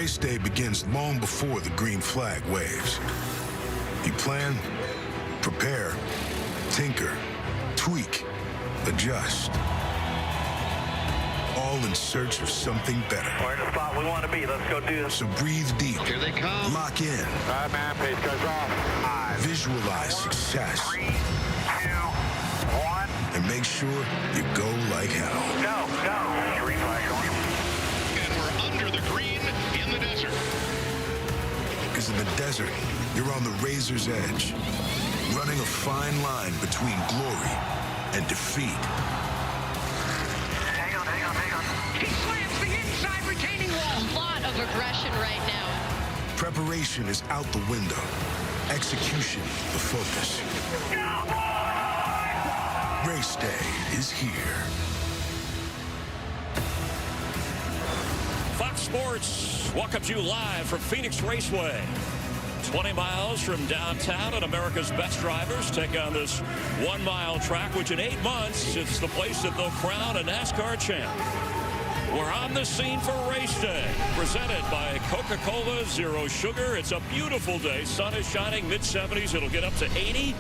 Race day begins long before the green flag waves. You plan, prepare, tinker, tweak, adjust. All in search of something better. We're in the spot we want to be. Let's go do this. So breathe deep. Here they come. Lock in. All right, man. Pace goes off. 5, Visualize success. 3, 2, 1. And make sure you go like hell. Go, go. Green flag on. And we're under the green in the desert. Because in the desert, you're on the razor's edge, running a fine line between glory and defeat. Hang on, hang on, hang on. He slams the inside retaining wall. A lot of aggression right now. Preparation is out the window. Execution, the focus. Race day is here. Fox Sports welcomes you live from Phoenix Raceway. 20 miles from downtown, and America's best drivers take on this 1-mile track, which in 8 months, it's the place that they'll crown a NASCAR champ. We're on the scene for race day, presented by Coca-Cola Zero Sugar. It's a beautiful day. Sun is shining, mid-70s. It'll get up to 80.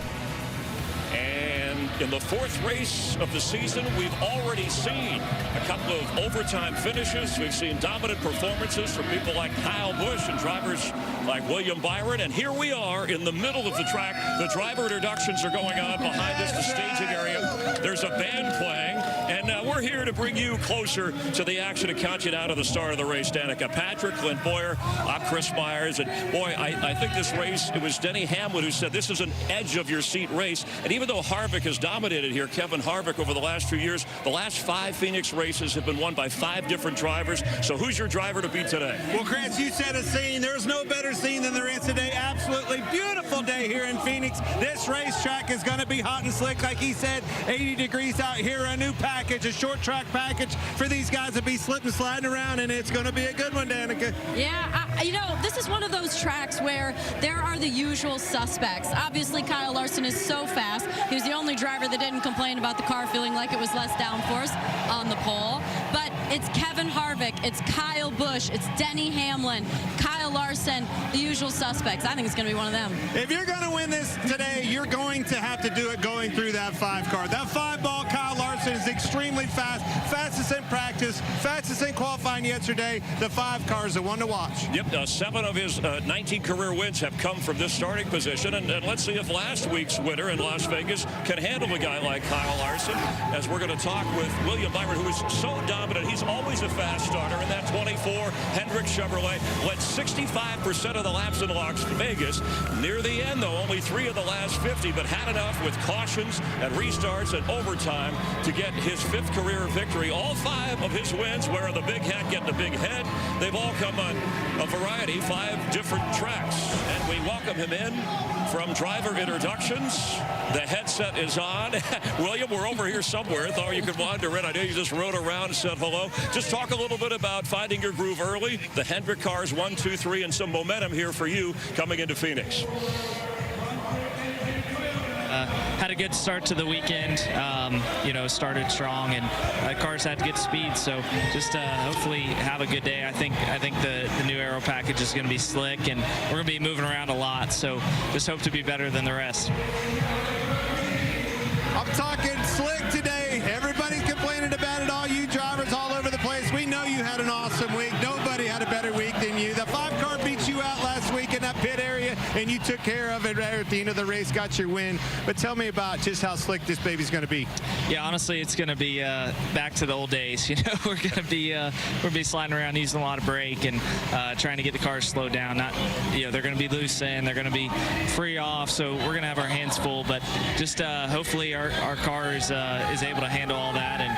And in the 4th race of the season, we've already seen a couple of overtime finishes. We've seen dominant performances from people like Kyle Busch and drivers like William Byron. And here we are in the middle of the track. The driver introductions are going on behind us, the staging area. There's a band playing. And we're here to bring you closer to the action and count you down to the start of the race. Danica Patrick, Clint Boyer, I'm Chris Myers. And boy, I think this race, it was Denny Hamlin who said this is an edge-of-your-seat race. And even though Harvick has dominated here, Kevin Harvick, over the last few years, the last 5 Phoenix races have been won by 5 different drivers. So who's your driver to beat today? Well, Chris, you set a scene. There's no better scene than there is today. Absolutely beautiful day here in Phoenix. This racetrack is going to be hot and slick. Like he said, 80 degrees out here. A new package, a short track package for these guys to be slipping, sliding around, and it's going to be a good one, Danica. Yeah, you know, this is one of those tracks where there are the usual suspects. Obviously, Kyle Larson is so fast. He was the only driver that didn't complain about the car feeling like it was less downforce on the pole. But it's Kevin Harvick, it's Kyle Busch, it's Denny Hamlin, Kyle Larson, the usual suspects. I think it's going to be one of them. If you're going to win this today, you're going to have to do it going through that 5 car. That 5-ball, Kyle Larson is extremely fast, fastest in practice, fastest in qualifying yesterday. The 5 car is the one to watch. Yep, 7 of his 19 career wins have come from this starting position. And let's see if last week's winner in Las Vegas can handle a guy like Kyle Larson, as we're going to talk with William Byron, who is so dominant. He's always a fast starter. In that 24, Hendrick Chevrolet led 65% of the laps in Las Vegas. Near the end, though, only 3 of the last 50, but had enough with cautions and restarts and overtime to get his 5th career victory. All 5 of his wins, wearing the big hat, getting the big head, they've all come on a variety, 5 different tracks. And we welcome him in from driver introductions. The headset is on. William, we're over here somewhere. Thought you could wander in. I know you just rode around and said hello. Just talk a little bit about finding your groove early, the Hendrick cars 1, 2, 3, and some momentum here for you coming into Phoenix. Had a good start to the weekend, you know, started strong, and cars had good speed, so just hopefully have a good day. I think the new aero package is going to be slick, and we're going to be moving around a lot, so just hope to be better than the rest. I'm talking slick today. Everybody's complaining about it, all you drivers all over the place. We know you had an awesome week. Nobody had a better week than you. The 5 car beat you out last week in that pit area, and you took care of it right at the end of the race, got your win. But tell me about just how slick this baby's going to be. Yeah, honestly, it's going to be back to the old days. You know, we're going to be sliding around, using a lot of brake, and trying to get the cars slowed down. Not, you know, they're going to be loose in, they're going to be free off, so we're going to have our hands full. But just hopefully our car is able to handle all that, and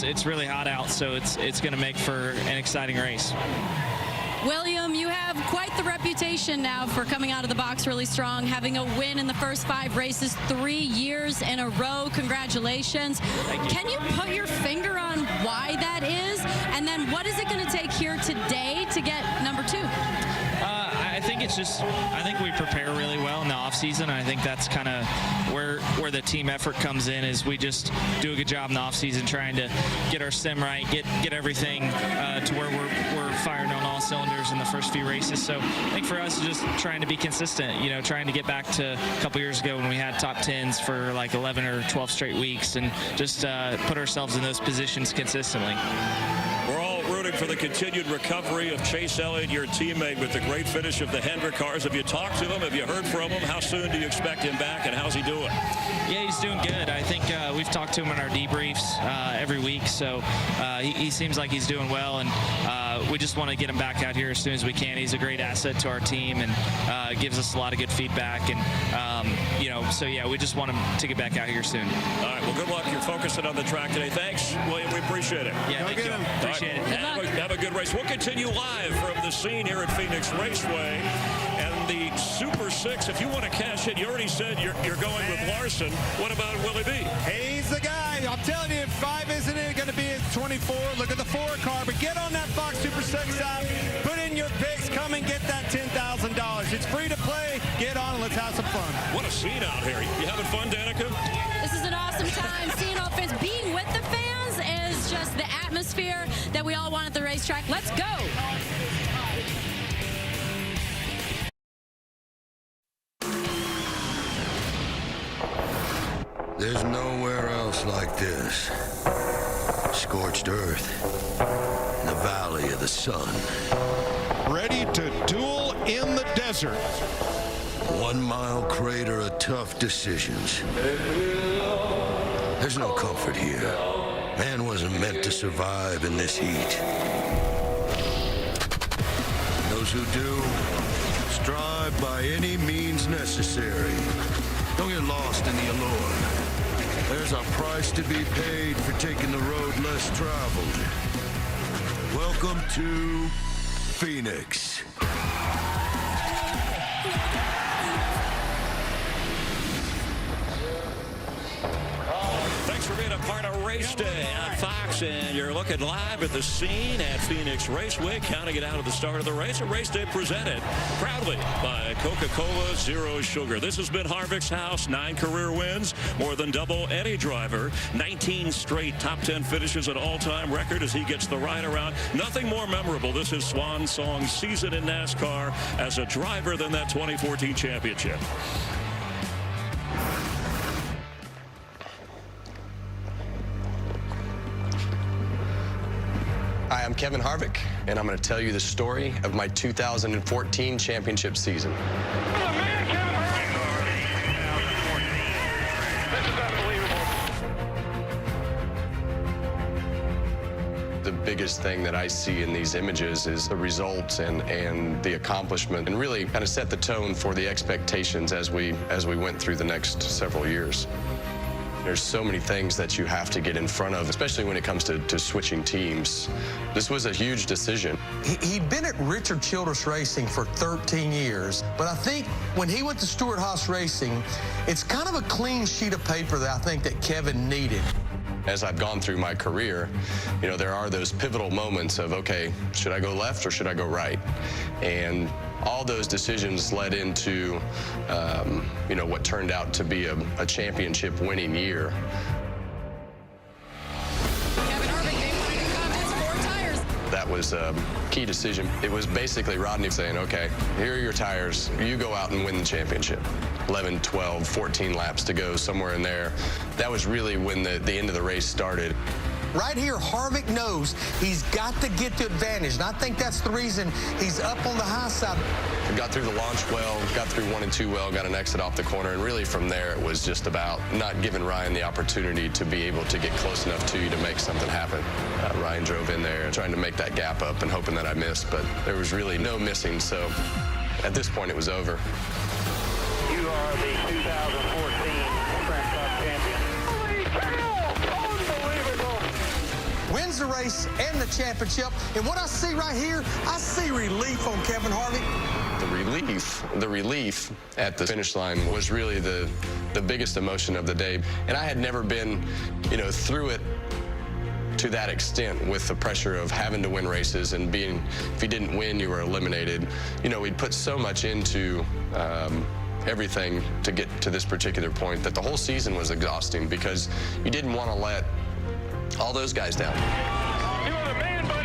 it's really hot out, so it's going to make for an exciting race. William, you have quite the reputation now for coming out of the box really strong, having a win in the first 5 races 3 years in a row. Congratulations. Thank you. Can you put your finger on why that is? And then what is it going to take here today to get number 2? I think it's just, I think we prepare really well in the off season. I think that's kind of where the team effort comes in, is we just do a good job in the off season trying to get our sim right, get everything to where we're firing on all cylinders in the first few races. So I think for us, just trying to be consistent, you know, trying to get back to a couple years ago when we had top 10s for like 11 or 12 straight weeks, and just put ourselves in those positions consistently. We're all rooting for the continued recovery of Chase Elliott, your teammate, with the great finish of the Hendrick cars. Have you talked to him? Have you heard from him? How soon do you expect him back, and how's he doing? Yeah, he's doing good. I think we've talked to him in our debriefs every week, so he seems like he's doing well, and we just want to get him back out here as soon as we can. He's a great asset to our team, and gives us a lot of good feedback, and you know, so yeah, we just want him to get back out here soon. All right, well, good luck. You're focusing on the track today. Thanks, William. We appreciate it. Yeah, thank you. Appreciate it. Have a good race. We'll continue live from the scene here at Phoenix Raceway. And the Super 6, if you want to cash it, you already said you're going with Larson. What about Willie B? He's the guy. I'm telling you, if 5 isn't it going to be at 24. Look at the 4 car. But get on that Fox Super 6 app. Put in your picks. Come and get that $10,000. It's free to play. Get on and let's have some fun. What a scene out here. You having fun, Danica? This is an awesome time. Seeing all fans, being with the fans is just the atmosphere that we all want at the racetrack. Let's go. There's nowhere else like this. Scorched earth. The Valley of the Sun. Ready to duel in the desert. 1 mile crater of tough decisions. There's no comfort here. Man wasn't meant to survive in this heat. Those who do, strive by any means necessary. Don't get lost in the allure. There's a price to be paid for taking the road less traveled. Welcome to Phoenix. Thanks for being a part of Race Day on Fox, and you're looking live at the scene at Phoenix Raceway, counting it out at the start of the race. A Race Day presented proudly by Coca-Cola Zero Sugar. This has been Harvick's house. 9 career wins, more than double any driver. 19 straight top 10 finishes, an all-time record as he gets the ride around. Nothing more memorable. This is Swan Song season in NASCAR as a driver than that 2014 championship. Hi, I'm Kevin Harvick, and I'm going to tell you the story of my 2014 championship season. The biggest thing that I see in these images is the results and the accomplishment, and really kind of set the tone for the expectations as we went through the next several years. There's so many things that you have to get in front of, especially when it comes to switching teams. This was a huge decision. He'd been at Richard Childress Racing for 13 years, but I think when he went to Stewart-Haas Racing, it's kind of a clean sheet of paper that I think that Kevin needed. As I've gone through my career, you know, there are those pivotal moments of, okay, should I go left or should I go right? And all those decisions led into, you know, what turned out to be a championship winning year. Kevin Harvick, they wanted to come his 4 tires. That was a key decision. It was basically Rodney saying, okay, here are your tires. You go out and win the championship. 11, 12, 14 laps to go, somewhere in there. That was really when the end of the race started. Right here, Harvick knows he's got to get the advantage, and I think that's the reason he's up on the high side. Got through the launch well, got through 1 and 2 well, got an exit off the corner, and really from there it was just about not giving Ryan the opportunity to be able to get close enough to you to make something happen. Ryan drove in there trying to make that gap up and hoping that I missed, but there was really no missing, so at this point it was over. You are the 2014 Sprint Cup champion. Holy cow! Unbelievable! Wins the race and the championship, and what I see right here, I see relief on Kevin Harvick. The relief at the finish line was really the biggest emotion of the day, and I had never been, you know, through it to that extent with the pressure of having to win races and being, if you didn't win, you were eliminated. You know, we'd put so much into everything to get to this particular point that the whole season was exhausting because you didn't want to let all those guys down.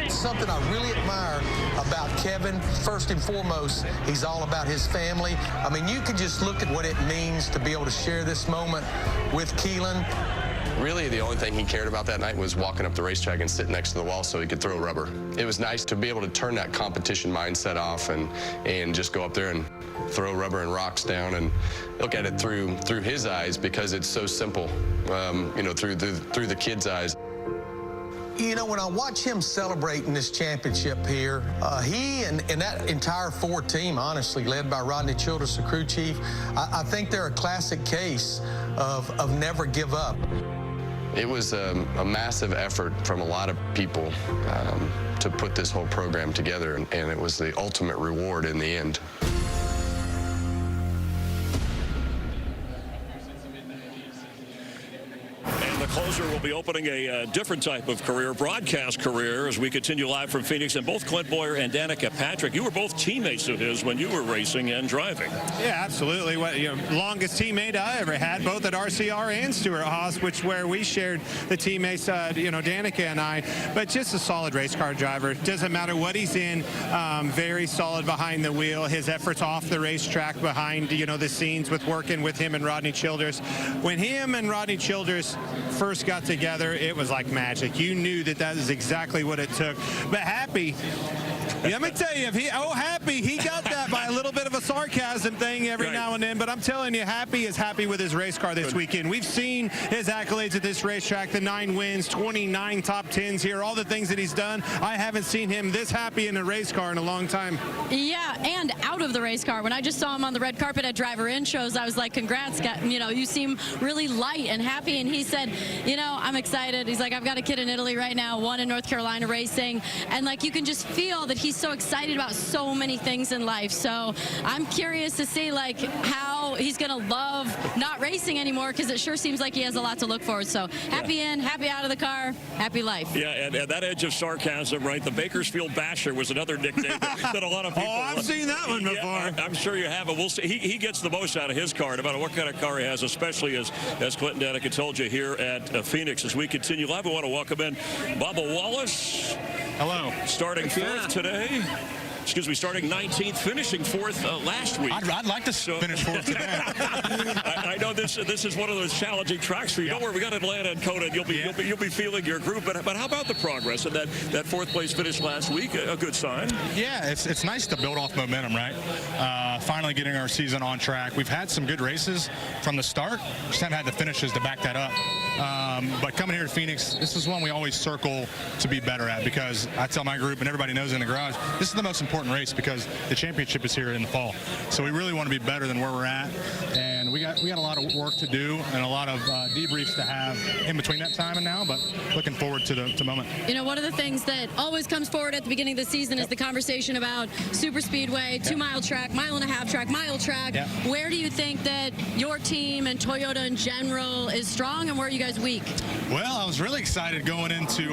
Something I really admire about Kevin, first and foremost, he's all about his family. I mean, you can just look at what it means to be able to share this moment with Keelan. Really, the only thing he cared about that night was walking up the racetrack and sitting next to the wall so he could throw rubber. It was nice to be able to turn that competition mindset off and just go up there and throw rubber and rocks down and look at it through his eyes because it's so simple, you know, through the kids' eyes. You know, when I watch him celebrating this championship here, he and that entire Ford team, honestly, led by Rodney Childress, the crew chief, I think they're a classic case of never give up. It was a massive effort from a lot of people to put this whole program together, and it was the ultimate reward in the end. The closer will be opening a different type of career, broadcast career, as we continue live from Phoenix. And both Clint Bowyer and Danica Patrick, you were both teammates of his when you were racing and driving. Yeah, absolutely. Longest teammate I ever had, both at RCR and Stewart Haas, where we shared the teammates, Danica and I. But just a solid race car driver. Doesn't matter what he's in. Very solid behind the wheel. His efforts off the racetrack, behind the scenes with working with him and Rodney Childress. When him and Rodney Childress first got together, it was like magic. You knew that is exactly what it took. But Happy, let me tell you, Happy, he got that by a little bit of a sarcasm thing every now and then. But I'm telling you, Happy is happy with his race car this weekend. We've seen his accolades at this racetrack, the 9 wins, 29 top 10s here, all the things that he's done. I haven't seen him this happy in a race car in a long time. Yeah, and out of the race car. When I just saw him on the red carpet at driver-in shows, I was like, congrats, you seem really light and happy. And he said, I'm excited. He's like, I've got a kid in Italy right now, one in North Carolina racing. And like, you can just feel that he's so excited about so many things in life. So I'm curious to see like how he's going to love not racing anymore, because it sure seems like he has a lot to look forward. So happy in, happy out of the car, happy life. Yeah, and that edge of sarcasm, right? The Bakersfield Basher was another nickname that a lot of people... Oh, I've seen that one before. Yeah, I'm sure you have, but we'll see. He gets the most out of his car, no matter what kind of car he has, especially as Clint and Danica told you here at Phoenix. As we continue live, we want to welcome in Bubba Wallace. Hello. Starting fourth today. Excuse me, starting 19th, finishing fourth last week. I'd like to finish fourth today. I know this is one of those challenging tracks for you. Don't worry, we got Atlanta and Kona. You'll be feeling your group. But how about the progress and that fourth place finish last week? A good sign. Yeah, it's nice to build off momentum, right? Finally getting our season on track. We've had some good races from the start. Just haven't had the finishes to back that up. But coming here to Phoenix, this is one we always circle to be better at, because I tell my group, and everybody knows in the garage, this is the most important race because the championship is here in the fall. So we really want to be better than where we're at, and we got a lot of work to do and a lot of debriefs to have in between that time and now, but looking forward to the moment. One of the things that always comes forward at the beginning of the season is the conversation about super speedway, 2-mile track, 1.5-mile track, mile track. Where do you think that your team and Toyota in general is strong, and where are you guys weak? Well, I was really excited going into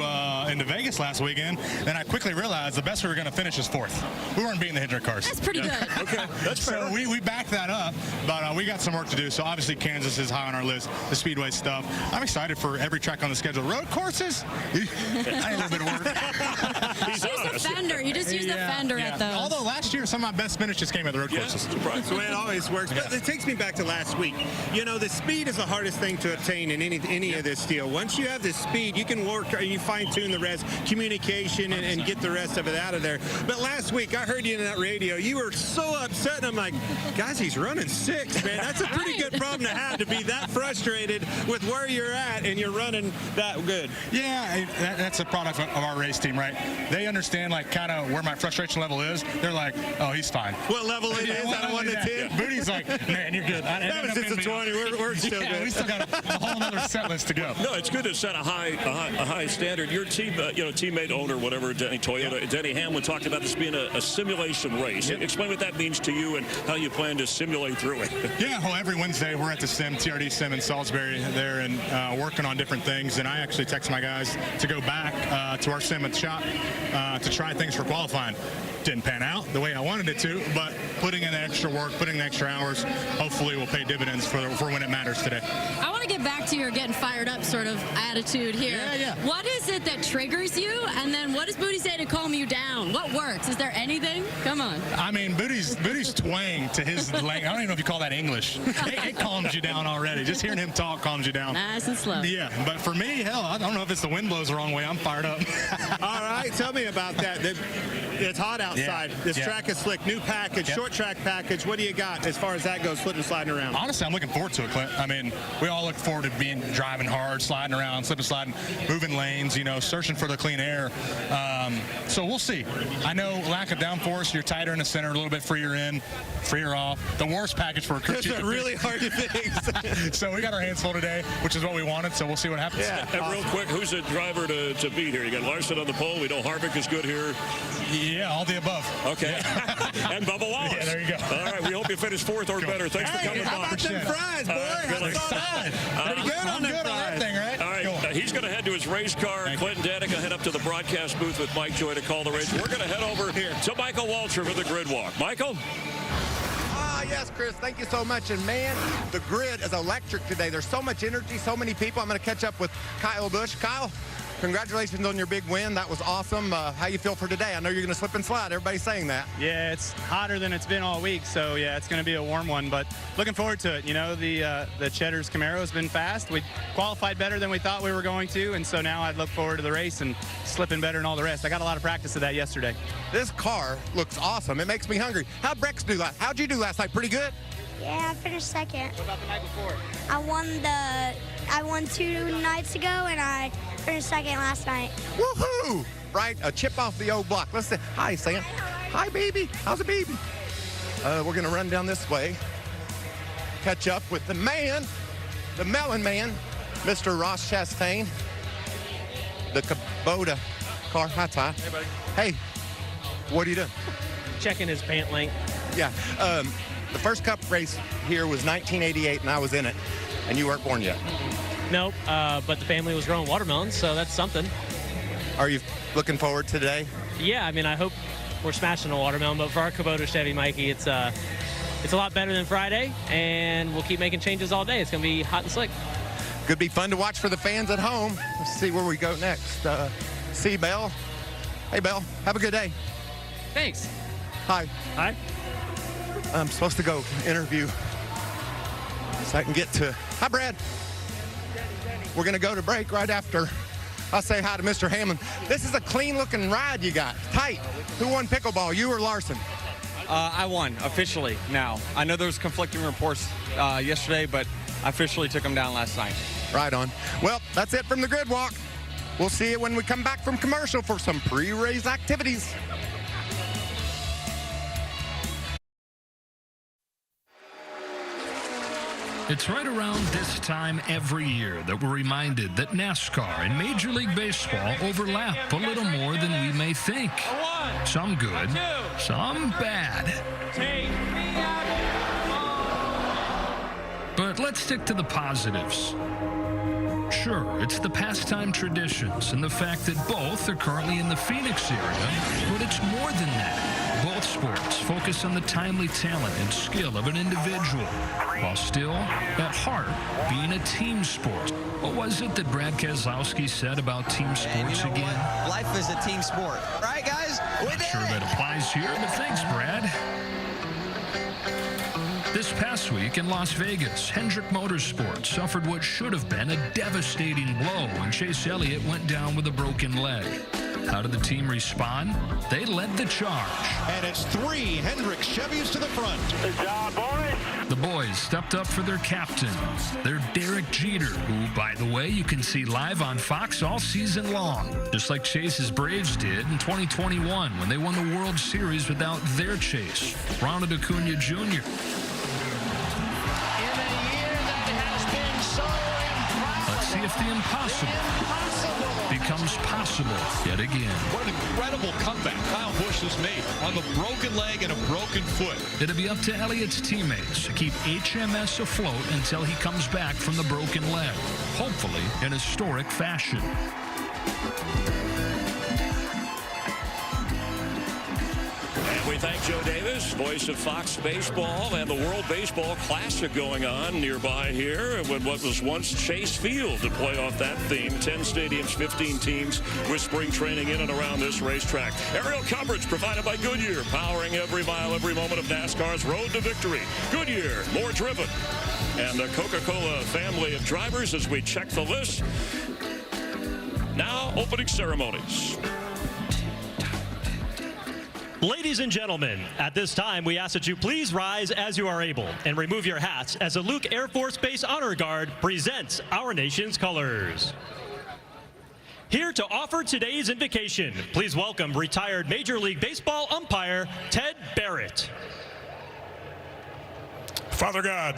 Vegas last weekend, and I quickly realized the best we were going to finish is fourth. We weren't beating the Hendrick cars. That's pretty good. Okay, that's fair. So we backed that up, but we got some work to do. So obviously Kansas is high on our list, the speedway stuff. I'm excited for every track on the schedule. Road courses, I need a little bit of work. Use the fender. You just use the fender at those. Although last year some of my best finishes came at the road courses. That's the way it always works. But it takes me back to last week. The speed is the hardest thing to attain in any of this deal. Once you have the speed, you can work, you fine-tune the rest, communication, and get the rest of it out of there. But last week, I heard you in that radio. You were so upset, and I'm like, guys, he's running 6, man. That's a pretty good problem to have, to be that frustrated with where you're at, and you're running that good. Yeah, that's a product of our race team, right? They understand, like, kind of where my frustration level is. They're like, oh, he's fine. What level it is out of 1 to 10? Booty's like, man, you're good. That was just a 20. We're still good. We still got a whole other set list to go. No, it's good to set a high standard. Your team, teammate, owner, whatever, Toyota, Denny Hamlin talked about this being a simulation race. Yep. Explain what that means to you and how you plan to simulate through it. Yeah, well, every Wednesday we're at the TRD Sim in Salisbury there and working on different things. And I actually text my guys to go back to our sim at the shop to try things for qualifying. Didn't pan out the way I wanted it to, but putting in the extra work, putting in the extra hours, hopefully will pay dividends for when it matters today. I want to get back to your getting fired up sort of attitude here. Yeah. What is it that triggers you? And then what does Booty say to calm you down? What works? Is there anything? Come on. I mean, Booty's twang to his language. I don't even know if you call that English. It calms you down already. Just hearing him talk calms you down. Nice and slow. Yeah, but for me, hell, I don't know if it's the wind blows the wrong way. I'm fired up. All right, tell me about that. It's hot outside. This track is slick. New package, short track package. What do you got as far as that goes, slipping and sliding around? Honestly, I'm looking forward to it, Clint. I mean, we all look forward to driving hard, sliding around, slipping, sliding, moving lanes, searching for the clean air. So we'll see. I know lack of downforce, you're tighter in the center, a little bit freer in, freer off. The worst package for a crew chief. Those are really hard to fix. So we got our hands full today, which is what we wanted, so we'll see what happens. Yeah. And real quick, who's the driver to beat here? You got Larson on the pole. We know Harvick is good here. Yeah, all the above. Okay. And Bubba Wallace. Yeah, there you go. All right, we hope you finish fourth or better. Thanks for coming how by. about them fries, boy? Pretty good on them fries. Thing, right? All right, he's going to head to his race car. Clinton Danica head up to the broadcast booth with Mike Joy to call the race. We're going to head over to Michael Waltrip for the grid walk. Michael? Yes, Chris, thank you so much. And, man, the grid is electric today. There's so much energy, so many people. I'm going to catch up with Kyle Busch. Kyle, congratulations on your big win. That was awesome. How you feel for today? I know you're going to slip and slide. Everybody's saying that. Yeah, it's hotter than it's been all week, so, yeah, it's going to be a warm one. But looking forward to it. The Cheddar's Camaro has been fast. We qualified better than we thought we were going to, and so now I look forward to the race and slipping better and all the rest. I got a lot of practice of that yesterday. This car looks awesome. It makes me hungry. How'd Brex do how'd you do last night? Pretty good? Yeah, I finished second. What about the night before? I won 2 nights ago, and I finished second last night. Woohoo! Right, a chip off the old block. Let's say hi, Sam. Hi, baby. How's a baby? We're going to run down this way. Catch up with the man, the Melon Man, Mr. Ross Chastain. The Kubota car. Hi, Ty. Hey, buddy. Hey, what are you doing? Checking his pant length. Yeah. The first Cup race here was 1988, and I was in it, and you weren't born yet. Nope, but the family was growing watermelons, so that's something. Are you looking forward to today? Yeah, I mean, I hope we're smashing a watermelon, but for our Kubota Chevy, Mikey, it's a lot better than Friday, and we'll keep making changes all day. It's going to be hot and slick. Could be fun to watch for the fans at home. Let's see where we go next. See Bell. Hey, Bell, have a good day. Thanks. Hi. Hi. I'm supposed to go interview so I can get to... Hi, Brad. We're going to go to break right after I say hi to Mr. Hamlin. This is a clean-looking ride you got. Tight. Who won pickleball, you or Larson? I won, officially, now. I know there was conflicting reports yesterday, but I officially took them down last night. Right on. Well, that's it from the grid walk. We'll see you when we come back from commercial for some pre-race activities. It's right around this time every year that we're reminded that NASCAR and Major League Baseball overlap a little more than we may think. Some good, some bad. But let's stick to the positives. Sure, it's the pastime traditions and the fact that both are currently in the Phoenix area, but it's more than that. Both sports focus on the timely talent and skill of an individual, while still, at heart, being a team sport. What was it that Brad Keselowski said about team sports again? Life is a team sport. Right, guys? Not sure that applies here, but thanks, Brad. This past week in Las Vegas, Hendrick Motorsports suffered what should have been a devastating blow when Chase Elliott went down with a broken leg. How did the team respond? They led the charge. And it's 3 Hendrick Chevys to the front. Good job, boys. The boys stepped up for their captain, their Derek Jeter, who, by the way, you can see live on Fox all season long, just like Chase's Braves did in 2021 when they won the World Series without their Chase, Ronald Acuna Jr. Let's see the impossible becomes possible yet again. What an incredible comeback Kyle Busch has made on the broken leg and a broken foot. It'll be up to Elliott's teammates to keep HMS afloat until he comes back from the broken leg, hopefully in historic fashion. We thank Joe Davis, voice of Fox Baseball, and the World Baseball Classic going on nearby here with what was once Chase Field to play off that theme. 10 stadiums, 15 teams with spring training in and around this racetrack. Aerial coverage provided by Goodyear, powering every mile, every moment of NASCAR's road to victory. Goodyear, more driven. And the Coca-Cola family of drivers as we check the list. Now, opening ceremonies. Ladies and gentlemen, at this time, we ask that you please rise as you are able and remove your hats as the Luke Air Force Base Honor Guard presents our nation's colors. Here to offer today's invocation, please welcome retired Major League Baseball umpire Ted Barrett. Father God,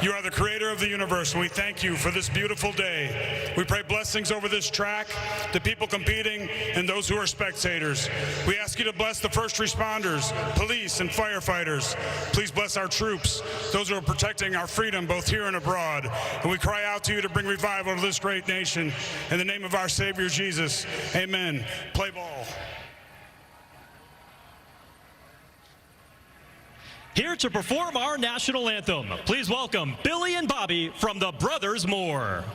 you are the creator of the universe, and we thank you for this beautiful day. We pray blessings over this track, the people competing, and those who are spectators. We ask you to bless the first responders, police, and firefighters. Please bless our troops, those who are protecting our freedom both here and abroad. And we cry out to you to bring revival to this great nation. In the name of our Savior Jesus, amen. Play ball. Here to perform our national anthem, please welcome Billy and Bobby from the Brothers Moore.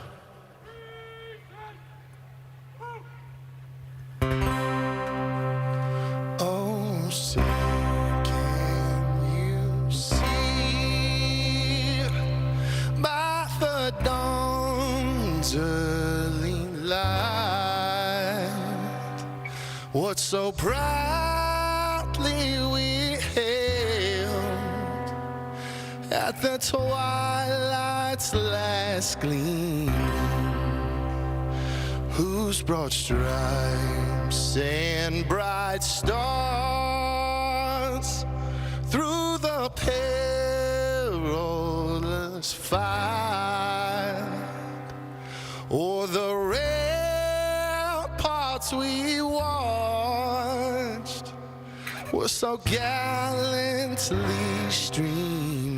Oh, say, can you see by the dawn's early light what so proudly we hailed at the twilight's last gleam, whose broad stripes and bright stars through the perilous fight o'er the ramparts we watched were so gallantly streaming,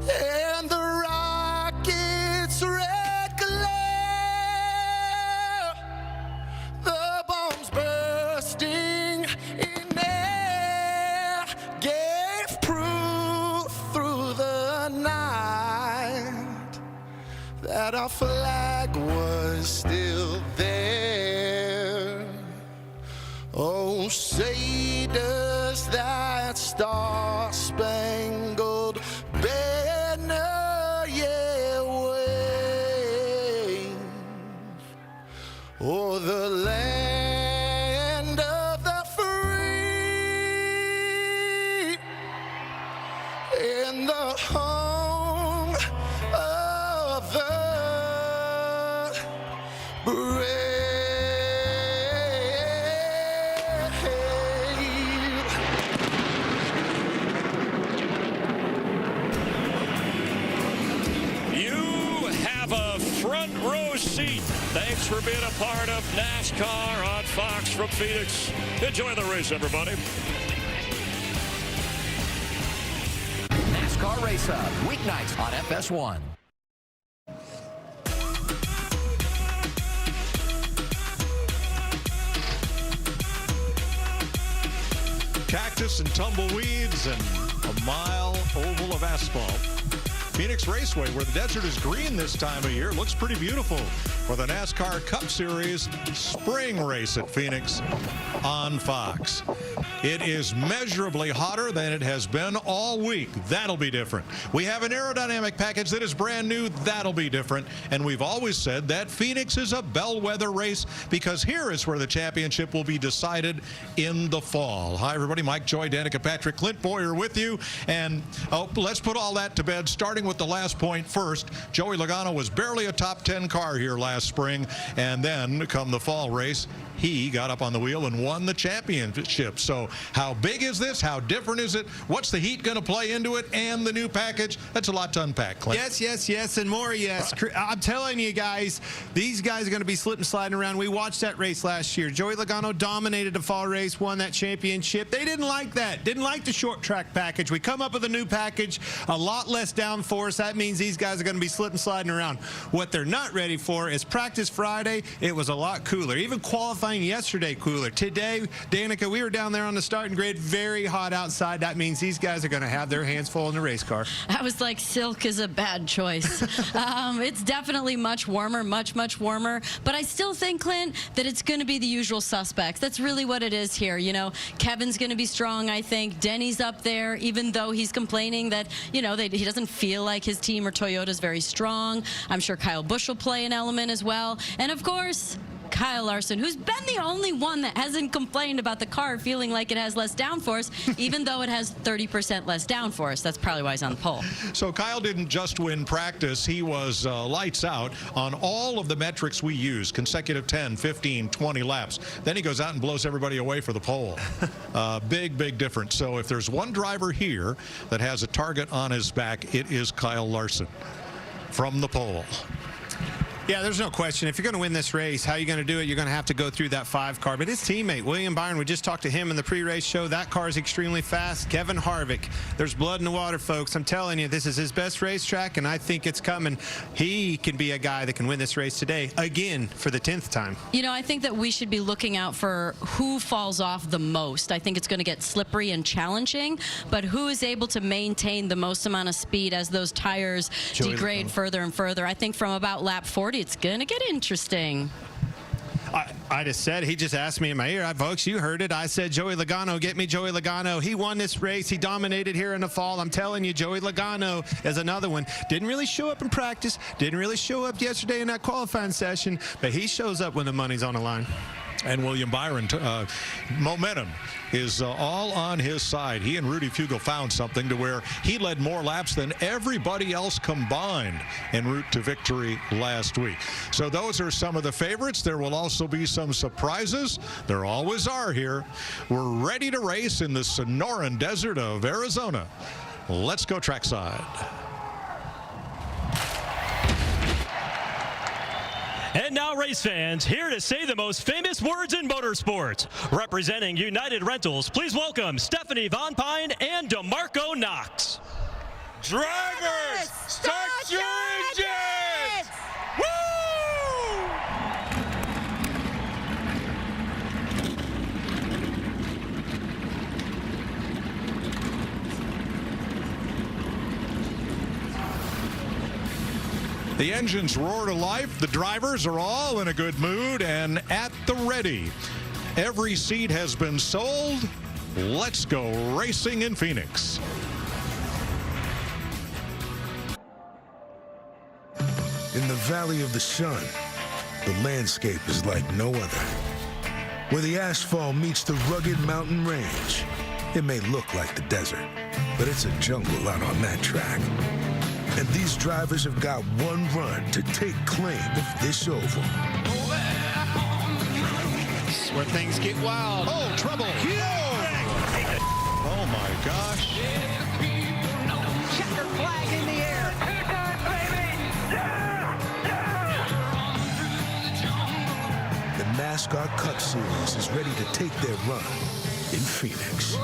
and the rocket's red glare, the bombs bursting in air, gave proof through the night that our flag was still there. Oh, say does that star-spangled banner yet wave o'er the land of the free and the home of the brave? Seat. Thanks for being a part of NASCAR on Fox from Phoenix. Enjoy the race, everybody. NASCAR Race Hub, weeknights on FS1. Cactus and tumbleweeds and a mile oval of asphalt. Phoenix Raceway, where the desert is green this time of year, looks pretty beautiful for the NASCAR Cup Series spring race at Phoenix on Fox. It is measurably hotter than it has been all week. That'll be different. We have an aerodynamic package that is brand new. That'll be different. And we've always said that Phoenix is a bellwether race because here is where the championship will be decided in the fall. Hi, everybody. Mike Joy, Danica Patrick, Clint Boyer with you. And let's put all that to bed, starting with the last point first. Joey Logano was barely a top 10 car here last spring, and then come the fall race, he got up on the wheel and won the championship. So So how big is this? How different is it? What's the heat going to play into it? And the new package? That's a lot to unpack, Clint. Yes, and more yes. I'm telling you guys, these guys are going to be slipping, sliding around. We watched that race last year. Joey Logano dominated the fall race, won that championship. They didn't like that. Didn't like the short track package. We come up with a new package, a lot less downforce. That means these guys are going to be slipping, sliding around. What they're not ready for is practice Friday. It was a lot cooler. Even qualifying yesterday, cooler. Today, Danica, we were down there on the starting grid, very hot outside. That means these guys are going to have their hands full in the race car. I was like, silk is a bad choice. It's definitely much warmer, much warmer. But I still think, Clint, that it's going to be the usual suspects. That's really what it is here. You know, Kevin's going to be strong, I think. Denny's up there, even though he's complaining that, you know, he doesn't feel like his team or Toyota's very strong. I'm sure Kyle Busch will play an element as well. And, of course, Kyle Larson, who's been the only one that hasn't complained about the car feeling like it has less downforce, even though it has 30% less downforce. That's probably why he's on the pole. So Kyle didn't just win practice. He was lights out on all of the metrics we use, consecutive 10, 15, 20 laps. Then he goes out and blows everybody away for the pole. Big difference. So if there's one driver here that has a target on his back, it is Kyle Larson from the pole. Yeah, there's no question. If you're going to win this race, how are you going to do it? You're going to have to go through that 5 car. But his teammate, William Byron, we just talked to him in the pre-race show. That car is extremely fast. Kevin Harvick, there's blood in the water, folks. I'm telling you, this is his best racetrack, and I think it's coming. He can be a guy that can win this race today, again, for the 10th time. You know, I think that we should be looking out for who falls off the most. I think it's going to get slippery and challenging, but who is able to maintain the most amount of speed as those tires degrade further and further. I think from about lap 40, it's going to get interesting. I just said, he just asked me in my ear, folks, you heard it. I said, Joey Logano, get me Joey Logano. He won this race. He dominated here in the fall. I'm telling you, Joey Logano is another one. Didn't really show up in practice. Didn't really show up yesterday in that qualifying session, but he shows up when the money's on the line. And William Byron, momentum is all on his side. He and Rudy Fugle found something to where he led more laps than everybody else combined en route to victory last week. So those are some of the favorites. There will also be some surprises. There always are here. We're ready to race in the Sonoran Desert of Arizona. Let's go trackside. And now, race fans, here to say the most famous words in motorsports. Representing United Rentals, please welcome Stephanie Von Pine and DeMarco Knox. Drivers, start your engines! Woo! The engines roar to life. The drivers are all in a good mood and at the ready. Every seat has been sold. Let's go racing in Phoenix. In the Valley of the Sun, the landscape is like no other. Where the asphalt meets the rugged mountain range, it may look like the desert, but it's a jungle out on that track. And these drivers have got one run to take claim of this oval. It's where things get wild. Oh, trouble. Oh, my gosh. Checker flag in the air. The NASCAR Cup Series is ready to take their run in Phoenix.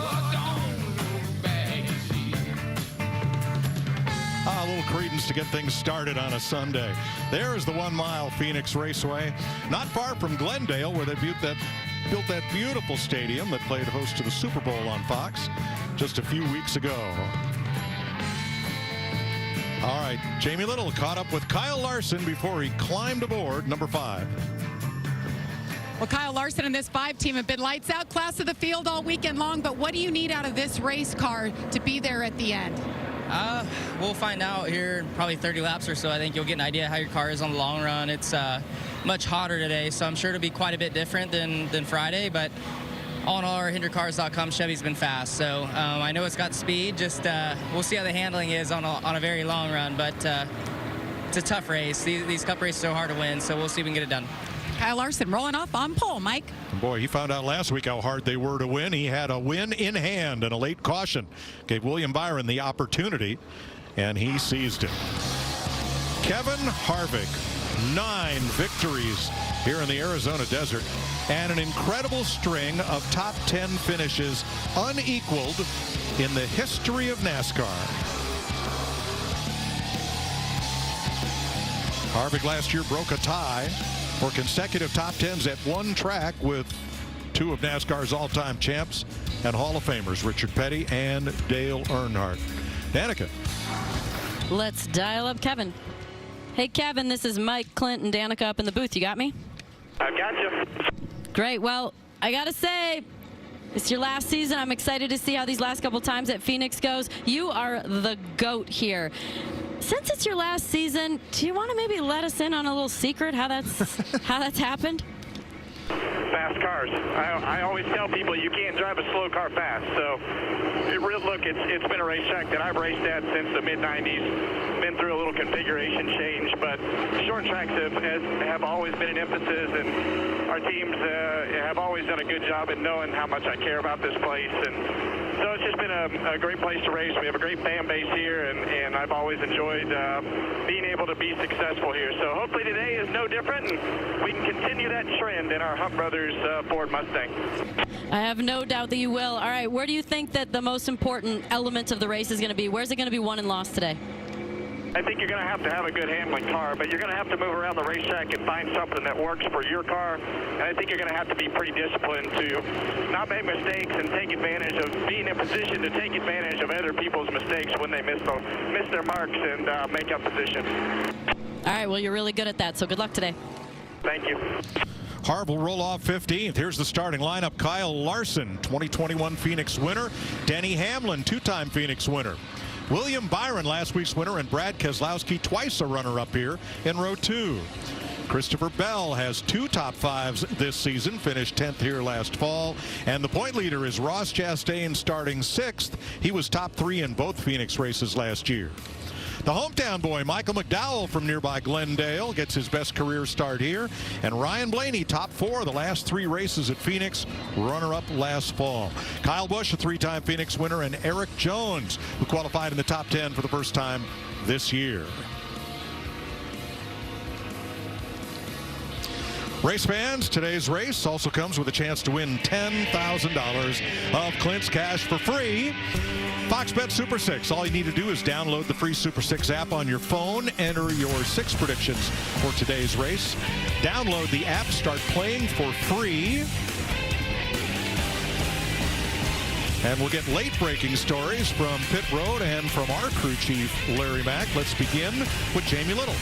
A little credence to get things started on a Sunday. There is the 1 mile Phoenix Raceway, not far from Glendale, where they built that beautiful stadium that played host to the Super Bowl on Fox just a few weeks ago. All right, Jamie Little caught up with Kyle Larson before he climbed aboard number 5. Well, Kyle Larson and this 5 team have been lights out, class of the field all weekend long, but what do you need out of this race car to be there at the end? We'll find out here in probably 30 laps or so. I think you'll get an idea how your car is on the long run. It's much hotter today, so I'm sure it'll be quite a bit different than Friday, but all in all, our HinderCars.com Chevy's been fast, so I know it's got speed. Just we'll see how the handling is on a very long run, but it's a tough race. These Cup races are hard to win, so we'll see if we can get it done. Kyle Larson rolling off on pole, Mike. Boy, he found out last week how hard they were to win. He had a win in hand, and a late caution gave William Byron the opportunity, and he seized it. Kevin Harvick, 9 victories here in the Arizona desert, and an incredible string of top 10 finishes unequaled in the history of NASCAR. Harvick last year broke a tie for consecutive top 10s at one track with 2 of NASCAR's all-time champs and Hall of Famers, Richard Petty and Dale Earnhardt. Danica. Let's dial up Kevin. Hey, Kevin, this is Mike, Clint, and Danica up in the booth. You got me? I got you. Great. Well, I got to say, it's your last season. I'm excited to see how these last couple times at Phoenix goes. You are the GOAT here. Since it's your last season, do you want to maybe let us in on a little secret how that's happened? Fast cars. I always tell people you can't drive a slow car fast. So, it's been a racetrack that I've raced at since the mid-90s. Been through a little configuration change, but short tracks have always been an emphasis, and our teams have always done a good job in knowing how much I care about this place. And so it's just been a great place to race. We have a great fan base here, and I've always enjoyed being able to be successful here. So hopefully today is no different, and we can continue that trend in our Hunt Brothers Ford Mustang. I have no doubt that you will. All right, where do you think that the most important element of the race is going to be? Where's it going to be won and lost today? I think you're going to have a good handling car, but you're going to have to move around the racetrack and find something that works for your car. And I think you're going to have to be pretty disciplined to not make mistakes and take advantage of being in position to take advantage of other people's mistakes when they miss their marks and make up position. All right, well, you're really good at that, so good luck today. Thank you. Harv will roll off 15th. Here's the starting lineup. Kyle Larson, 2021 Phoenix winner. Denny Hamlin, 2-time Phoenix winner. William Byron, last week's winner, and Brad Keselowski, twice a runner-up here in row 2. Christopher Bell has 2 top 5s this season, finished 10th here last fall. And the point leader is Ross Chastain, starting 6th. He was top 3 in both Phoenix races last year. The hometown boy, Michael McDowell from nearby Glendale, gets his best career start here. And Ryan Blaney, top 4 the last 3 races at Phoenix, runner-up last fall. Kyle Busch, a 3-time Phoenix winner, and Eric Jones, who qualified in the top 10 for the first time this year. Race fans, today's race also comes with a chance to win $10,000 of Clint's cash for free. Fox Bet Super 6. All you need to do is download the free Super 6 app on your phone, enter your 6 predictions for today's race. Download the app, start playing for free. And we'll get late-breaking stories from Pit Road and from our crew chief, Larry Mack. Let's begin with Jamie Little.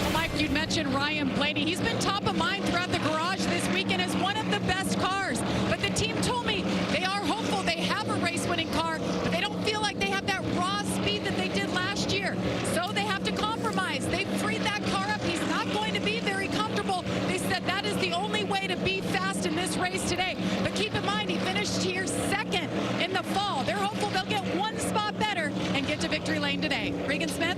Well, Mike, you'd mentioned Ryan Blaney. He's been top of mind throughout the garage this weekend as one of the best cars. But the team told me they are hopeful they have a race-winning car, but they don't feel like they have that raw speed that they did last year. So they have to compromise. They freed that car up. He's not going to be very comfortable. They said that is the only way to be fast in this race today. But keep in mind, he finished here 2nd in the fall. They're hopeful they'll get one spot better and get to victory lane today. Regan Smith?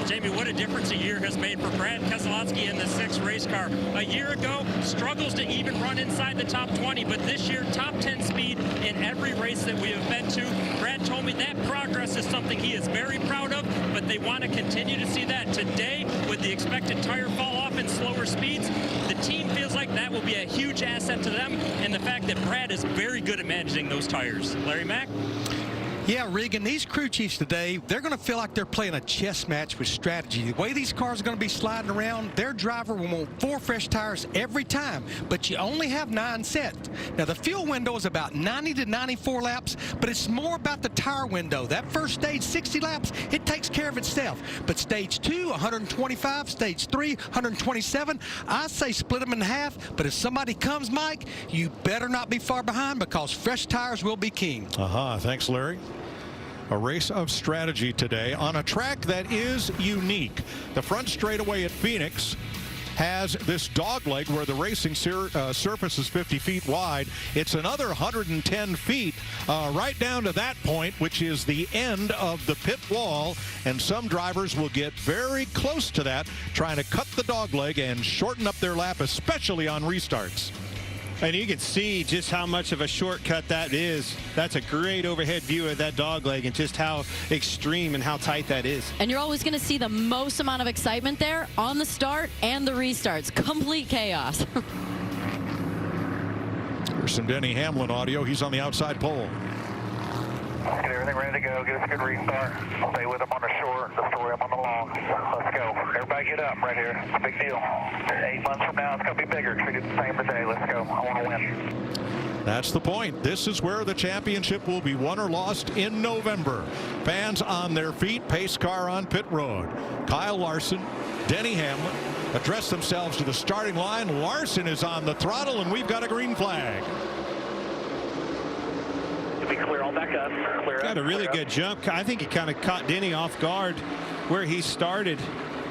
Jamie, what a difference a year has made for Brad Keselowski in the 6th race car. A year ago, struggles to even run inside the top 20, but this year, top 10 speed in every race that we have been to. Brad told me that progress is something he is very proud of, but they want to continue to see that. Today, with the expected tire fall off and slower speeds, the team feels like that will be a huge asset to them, and the fact that Brad is very good at managing those tires. Larry Mack? Yeah, Regan, these crew chiefs today, they're going to feel like they're playing a chess match with strategy. The way these cars are going to be sliding around, their driver will want 4 fresh tires every time, but you only have 9 sets. Now, the fuel window is about 90 to 94 laps, but it's more about the tire window. That first stage, 60 laps, it takes care of itself. But stage 2, 125, stage 3, 127, I say split them in half, but if somebody comes, Mike, you better not be far behind because fresh tires will be king. Thanks, Larry. A race of strategy today on a track that is unique. The front straightaway at Phoenix has this dog leg where the racing surface is 50 feet wide. It's another 110 feet right down to that point, which is the end of the pit wall. And some drivers will get very close to that, trying to cut the dog leg and shorten up their lap, especially on restarts. And you can see just how much of a shortcut that is. That's a great overhead view of that dog leg and just how extreme and how tight that is. And you're always going to see the most amount of excitement there on the start and the restarts. Complete chaos. There's some Denny Hamlin audio. He's on the outside pole. Get everything ready to go. Get us a good restart. Stay with them on the short. Destroy them on the long. Let's go. Everybody get up right here. It's a big deal. 8 months from now, it's going to be bigger. Treat it the same today. Let's go. I want to win. That's the point. This is where the championship will be won or lost in November. Fans on their feet, pace car on pit road. Kyle Larson, Denny Hamlin address themselves to the starting line. Larson is on the throttle, and we've got a green flag. Be clear all back up. Clear Got a really good jump. I think he kind of caught Denny off guard where he started.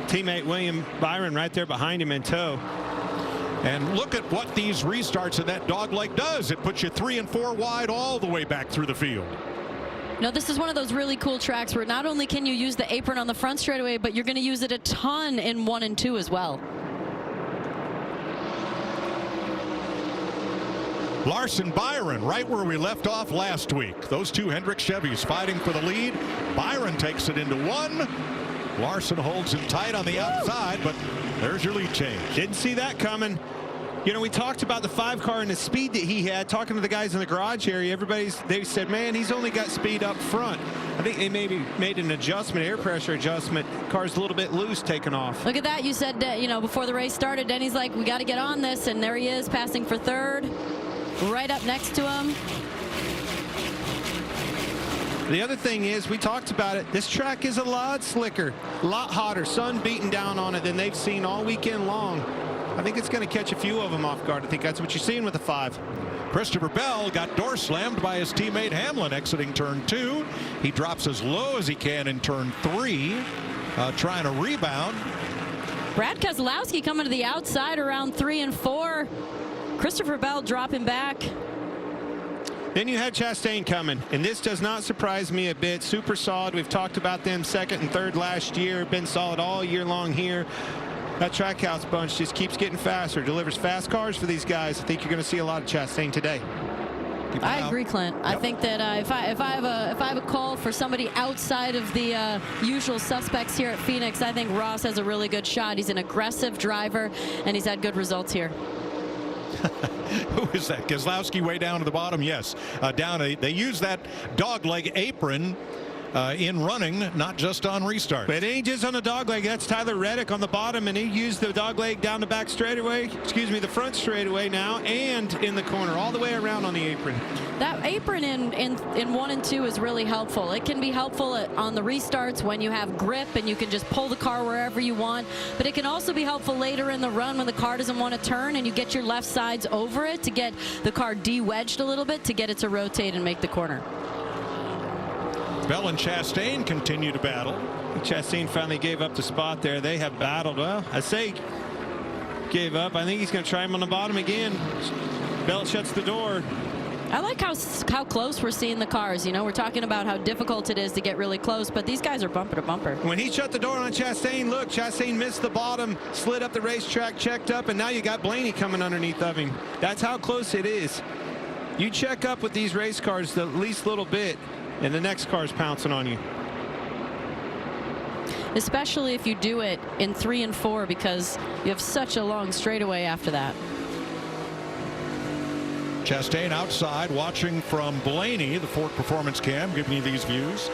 Teammate William Byron right there behind him in tow. And look at what these restarts of that dog leg does. It puts you 3 and 4 wide all the way back through the field. No, this is one of those really cool tracks where not only can you use the apron on the front straightaway, but you're going to use it a ton in 1 and 2 as well. Larson Byron right where we left off last week. Those two Hendrick Chevys fighting for the lead. Byron takes it into 1. Larson holds him tight on the outside, but there's your lead change. Didn't see that coming. You know, we talked about the 5 car and the speed that he had. Talking to the guys in the garage area, they said, man, he's only got speed up front. I think they maybe made an adjustment, air pressure adjustment. Car's a little bit loose taking off. Look at that. You said, you know, before the race started, Denny's like, we got to get on this. And there he is passing for 3rd. Right up next to him. The other thing is, we talked about it, this track is a lot slicker, a lot hotter, sun beating down on it than they've seen all weekend long. I think it's going to catch a few of them off guard. I think that's what you're seeing with the 5. Christopher Bell got door slammed by his teammate Hamlin exiting turn 2. He drops as low as he can in turn 3, trying to rebound. Brad Keselowski coming to the outside around 3 and 4. Christopher Bell dropping back. Then you had Chastain coming, and this does not surprise me a bit. Super solid. We've talked about them 2nd and 3rd last year. Been solid all year long here. That Trackhouse bunch just keeps getting faster. Delivers fast cars for these guys. I think you're going to see a lot of Chastain today. I agree, Clint. Yep. I think that if I have a call for somebody outside of the usual suspects here at Phoenix, I think Ross has a really good shot. He's an aggressive driver, and he's had good results here. Who is that? Keselowski way down to the bottom? Yes. They use that dog leg apron in running, not just on restart. But it ain't just on the dog leg. That's Tyler Reddick on the bottom, and he used the dog leg down the back straightaway, the front straightaway now, and in the corner, all the way around on the apron. That apron in 1 and 2 is really helpful. It can be helpful on the restarts when you have grip and you can just pull the car wherever you want. But it can also be helpful later in the run when the car doesn't want to turn and you get your left sides over it to get the car de-wedged a little bit to get it to rotate and make the corner. Bell and Chastain continue to battle. Chastain finally gave up the spot there. They have battled. Well, I say gave up. I think he's going to try him on the bottom again. Bell shuts the door. I like how close we're seeing the cars. You know, we're talking about how difficult it is to get really close, but these guys are bumper to bumper. When he shut the door on Chastain, look, Chastain missed the bottom, slid up the racetrack, checked up, and now you got Blaney coming underneath of him. That's how close it is. You check up with these race cars the least little bit, and the next car's pouncing on you. Especially if you do it in 3 and 4 because you have such a long straightaway after that. Chastain outside watching from Blaney, the Ford Performance Cam, giving you these views.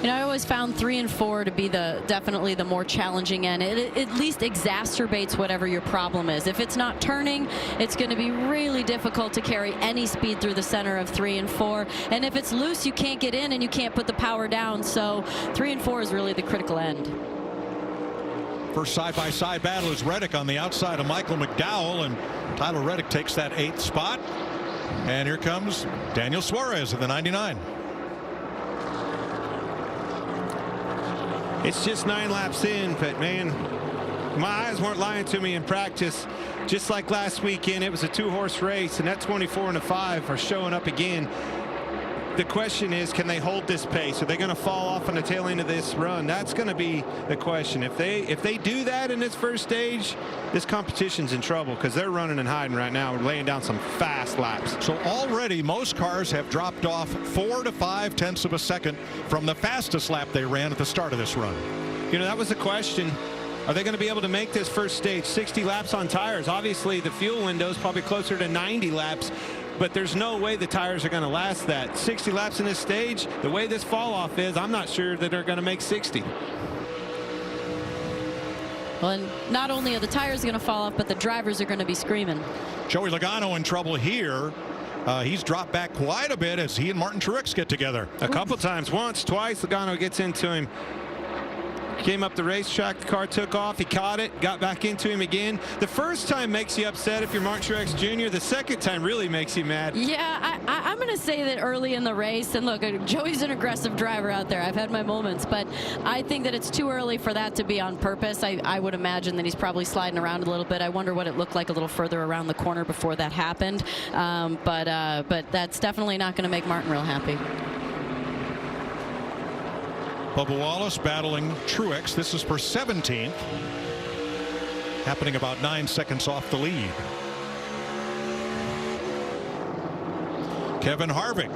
You know, I always found 3 and 4 to be definitely the more challenging end. It at least exacerbates whatever your problem is. If it's not turning, it's going to be really difficult to carry any speed through the center of 3 and 4. And if it's loose, you can't get in and you can't put the power down. So 3 and 4 is really the critical end. First side-by-side battle is Reddick on the outside of Michael McDowell, and Tyler Reddick takes that 8th spot. And here comes Daniel Suarez in the 99. It's just 9 laps in, but man, my eyes weren't lying to me in practice. Just like last weekend, it was a 2-horse race, and that 24 and a 5 are showing up again. The question is, can they hold this pace? Are they going to fall off on the tail end of this run? That's going to be the question. If they do that in this first stage, this competition's in trouble because they're running and hiding right now, laying down some fast laps. So already most cars have dropped off 4 to 5 tenths of a second from the fastest lap they ran at the start of this run. You know, that was the question. Are they going to be able to make this first stage 60 laps on tires? Obviously, the fuel window is probably closer to 90 laps. But there's no way the tires are going to last that. 60 laps in this stage, the way this fall off is, I'm not sure that they're going to make 60. Well, and not only are the tires going to fall off, but the drivers are going to be screaming. Joey Logano in trouble here. He's dropped back quite a bit as he and Martin Truex get together. A couple times, once, twice, Logano gets into him. Came up the racetrack, the car took off, he caught it, got back into him again. The first time makes you upset if you're Martin Truex Jr. The second time really makes you mad. Yeah, I'm going to say that early in the race, and look, Joey's an aggressive driver out there. I've had my moments, but I think that it's too early for that to be on purpose. I would imagine that he's probably sliding around a little bit. I wonder what it looked like a little further around the corner before that happened. But that's definitely not going to make Martin real happy. Bubba Wallace battling Truex. This is for 17th. Happening about 9 seconds off the lead. Kevin Harvick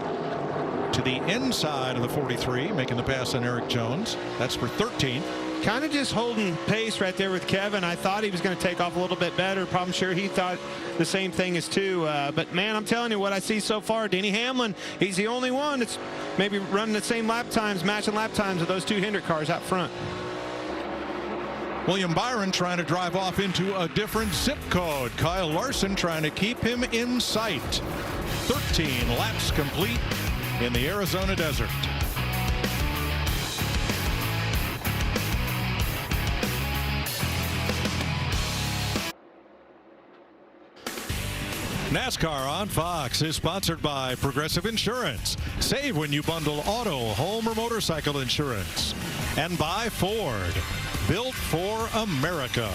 to the inside of the 43, making the pass on Eric Jones. That's for 13th. Kind of just holding pace right there with Kevin. I thought he was going to take off a little bit better. I'm sure he thought the same thing as too. But man, I'm telling you what I see so far. Denny Hamlin, he's the only one that's maybe running the same lap times, matching lap times of those 2 Hendrick cars out front. William Byron trying to drive off into a different zip code. Kyle Larson trying to keep him in sight. 13 laps complete in the Arizona desert. NASCAR on Fox is sponsored by Progressive Insurance. Save when you bundle auto, home, or motorcycle insurance. And by Ford, built for America.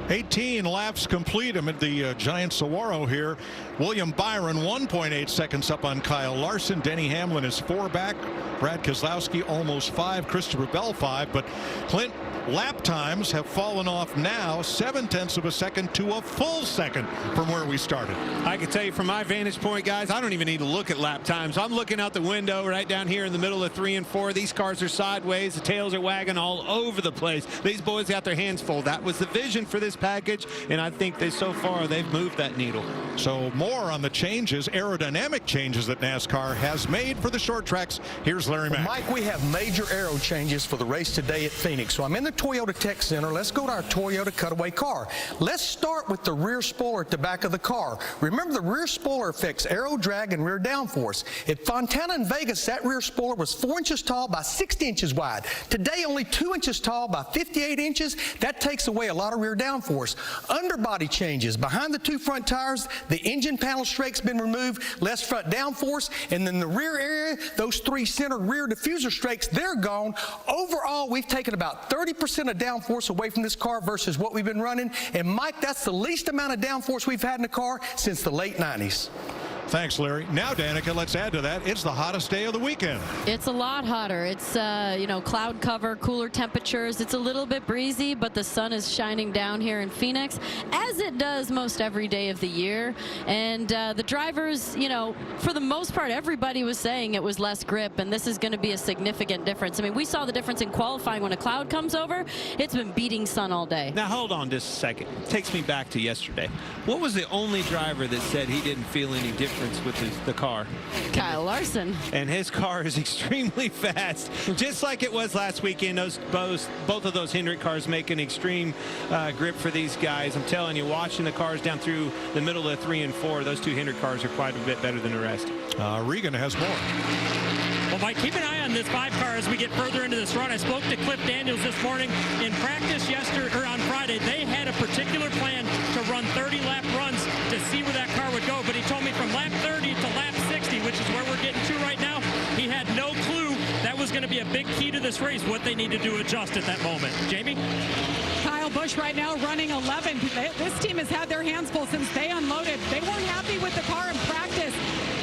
18 laps complete amid the giant Saguaro here. William Byron 1.8 seconds up on Kyle Larson. Denny Hamlin is 4 back. Brad Keselowski almost 5. Christopher Bell 5. But Clint, lap times have fallen off now 7 tenths of a second to a full second from where we started. I can tell you from my vantage point, guys, I don't even need to look at lap times. I'm looking out the window right down here in the middle of 3 and 4. These cars are sideways. The tails are wagging all over the place. These boys got their hands full. That was the vision for this package, and I think so far they've moved that needle. So more on the changes, aerodynamic changes that NASCAR has made for the short tracks. Here's Larry Mack. Mike, we have major aero changes for the race today at Phoenix. So I'm in the Toyota Tech Center. Let's go to our Toyota cutaway car. Let's start with the rear spoiler at the back of the car. Remember, the rear spoiler affects aero drag and rear downforce. At Fontana in Vegas, that rear spoiler was 4 inches tall by 60 inches wide. Today, only 2 inches tall by 58 inches. That takes away a lot of rear downforce. Underbody changes. Behind the 2 front tires, the engine panel strake's been removed, less front downforce, and then the rear area, those 3 center rear diffuser strakes, they're gone. Overall, we've taken about 30% of downforce away from this car versus what we've been running. And Mike, that's the least amount of downforce we've had in the car since the late 90s. Thanks, Larry. Now, Danica, let's add to that. It's the hottest day of the weekend. It's a lot hotter. It's, cloud cover, cooler temperatures. It's a little bit breezy, but the sun is shining down here in Phoenix, as it does most every day of the year. And the drivers, for the most part, everybody was saying it was less grip, and this is going to be a significant difference. I mean, we saw the difference in qualifying when a cloud comes over. It's been beating sun all day. Now, hold on just a second. It takes me back to yesterday. What was the only driver that said he didn't feel any difference with the car? Kyle Larson. And his car is extremely fast, just like it was last weekend. Both of those Hendrick cars make an extreme grip for these guys. I'm telling you, watching the cars down through the middle of 3 and 4, those 2 Hendrick cars are quite a bit better than the rest. Regan has more. Well, Mike, keep an eye on this 5 car as we get further into this run. I spoke to Cliff Daniels this morning. In practice on Friday, they had a particular plan to run 30-lap runs to see where that car would go. But he told me from lap 30 to lap 60, which is where we're getting to right now, he had no clue that was going to be a big key to this race, what they needed to adjust at that moment. Jamie? Kyle Busch right now running 11. This team has had their hands full since they unloaded. They weren't happy with the car in practice.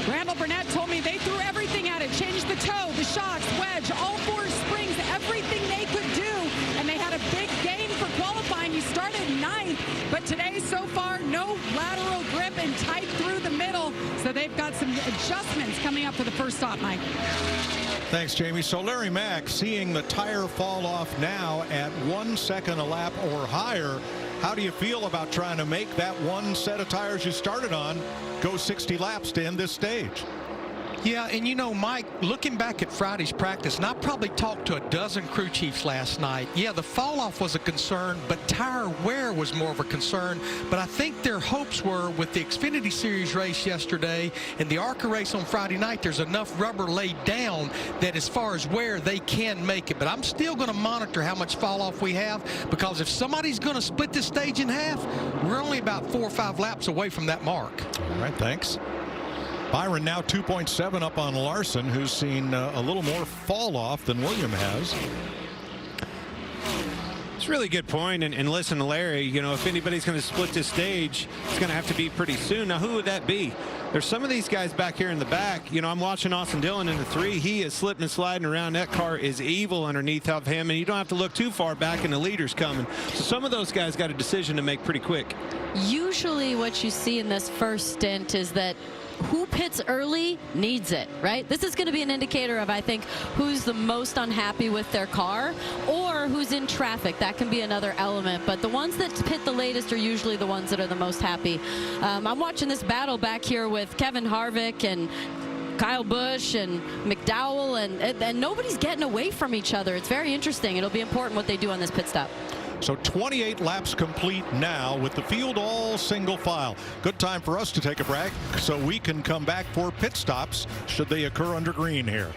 Randall Burnett told me they threw everything at it, changed the toe, the shocks, wedge, all 4 springs, everything they could do, and they had a big gain for qualifying. He started 9th, but today so far no lateral grip and tight through the middle, so they've got some adjustments coming up for the first stop, Mike. Thanks, Jamie. So Larry Mack seeing the tire fall off now at 1 second a lap or higher. How do you feel about trying to make that one set of tires you started on go 60 laps to end this stage? Yeah, and you know, Mike, looking back at Friday's practice, and I probably talked to a dozen crew chiefs last night. Yeah, the fall off was a concern, but tire wear was more of a concern. But I think their hopes were with the Xfinity Series race yesterday and the ARCA race on Friday night, there's enough rubber laid down that as far as wear, they can make it. But I'm still going to monitor how much fall off we have, because if somebody's going to split this stage in half, we're only about 4 or 5 laps away from that mark. All right, thanks. Byron now 2.7 up on Larson, who's seen a little more fall off than William has. It's a really good point. And listen to Larry, you know, if anybody's going to split this stage, it's going to have to be pretty soon. Now, who would that be? There's some of these guys back here in the back. You know, I'm watching Austin Dillon in the 3. He is slipping and sliding around. That car is evil underneath of him, and you don't have to look too far back, and the leader's coming. So some of those guys got a decision to make pretty quick. Usually what you see in this first stint is that who pits early needs it, right? This is going to be an indicator of, I think, who's the most unhappy with their car or who's in traffic. That can be another element. But the ones that pit the latest are usually the ones that are the most happy. I'm watching this battle back here with Kevin Harvick and Kyle Busch and McDowell, and nobody's getting away from each other. It's very interesting. It'll be important what they do on this pit stop. So 28 laps complete now with the field all single file. Good time for us to take a break so we can come back for pit stops should they occur under green here.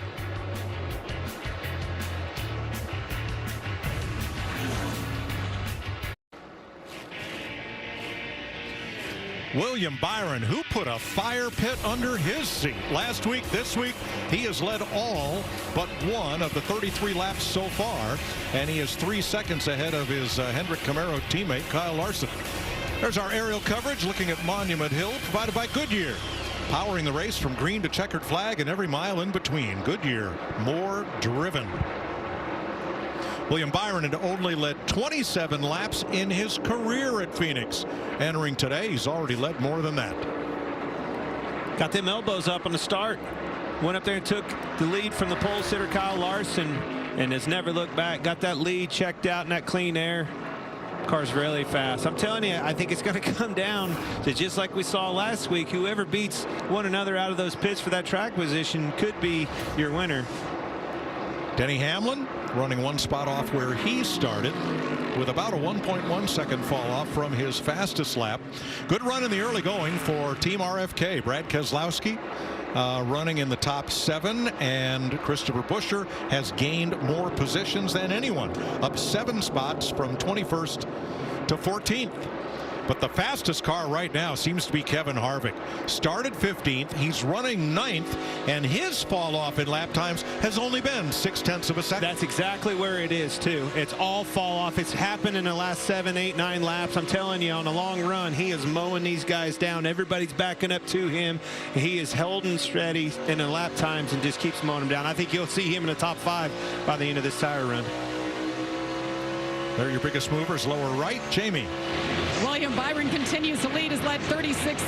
William Byron, who put a fire pit under his seat last week. This week he has led all but one of the 33 laps so far, and he is 3 seconds ahead of his Hendrick Camaro teammate Kyle Larson. There's our aerial coverage looking at Monument Hill, provided by Goodyear, powering the race from green to checkered flag and every mile in between. Goodyear, more driven. William Byron had only led 27 laps in his career at Phoenix. Entering today, he's already led more than that. Got them elbows up on the start. Went up there and took the lead from the pole sitter Kyle Larson and has never looked back. Got that lead checked out in that clean air. Car's really fast. I'm telling you, I think it's going to come down to just like we saw last week. Whoever beats one another out of those pits for that track position could be your winner. Denny Hamlin running one spot off where he started with about a 1.1 second fall off from his fastest lap. Good run in the early going for Team RFK. Brad Keselowski running in the top 7, and Christopher Buescher has gained more positions than anyone, up 7 spots from 21st to 14th. But the fastest car right now seems to be Kevin Harvick. Started 15th. He's running 9th, and his fall off in lap times has only been 0.6 of a second. That's exactly where it is, too. It's all fall off. It's happened in the last 7, 8, 9 laps. I'm telling you, on the long run, he is mowing these guys down. Everybody's backing up to him. He is holding steady in the lap times and just keeps mowing them down. I think you'll see him in the top 5 by the end of this tire run. They're your biggest movers, lower right. Jamie. William Byron continues to lead, has led 36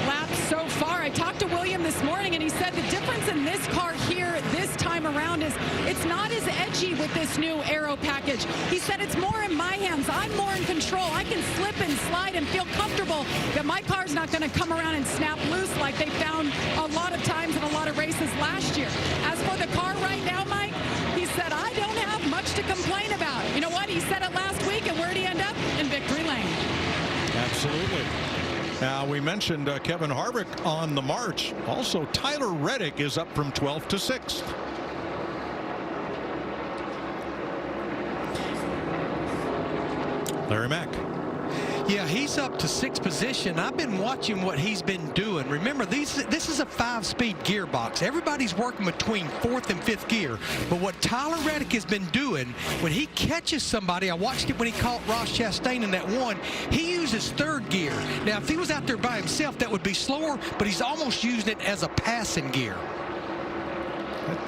laps so far. I talked to William this morning, and he said the difference in this car here this time around is it's not as edgy with this new aero package. He said it's more in my hands. I'm more in control. I can slip and slide and feel comfortable that my car's not going to come around and snap loose like they found a lot of times in a lot of races last year. As for the car right now, Mike, he said, I don't have much to complain about. You know what? He said it last week, and where did he end up? In victory lane. Absolutely. Now, we mentioned Kevin Harvick on the march. Also, Tyler Reddick is up from 12th to 6th. Larry Mack. Yeah, he's up to 6th position. I've been watching what he's been doing. Remember, this is a 5-speed gearbox. Everybody's working between 4th and 5th gear. But what Tyler Reddick has been doing, when he catches somebody, I watched it when he caught Ross Chastain in that one, he uses 3rd gear. Now, if he was out there by himself, that would be slower, but he's almost using it as a passing gear.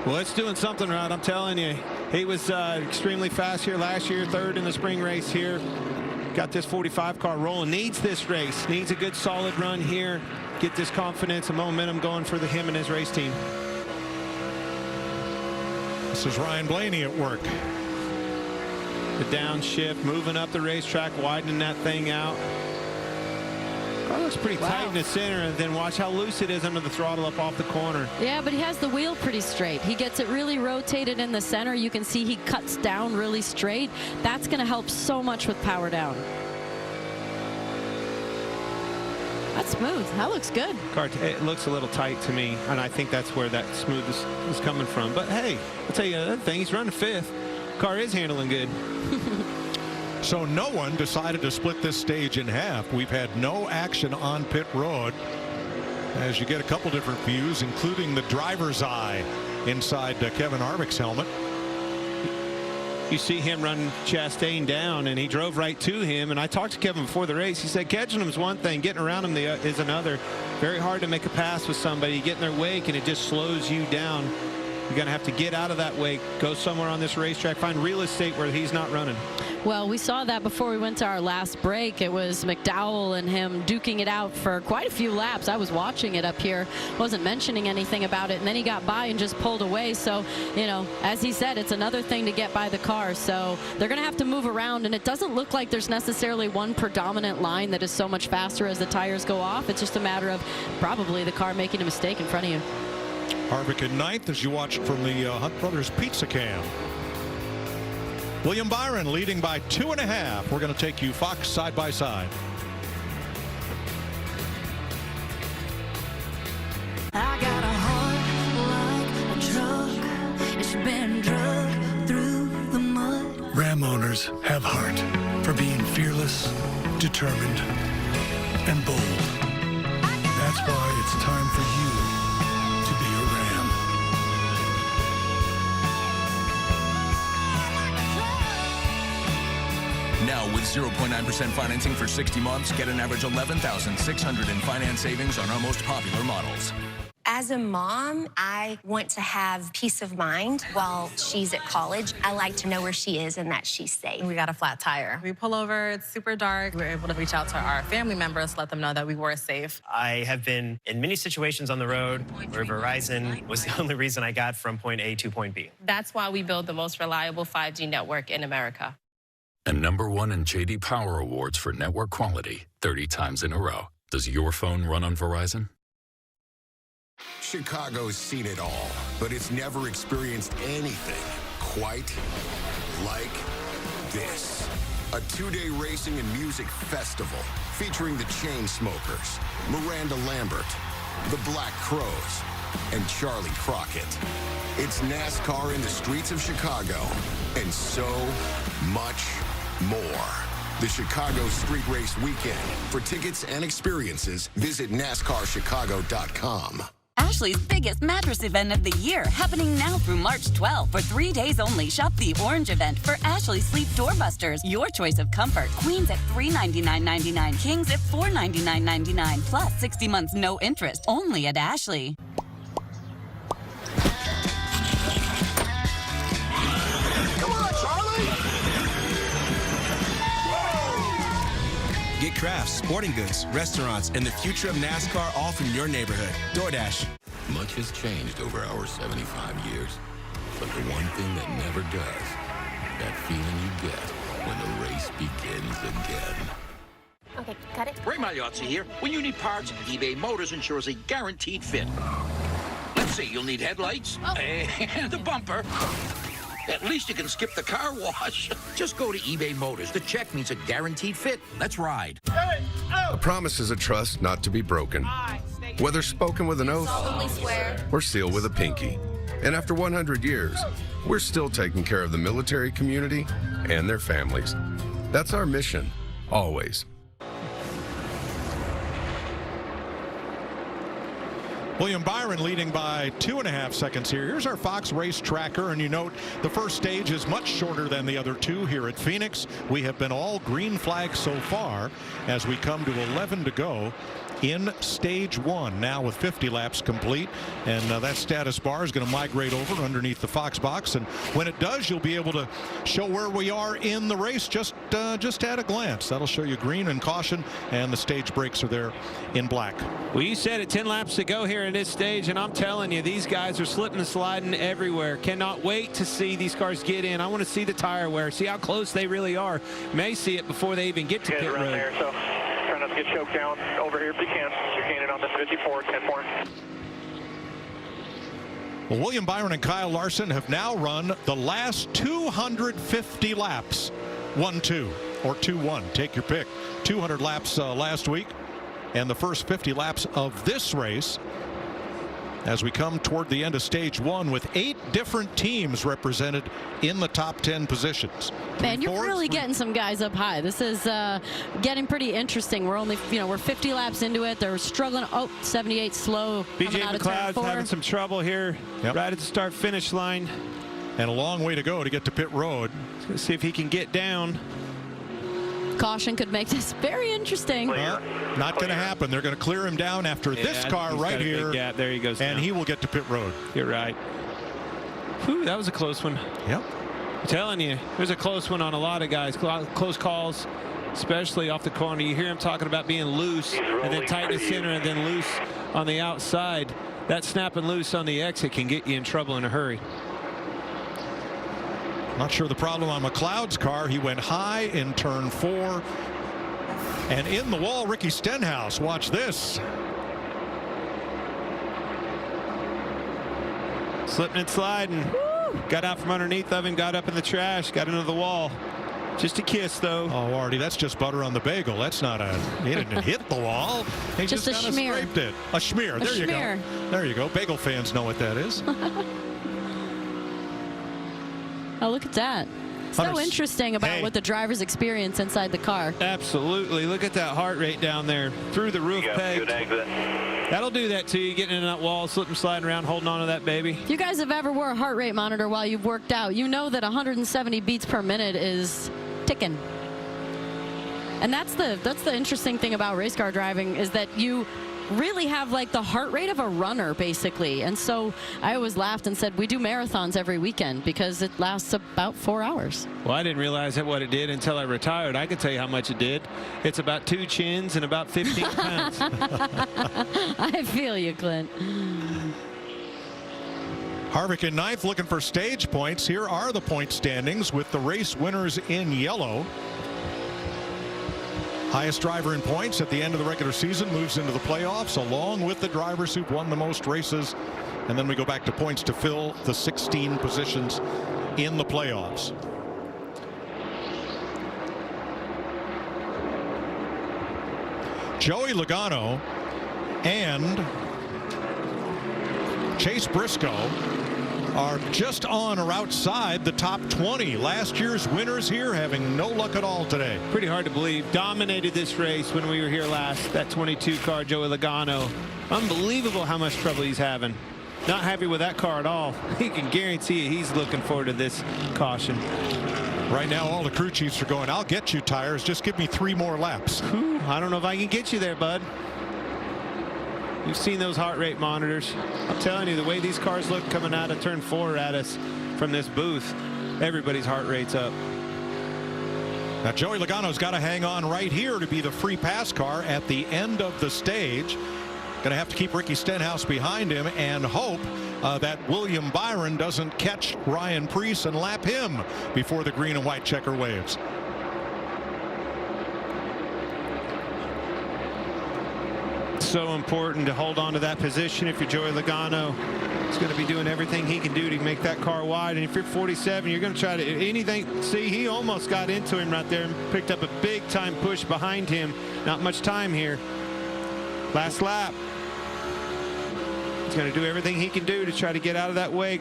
Well, it's doing something right, I'm telling you. He was extremely fast here last year, 3rd in the spring race here. Got this 45 car rolling, needs this race, needs a good solid run here, get this confidence and momentum going for him and his race team. This is Ryan Blaney at work. The downshift, moving up the racetrack, widening that thing out. Car looks pretty tight in the center, and then watch how loose it is under the throttle up off the corner. Yeah, but he has the wheel pretty straight. He gets it really rotated in the center. You can see he cuts down really straight. That's going to help so much with power down. That's smooth. That looks good. Car, it looks a little tight to me, and I think that's where that smoothness is coming from. But hey, I'll tell you another thing. He's running 5th. Car is handling good. So no one decided to split this stage in half. We've had no action on pit road, as you get a couple different views, including the driver's eye inside Kevin Harvick's helmet. You see him run Chastain down, and he drove right to him. And I talked to Kevin before the race. He said catching him is one thing, getting around him is another. Very hard to make a pass with somebody. You get in their wake, and it just slows you down. You're going to have to get out of that wake, go somewhere on this racetrack, find real estate where he's not running. Well, we saw that before we went to our last break. It was McDowell and him duking it out for quite a few laps. I was watching it up here, wasn't mentioning anything about it, and then he got by and just pulled away. So, you know, as he said, it's another thing to get by the car. So they're going to have to move around, and it doesn't look like there's necessarily one predominant line that is so much faster as the tires go off. It's just a matter of probably the car making a mistake in front of you. Harvick in 9th as you watch from the Hunt Brothers Pizza Cam. William Byron leading by 2.5. We're going to take you Fox side by side. I got a heart like a truck. It's been drugged through the mud. Ram owners have heart for being fearless, determined, and bold. That's why it's time for you to be a Ram. Now with 0.9% financing for 60 months, get an average $11,600 in finance savings on our most popular models. As a mom, I want to have peace of mind while she's at college. I like to know where she is and that she's safe. We got a flat tire. We pull over, it's super dark. We were able to reach out to our family members, let them know that we were safe. I have been in many situations on the road where Verizon was the only reason I got from point A to point B. That's why we build the most reliable 5G network in America. And #1 in J.D. Power Awards for network quality 30 times in a row. Does your phone run on Verizon? Chicago's seen it all, but it's never experienced anything quite like this. A 2-day racing and music festival featuring the Chainsmokers, Miranda Lambert, the Black Crowes, and Charlie Crockett. It's NASCAR in the streets of Chicago, and so much more. The Chicago Street Race Weekend. For tickets and experiences, visit NASCARChicago.com. Ashley's biggest mattress event of the year, happening now through March 12th. For 3 days only, shop the Orange event for Ashley Sleep Doorbusters. Your choice of comfort. Queens at $399.99, Kings at $499.99, plus 60 months no interest. Only at Ashley. Come on, Charlie! Get crafts, sporting goods, restaurants, and the future of NASCAR all from your neighborhood. DoorDash. Much has changed over our 75 years, but the one thing that never does, that feeling you get when the race begins again. Okay, got it. Ray Magliozzi here. When you need parts, eBay Motors ensures a guaranteed fit. Let's see, you'll need headlights and a bumper. At least you can skip the car wash. Just go to eBay Motors. The check means a guaranteed fit. Let's ride. A promise is a trust not to be broken. Whether spoken with an oath or sealed with a pinky. And after 100 years, we're still taking care of the military community and their families. That's our mission, always. William Byron leading by 2.5 seconds here. Here's our Fox race tracker, and you note the first stage is much shorter than the other two here at Phoenix. We have been all green flags so far as we come to 11 to go in stage 1 now with 50 laps complete, and that status bar is going to migrate over underneath the Fox box, and when it does, you'll be able to show where we are in the race just at a glance. That'll show you green and caution, and the stage brakes are there in black. Well, you said it, 10 laps to go here in this stage, and I'm telling you, these guys are slipping and sliding everywhere. Cannot wait to see these cars get in. I want to see the tire wear, see how close they really are. May see it before they even get to pit road. There, so try not to get choked down over here if you can. Chicaning on the 54, 10-4. Well, William Byron and Kyle Larson have now run the last 250 laps. 1-2 or 2-1, take your pick. 200 laps last week, and the first 50 laps of this race as we come toward the end of stage 1 with 8 different teams represented in the top 10 positions. Man, you're really getting some guys up high. This is getting pretty interesting. We're only, we're 50 laps into it. They're struggling. Oh, 78 slow. BJ McLeod's having some trouble here right at the start finish line. And a long way to go to get to pit road. Let's see if he can get down. Caution could make this very interesting. Not going to happen. They're going to clear him down after this car right here. Yeah, there he goes. And he will get to pit road. You're right. Whew, that was a close one. Yep. I'm telling you, there's a close one on a lot of guys. Close calls, especially off the corner. You hear him talking about being loose and then tight in the center and then loose on the outside. That snapping loose on the exit can get you in trouble in a hurry. Not sure the problem on McLeod's car. He went high in turn 4. And in the wall, Ricky Stenhouse. Watch this. Slipping and sliding. Woo! Got out from underneath of him, got up in the trash, got into the wall. Just a kiss, though. Oh, Artie, that's just butter on the bagel. That's not a... He didn't hit the wall. He just kind of scraped it. A schmear. There you go. There you go. Bagel fans know what that is. Oh, look at that. So interesting about what the drivers experience inside the car. Absolutely. Look at that heart rate down there. Through the roof peg. That'll do that to you, getting in that wall, slipping, sliding around, holding on to that baby. If you guys have ever wore a heart rate monitor while you've worked out, you know that 170 beats per minute is ticking. And that's the interesting thing about race car driving, is that you really have like the heart rate of a runner, basically. And so I always laughed and said we do marathons every weekend because it lasts about 4 hours. Well, I didn't realize what it did until I retired. I could tell you how much it did. It's about 2 chins and about 15 pounds. I feel you, Clint. Harvick in 9th, looking for stage points. Here are the point standings with the race winners in yellow. Highest driver in points at the end of the regular season moves into the playoffs, along with the drivers who've won the most races. And then we go back to points to fill the 16 positions in the playoffs. Joey Logano and Chase Briscoe are just on or outside the top 20. Last year's winners here having no luck at all today. Pretty hard to believe. Dominated this race when we were here last. That 22 car, Joey Logano. Unbelievable how much trouble he's having. Not happy with that car at all. He can guarantee you he's looking forward to this caution. Right now, all the crew chiefs are going, I'll get you, tires. Just give me 3 more laps. I don't know if I can get you there, bud. You've seen those heart rate monitors. I'm telling you, the way these cars look coming out of turn 4 at us from this booth, everybody's heart rate's up. Now, Joey Logano's got to hang on right here to be the free pass car at the end of the stage. Going to have to keep Ricky Stenhouse behind him and hope that William Byron doesn't catch Ryan Preece and lap him before the green and white checker waves. So important to hold on to that position. If you're Joey Logano, he's going to be doing everything he can do to make that car wide. And if you're 47, you're going to try to anything. See, he almost got into him right there and picked up a big time push behind him. Not much time here. Last lap. He's going to do everything he can do to try to get out of that way.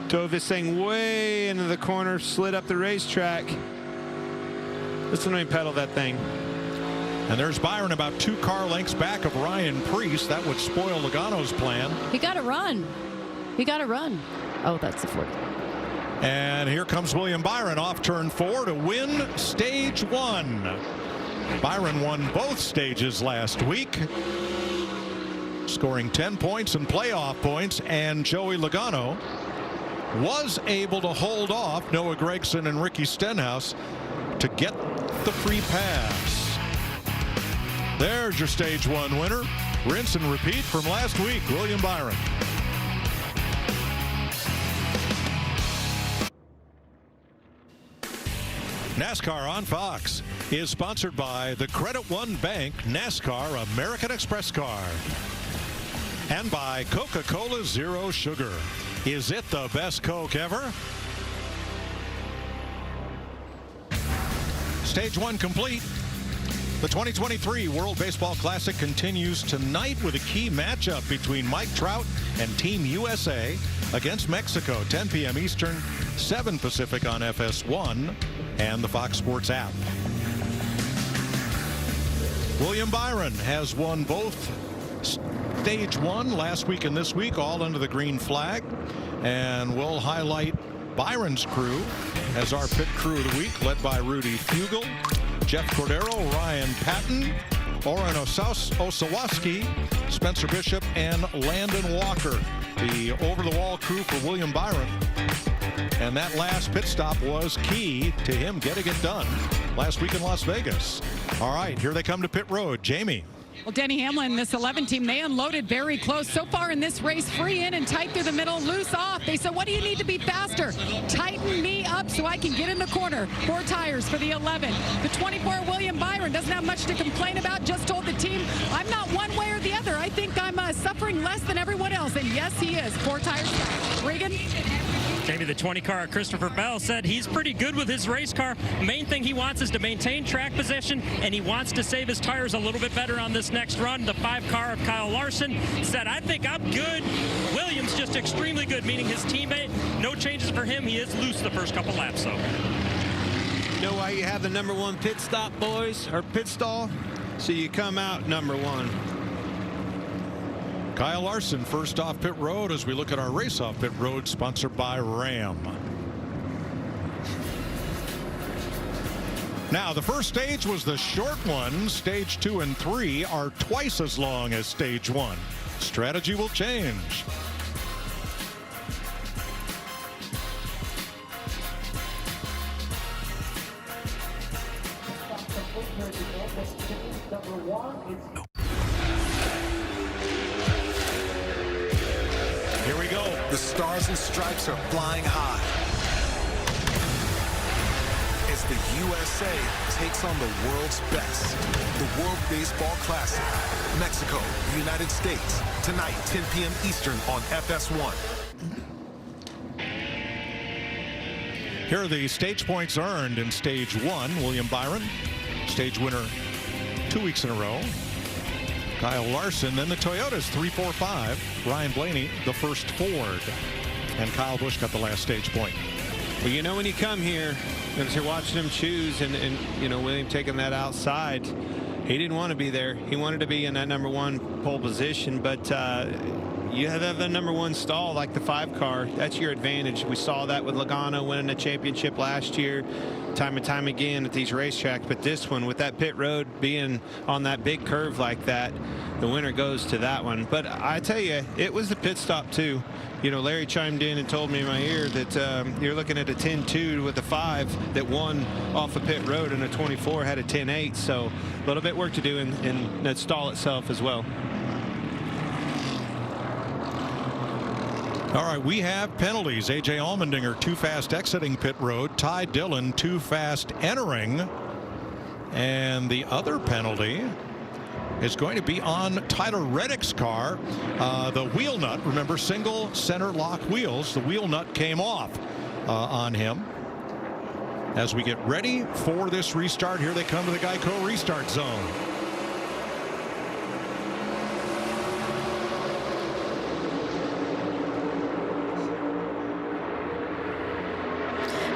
Dove this thing way into the corner, slid up the racetrack. Listen to me pedal that thing. And there's Byron about 2 car lengths back of Ryan Preece. That would spoil Logano's plan. He got to run. He got to run. Oh, that's the 40. And here comes William Byron off turn 4 to win stage 1. Byron won both stages last week, scoring 10 points and playoff points, and Joey Logano was able to hold off Noah Gragson and Ricky Stenhouse to get the free pass. There's your stage 1 winner. Rinse and repeat from last week, William Byron. NASCAR on Fox is sponsored by the Credit One Bank NASCAR American Express car and by Coca-Cola Zero Sugar. Is it the best Coke ever? Stage 1 complete. The 2023 World Baseball Classic continues tonight with a key matchup between Mike Trout and Team USA against Mexico, 10 p.m. Eastern, 7 Pacific on FS1 and the Fox Sports app. William Byron has won both stage 1 last week and this week, all under the green flag. And we'll highlight Byron's crew as our pit crew of the week, led by Rudy Fugle, Jeff Cordero, Ryan Patton, Oren Osawaski, Spencer Bishop, and Landon Walker. The over-the-wall crew for William Byron. And that last pit stop was key to him getting it done last week in Las Vegas. All right, here they come to pit road. Jamie. Well, Denny Hamlin, this 11 team, they unloaded very close. So far in this race, free in and tight through the middle, loose off. They said, what do you need to be faster? Tighten me up so I can get in the corner. 4 tires for the 11. The 24, William Byron, doesn't have much to complain about. Just told the team, I'm not one way or the other. I think I'm suffering less than everyone else. And yes, he is. 4 tires. Regan? Jamie, the 20 car, Christopher Bell, said he's pretty good with his race car. Main thing he wants is to maintain track position, and he wants to save his tires a little bit better on this next run. The 5 car of Kyle Larson said, I think I'm good. Williams just extremely good, meaning his teammate. No changes for him. He is loose the first couple laps, though. You know why you have the number 1 pit stop, boys, or pit stall? So you come out number 1. Kyle Larson first off pit road as we look at our race off pit road, sponsored by Ram. Now, the first stage was the short one. Stage 2 and 3 are twice as long as stage 1. Strategy will change. Here we go. The stars and stripes are flying high as the USA takes on the world's best. The World Baseball Classic, Mexico, United States, tonight, 10 p.m. Eastern on FS1. Here are the stage points earned in stage 1. William Byron, stage winner 2 weeks in a row. Kyle Larson, then the Toyotas, 3, 4, 5. Ryan Blaney, the first Ford. And Kyle Busch got the last stage point. Well, you know, when you come here, as you're watching him choose, and you know, William taking that outside, he didn't want to be there. He wanted to be in that number 1 pole position, but you have the number 1 stall like the 5 car. That's your advantage. We saw that with Logano winning the championship last year, time and time again at these racetracks. But this one, with that pit road being on that big curve like that, the winner goes to that one. But I tell you, it was the pit stop too. You know, Larry chimed in and told me in my ear that you're looking at a 10-2 with a 5 that won off a pit road, and a 24 had a 10-8. So a little bit work to do in that stall itself as well. All right, we have penalties. A.J. Allmendinger too fast exiting pit road. Ty Dillon too fast entering. And the other penalty is going to be on Tyler Reddick's car. The wheel nut, remember, single center lock wheels. The wheel nut came off on him. As we get ready for this restart, here they come to the Geico restart zone.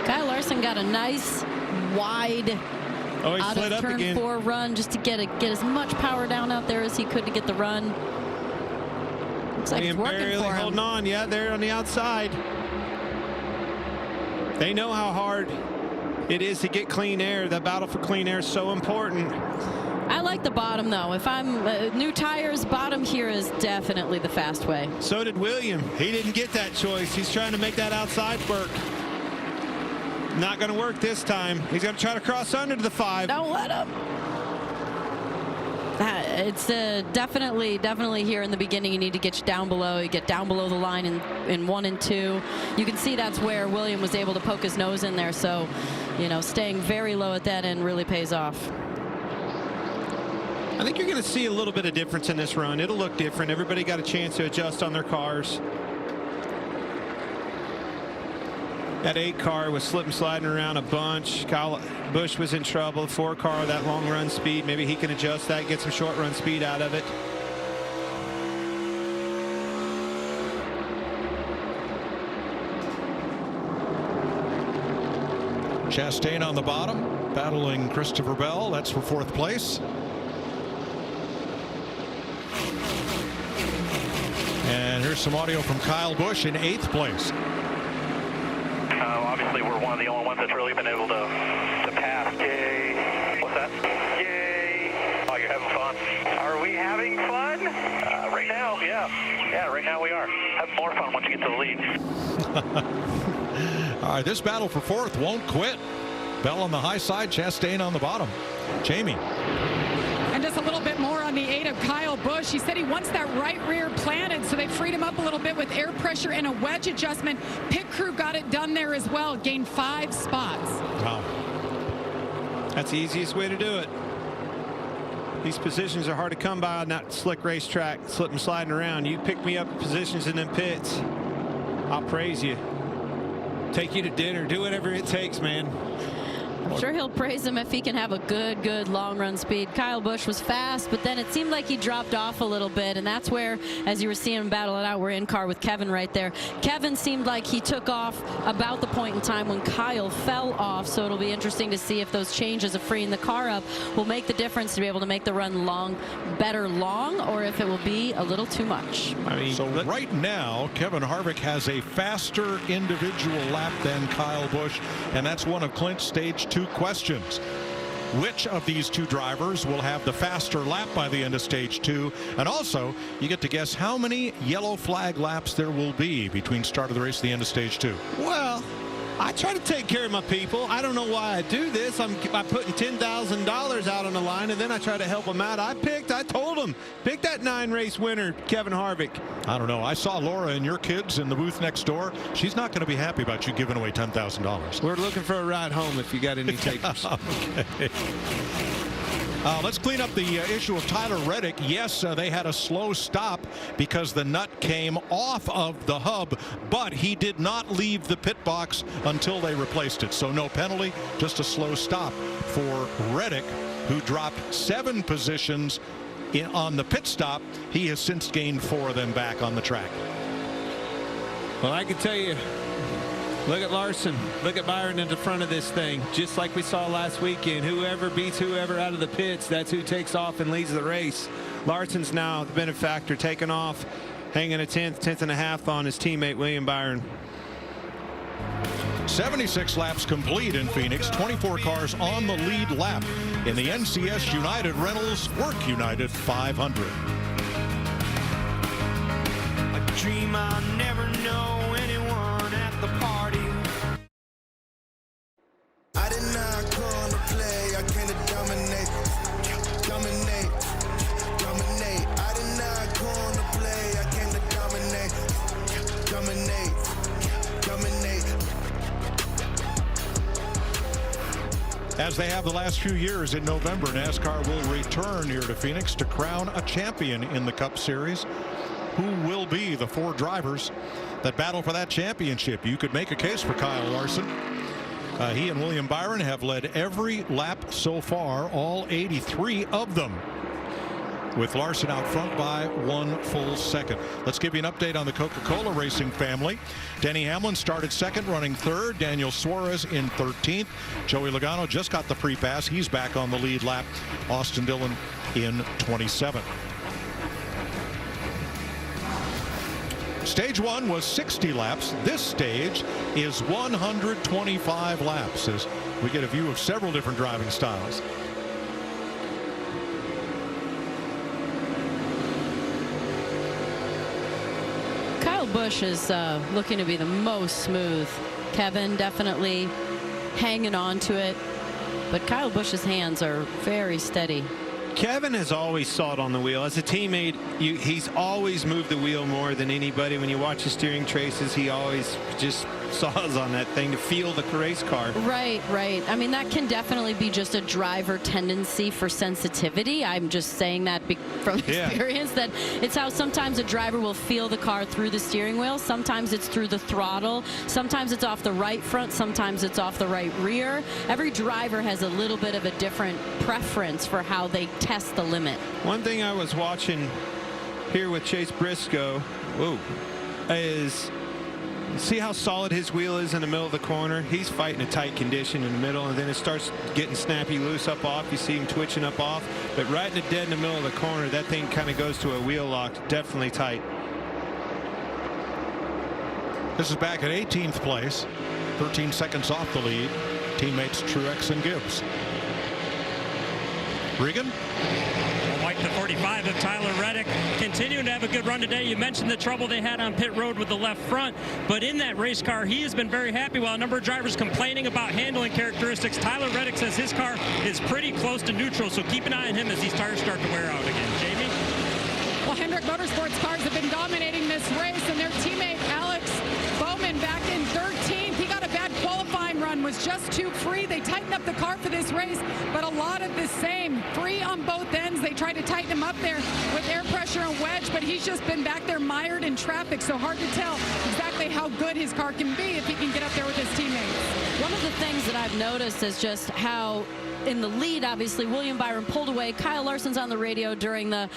Kyle Larson got a nice wide Oh, he out slid of up turn again. 4 run just to get as much power down out there as he could to get the run. Looks like it's working barely for him. holding on. Yeah, there on the outside. They know how hard it is to get clean air. The battle for clean air is so important. I like the bottom, though. If I'm new tires, bottom here is definitely the fast way. So did William. He didn't get that choice. He's trying to make that outside work. Not going to work this time. He's going to try to cross under to the 5. Don't let him. It's definitely here in the beginning. You need to get you down below. You get down below the line in 1 and 2. You can see that's where William was able to poke his nose in there. So, you know, staying very low at that end really pays off. I think you're going to see a little bit of difference in this run. It'll look different. Everybody got a chance to adjust on their cars. That 8 car was slipping, sliding around a bunch. Kyle Busch was in trouble. 4 car, that long run speed. Maybe he can adjust that, get some short run speed out of it. Chastain on the bottom, battling Christopher Bell. That's for 4th place. And here's some audio from Kyle Busch in 8th place. Obviously, we're one of the only ones that's really been able to pass. Yay. What's that? Yay. Oh, you're having fun. Are we having fun? Right now, yeah. Yeah, right now we are. Have more fun once you get to the lead. All right, this battle for 4th won't quit. Bell on the high side, Chastain on the bottom. Jamie. And just a little bit more on the 8 of Kyle Busch. He said he wants that right rear planted, so they freed him up a little bit with air pressure and a wedge adjustment. Pit crew got it done there as well. Gained 5 spots. Wow. That's the easiest way to do it. These positions are hard to come by on that slick racetrack, slipping, sliding around. You pick me up positions in them pits, I'll praise you. Take you to dinner, do whatever it takes, man. I'm sure he'll praise him if he can have a good long run speed. Kyle Busch was fast, but then it seemed like he dropped off a little bit, and that's where, as you were seeing him battle it out, we're in car with Kevin right there. Kevin seemed like he took off about the point in time when Kyle fell off, so it'll be interesting to see if those changes of freeing the car up will make the difference to be able to make the run better long, or if it will be a little too much. I mean, so right now, Kevin Harvick has a faster individual lap than Kyle Busch, and that's one of Clint's stage 2 questions. Which of these 2 drivers will have the faster lap by the end of stage 2? And also, you get to guess how many yellow flag laps there will be between start of the race and the end of stage 2. Well, I try to take care of my people. I don't know why I do this. I'm putting $10,000 out on the line, and then I try to help them out. I told them, pick that 9-race winner, Kevin Harvick. I don't know. I saw Laura and your kids in the booth next door. She's not going to be happy about you giving away $10,000. We're looking for a ride home if you got any takers. Okay. Let's clean up the issue of Tyler Reddick. Yes, they had a slow stop because the nut came off of the hub, but he did not leave the pit box until they replaced it. So no penalty, just a slow stop for Reddick, who dropped 7 positions on the pit stop. He has since gained 4 of them back on the track. Well, I can tell you, look at Larson, look at Byron in the front of this thing. Just like we saw last weekend, whoever beats whoever out of the pits, that's who takes off and leads the race. Larson's now the benefactor, taking off, hanging a 10th and a half on his teammate William Byron. 76 laps complete in Phoenix, 24 cars on the lead lap in the NCS United Rentals Work United 500. I dream I'll never know anyone at the party. I did not come to play, I came to dominate. I did not come to play, I came to dominate. As they have the last few years, in November, NASCAR will return here to Phoenix to crown a champion in the Cup Series. Who will be the 4 drivers that battle for that championship? You could make a case for Kyle Larson. He and William Byron have led every lap so far, all 83 of them. with Larson out front by 1 full second. Let's give you an update on the Coca-Cola Racing family. Denny Hamlin started second, running third. Daniel Suarez in 13th. Joey Logano just got the pre-pass. He's back on the lead lap. Austin Dillon in 27th. Stage 1 was 60 laps. This stage is 125 laps as we get a view of several different driving styles. Kyle Busch is looking to be the most smooth. Kevin definitely hanging on to it, but Kyle Busch's hands are very steady. Kevin has always sawed on the wheel. As a teammate, he's always moved the wheel more than anybody. When you watch the steering traces, he always just saws on that thing to feel the race car. Right, right. I mean, that can definitely be just a driver tendency for sensitivity. I'm just saying that from experience, that it's how sometimes a driver will feel the car through the steering wheel. Sometimes it's through the throttle. Sometimes it's off the right front. Sometimes it's off the right rear. Every driver has a little bit of a different preference for how they test the limit. One thing I was watching here with Chase Briscoe is see how solid his wheel is in the middle of the corner. He's fighting a tight condition in the middle, and then it starts getting snappy loose up off. You see him twitching up off, but right in the dead in the middle of the corner, that thing kind of goes to a wheel lock. Definitely tight. This is back at 18th place, 13 seconds off the lead. Teammates Truex and Gibbs. Regan? Like the 45 of Tyler Reddick, continuing to have a good run today. You mentioned the trouble they had on pit road with the left front, but in that race car, he has been very happy. While a number of drivers complaining about handling characteristics, Tyler Reddick says his car is pretty close to neutral, so keep an eye on him as these tires start to wear out again. Jamie? Well, Hendrick Motorsports cars have been dominating this race, and their teammate Alex Bowman back in 13th. He got a bad qualifying run, was just too free. They tightened up the car for this race, but a lot of the same. Free on both ends. They tried to tighten him up there with air pressure and wedge, but he's just been back there mired in traffic, so hard to tell exactly how good his car can be if he can get up there with his teammates. One of the things that I've noticed is just how in the lead, obviously, William Byron pulled away. Kyle Larson's on the radio during the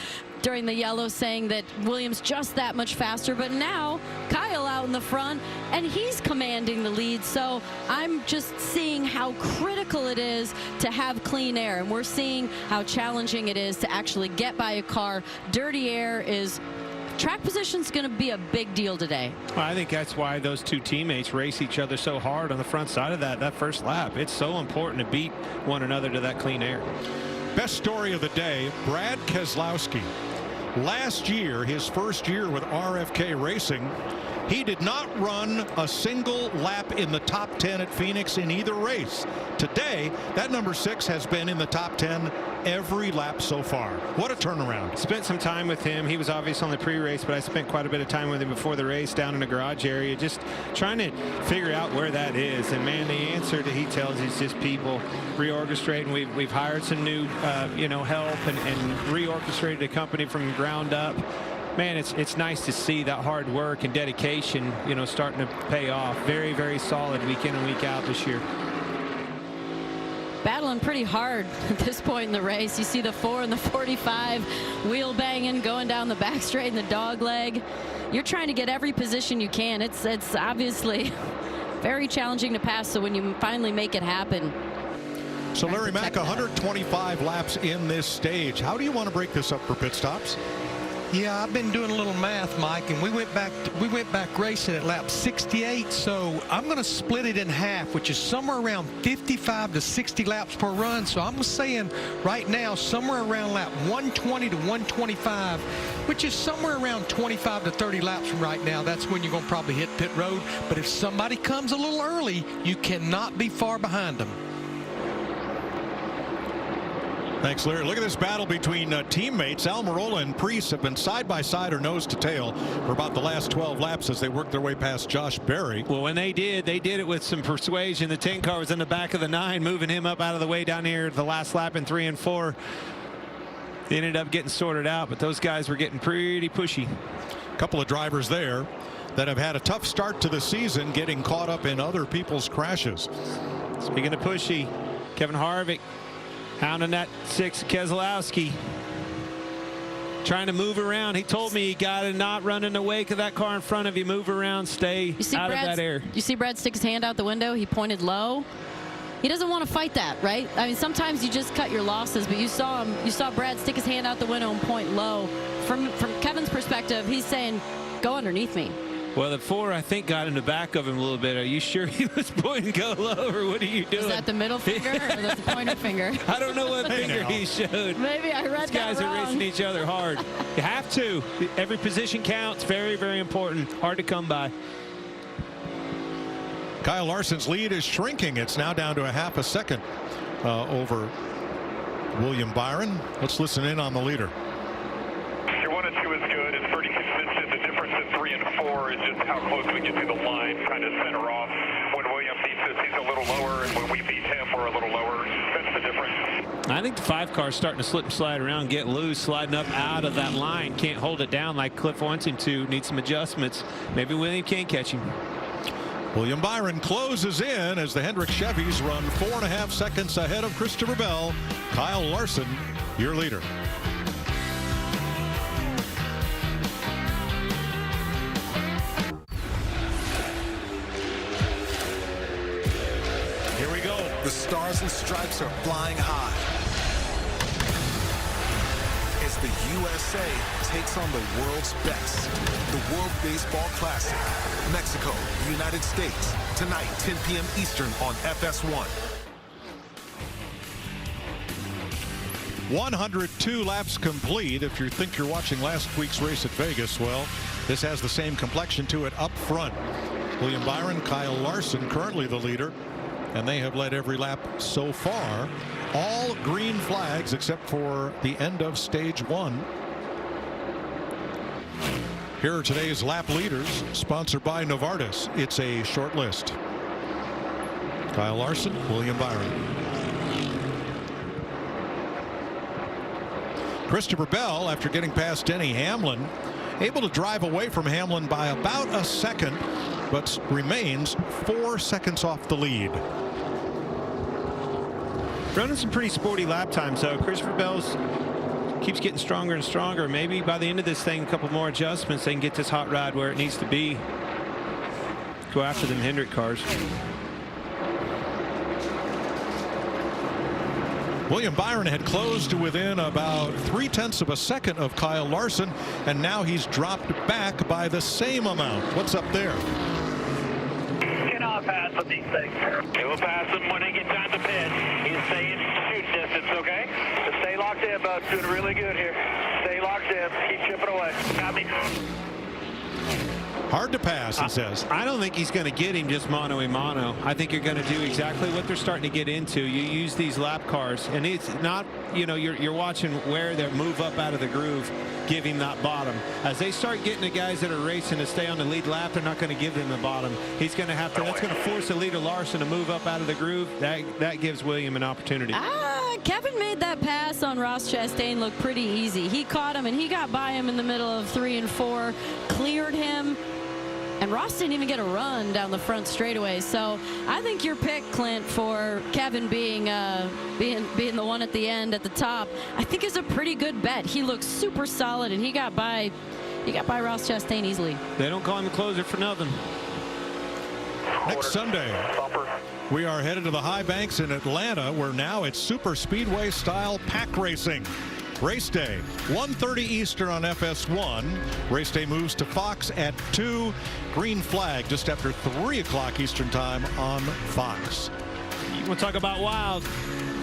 yellow saying that Williams just that much faster, but now Kyle out in the front and he's commanding the lead. So I'm just seeing how critical it is to have clean air, and we're seeing how challenging it is to actually get by a car. Dirty air is track position's going to be a big deal today. Well, I think that's why those two teammates race each other so hard on the front side of that first lap. It's so important to beat one another to that clean air. Best story of the day, Brad Keselowski. Last year, his first year with RFK Racing, he did not run a single lap in the top 10 at Phoenix in either race. Today, that number 6 has been in the top 10 every lap so far. What a turnaround. Spent some time with him. He was obvious on the pre-race, but I spent quite a bit of time with him before the race down in the garage area, just trying to figure out where that is. And man, the answer that he tells is just people reorchestrating. We've hired some new help and reorchestrated a company from the ground up. Man, it's nice to see that hard work and dedication, starting to pay off. Very, very solid week in and week out this year. Battling pretty hard at this point in the race. You see the 4 and the 45 wheel banging, going down the back straight in the dog leg. You're trying to get every position you can. It's obviously very challenging to pass, so when you finally make it happen. So Larry Mack, 125 laps in this stage. How do you want to break this up for pit stops? Yeah, I've been doing a little math, Mike, and we went back racing at lap 68, so I'm going to split it in half, which is somewhere around 55 to 60 laps per run. So I'm saying right now somewhere around lap 120 to 125, which is somewhere around 25 to 30 laps from right now. That's when you're going to probably hit pit road. But if somebody comes a little early, you cannot be far behind them. Thanks, Larry. Look at this battle between teammates. Almirola and Preece have been side by side or nose to tail for about the last 12 laps as they work their way past Josh Berry. Well, when they did it with some persuasion. The 10 car was in the back of the 9, moving him up out of the way down here the last lap in 3 and 4. They ended up getting sorted out, but those guys were getting pretty pushy. A couple of drivers there that have had a tough start to the season, getting caught up in other people's crashes. Speaking of pushy, Kevin Harvick hounding that 6 Keselowski. trying to move around. He told me you got to not run in the wake of that car in front of you. Move around, stay out of that air. You see Brad stick his hand out the window? He pointed low. He doesn't want to fight that, right? I mean, sometimes you just cut your losses, but you saw Brad stick his hand out the window and point low. From Kevin's perspective, he's saying, go underneath me. Well, the 4, I think, got in the back of him a little bit. Are you sure he was pointing go low, or what are you doing? Is that the middle finger or the pointer finger? I don't know what finger he showed. Maybe I read These guys that wrong. are racing each other hard. You have to. Every position counts. Very, very important. Hard to come by. Kyle Larson's lead is shrinking. It's now down to a half a second over William Byron. Let's listen in on the leader. Your 1 and 2 is good. It's pretty consistent. The difference in 3 and 4 is just how close we get to the line, kind of center off. When William beats us, he's a little lower, and when we beat him, we're a little lower. That's the difference. I think the 5 car is starting to slip and slide around, get loose, sliding up out of that line. Can't hold it down like Cliff wants him to. Needs some adjustments. Maybe William can catch him. William Byron closes in as the Hendrick Chevys run 4.5 seconds ahead of Christopher Bell. Kyle Larson, your leader. Here we go. The stars and stripes are flying high as the USA takes on the world's best. The World Baseball Classic, Mexico, United States, tonight, 10 p.m. Eastern on FS1. 102 laps complete. If you think you're watching last week's race at Vegas, well, this has the same complexion to it up front. William Byron, Kyle Larson, currently the leader, and they have led every lap so far. All green flags except for the end of stage 1. Here are today's lap leaders, sponsored by Novartis. It's a short list. Kyle Larson, William Byron. Christopher Bell, after getting past Denny Hamlin, able to drive away from Hamlin by about a second, but remains 4 seconds off the lead. Running some pretty sporty lap times, though. Christopher Bell's keeps getting stronger and stronger. Maybe by the end of this thing, a couple more adjustments, they can get this hot rod where it needs to be. Go after them Hendrick cars. William Byron had closed to within about 0.3 of a second of Kyle Larson, and now he's dropped back by the same amount. What's up there? Cannot pass with these things. It will pass him when he gets down to pit. He's staying shoot distance, okay? Just stay locked in, bud. Doing really good here. Stay locked in. Keep chipping away. Got me. Hard to pass, he says. I don't think he's going to get him just mano-a-mano. I think you're going to do exactly what they're starting to get into. You use these lap cars, and it's not, you know, you're watching where they move up out of the groove, give him that bottom. As they start getting the guys that are racing to stay on the lead lap, they're not going to give them the bottom. He's going to have to, that's going to force the leader Larson to move up out of the groove. That gives William an opportunity. Kevin made that pass on Ross Chastain look pretty easy. He caught him, and he got by him in the middle of 3 and 4, cleared him. And Ross didn't even get a run down the front straightaway. So I think your pick, Clint, for Kevin being the one at the end at the top, I think is a pretty good bet. He looks super solid, and he got by Ross Chastain easily. They don't call him a closer for nothing. Next Sunday, we are headed to the high banks in Atlanta, where now it's super speedway style pack racing. Race day, 1:30 Eastern on FS1. Race day moves to Fox at 2. Green flag just after 3 o'clock Eastern time on Fox. You want to talk about wild?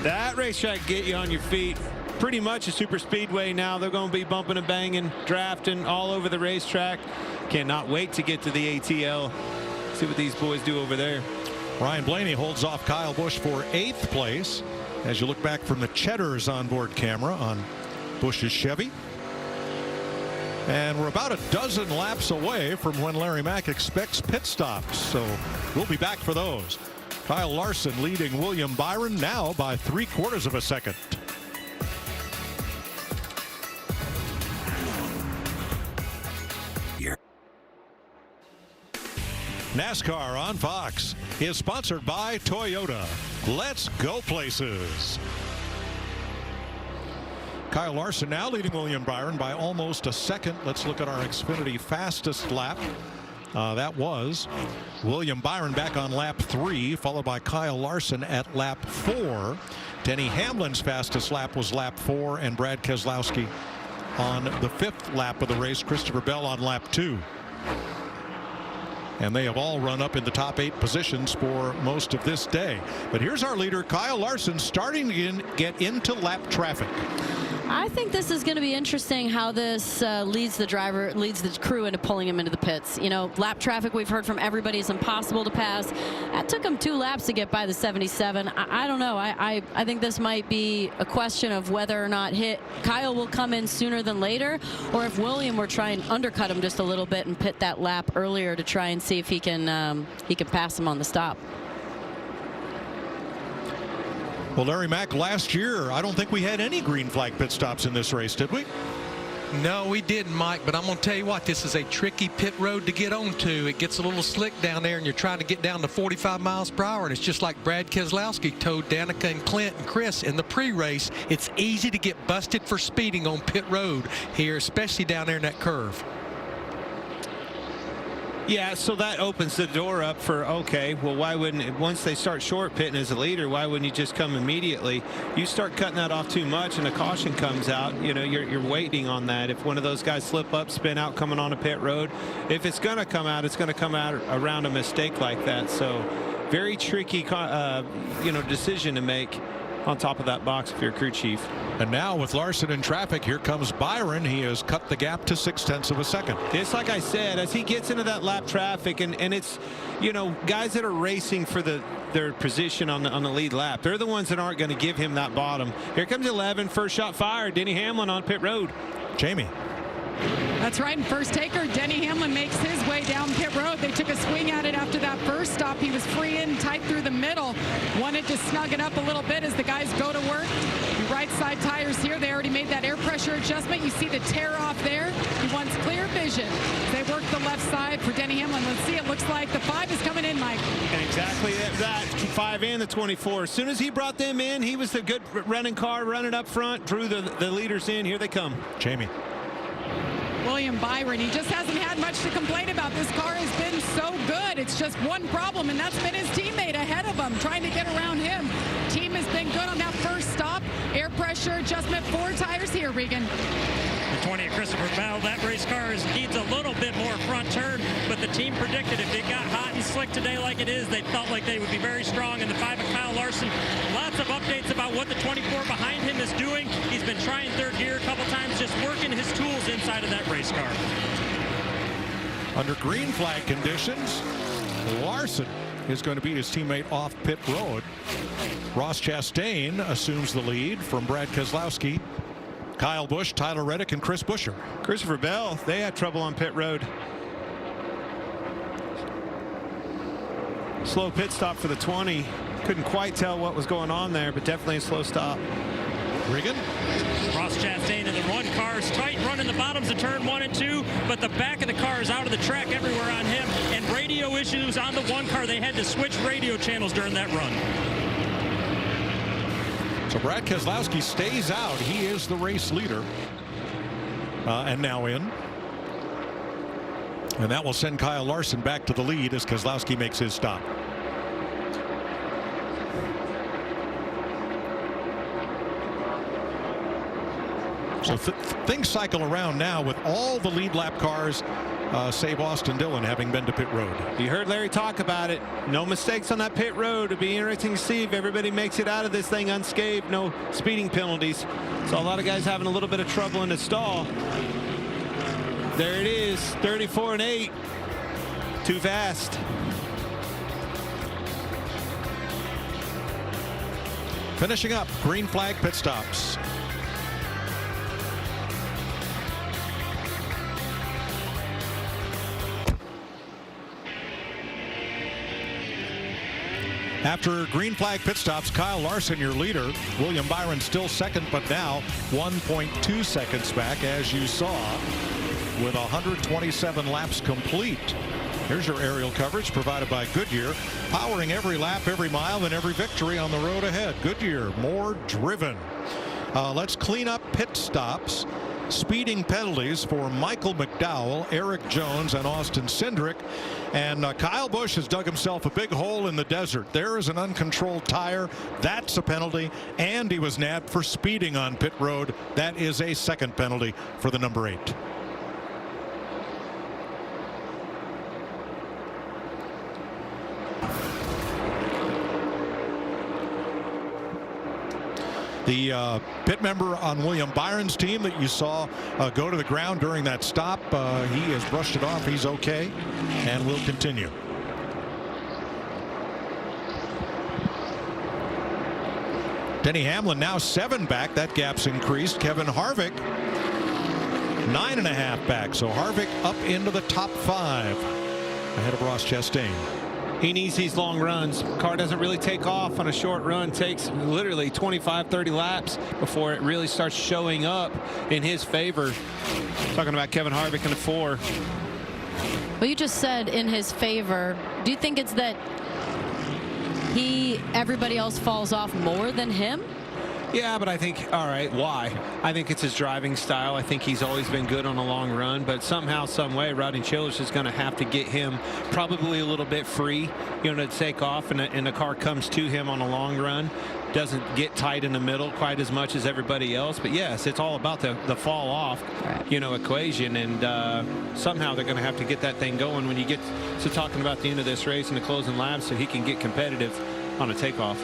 That racetrack get you on your feet. Pretty much a super speedway now. They're going to be bumping and banging, drafting all over the racetrack. Cannot wait to get to the ATL. See what these boys do over there. Ryan Blaney holds off Kyle Busch for 8th place. As you look back from the Cheddar's onboard camera on Busch's Chevy. And we're about a dozen laps away from when Larry Mack expects pit stops, so we'll be back for those. Kyle Larson leading William Byron now by 3/4 of a second. NASCAR on Fox is sponsored by Toyota. Let's go places. Kyle Larson now leading William Byron by almost a second. Let's look at our Xfinity fastest lap. That was William Byron back on lap 3, followed by Kyle Larson at lap 4. Denny Hamlin's fastest lap was lap 4, and Brad Keselowski on the 5th lap of the race. Christopher Bell on lap 2. And they have all run up in the top 8 positions for most of this day. But here's our leader, Kyle Larson, starting to get into lap traffic. I think this is going to be interesting how this leads the crew into pulling him into the pits. You know, lap traffic, we've heard from everybody, is impossible to pass. That took him 2 laps to get by the 77. I don't know. I think this might be a question of whether or not Kyle will come in sooner than later, or if William were trying to undercut him just a little bit and pit that lap earlier to try and see if he can pass him on the stop. Well, Larry Mack, last year, I don't think we had any green flag pit stops in this race, did we? No, we didn't, Mike, but I'm going to tell you what, this is a tricky pit road to get onto. It gets a little slick down there, and you're trying to get down to 45 miles per hour, and it's just like Brad Keselowski told Danica and Clint and Chris in the pre-race. It's easy to get busted for speeding on pit road here, especially down there in that curve. Yeah, so that opens the door up for, okay, well, why wouldn't, once they start short pitting as a leader, why wouldn't you just come immediately? You start cutting that off too much and a caution comes out, you know, you're waiting on that. If one of those guys slip up, spin out coming on a pit road, if it's going to come out, it's going to come out around a mistake like that. So very tricky, you know, decision to make on top of that box if you're a crew chief. And now with Larson in traffic, here comes Byron. He has cut the gap to 0.6 of a second. It's like I said, as he gets into that lap traffic, and it's, you know, guys that are racing for their position on the lead lap, they're the ones that aren't going to give him that bottom. Here comes 11, first shot fired. Denny Hamlin on pit road. Jamie. That's right, and first taker, Denny Hamlin makes his way down pit road. They took a swing at it after that first stop. He was free in tight through the middle. Wanted to snug it up a little bit as the guys go to work. The right side tires here, they already made that air pressure adjustment. You see the tear off there. He wants clear vision. They work the left side for Denny Hamlin. Let's see, it looks like the 5 is coming in, Mike. Exactly that, 5 and the 24. As soon as he brought them in, he was the good running car, running up front, drew the leaders in. Here they come. Jamie. William Byron, he just hasn't had much to complain about. This car has been so good. It's just one problem, and that's been his teammate ahead of him, trying to get around him. Team has been good on that first stop. Air pressure adjustment, 4 tires here, Regan. The 20 of Christopher Bell, that race car needs a little bit more front turn, but the team predicted if it got hot and slick today like it is, they felt like they would be very strong. And the 5 of Kyle Larson, lots of updates about what the 24 behind him is doing. He's been trying third gear a couple times, just working his tools inside of that race car. Under green flag conditions, Larson is going to beat his teammate off pit road. Ross Chastain assumes the lead from Brad Keselowski, Kyle Busch, Tyler Reddick, and Chris Buescher. Christopher Bell, they had trouble on pit road. Slow pit stop for the 20. Couldn't quite tell what was going on there, but definitely a slow stop. Regan. Ross Chastain in the run car is tight, running the bottoms of turn 1 and 2, but the back of the car is out of the track everywhere on him, and radio issues on the 1 car. They had to switch radio channels during that run. So Brad Keselowski stays out. He is the race leader. And now in. And that will send Kyle Larson back to the lead as Keselowski makes his stop. So things cycle around now with all the lead lap cars, save Austin Dillon, having been to pit road. You heard Larry talk about it. No mistakes on that pit road. It'll be interesting to see if everybody makes it out of this thing unscathed. No speeding penalties. So a lot of guys having a little bit of trouble in the stall. There it is, 34 and 8. Too fast. Finishing up, green flag pit stops. After green flag pit stops, Kyle Larson, your leader. William Byron still second, but now 1.2 seconds back, as you saw, with 127 laps complete. Here's your aerial coverage provided by Goodyear, powering every lap, every mile, and every victory on the road ahead. Goodyear, more driven. Let's clean up pit stops. Speeding penalties for Michael McDowell, Eric Jones, and Austin Cindric. And Kyle Busch has dug himself a big hole in the desert. There is an uncontrolled tire. That's a penalty. And he was nabbed for speeding on pit road. That is a second penalty for the number 8. The pit member on William Byron's team that you saw go to the ground during that stop, he has brushed it off. He's okay and will continue. Denny Hamlin now 7 back. That gap's increased. Kevin Harvick 9.5 back. So Harvick up into the top 5 ahead of Ross Chastain. He needs these long runs. Car doesn't really take off on a short run. Takes literally 25-30 laps before it really starts showing up in his favor. Talking about Kevin Harvick in the 4. Well, you just said in his favor. Do you think it's that everybody else falls off more than him? Yeah, but I think, all right, why? I think it's his driving style. I think he's always been good on a long run, but somehow, some way, Rodney Childers is going to have to get him probably a little bit free, to take off, and the car comes to him on a long run. Doesn't get tight in the middle quite as much as everybody else. But yes, it's all about the fall off, equation, and somehow they're going to have to get that thing going when you get to talking about the end of this race and the closing laps, so he can get competitive on a takeoff.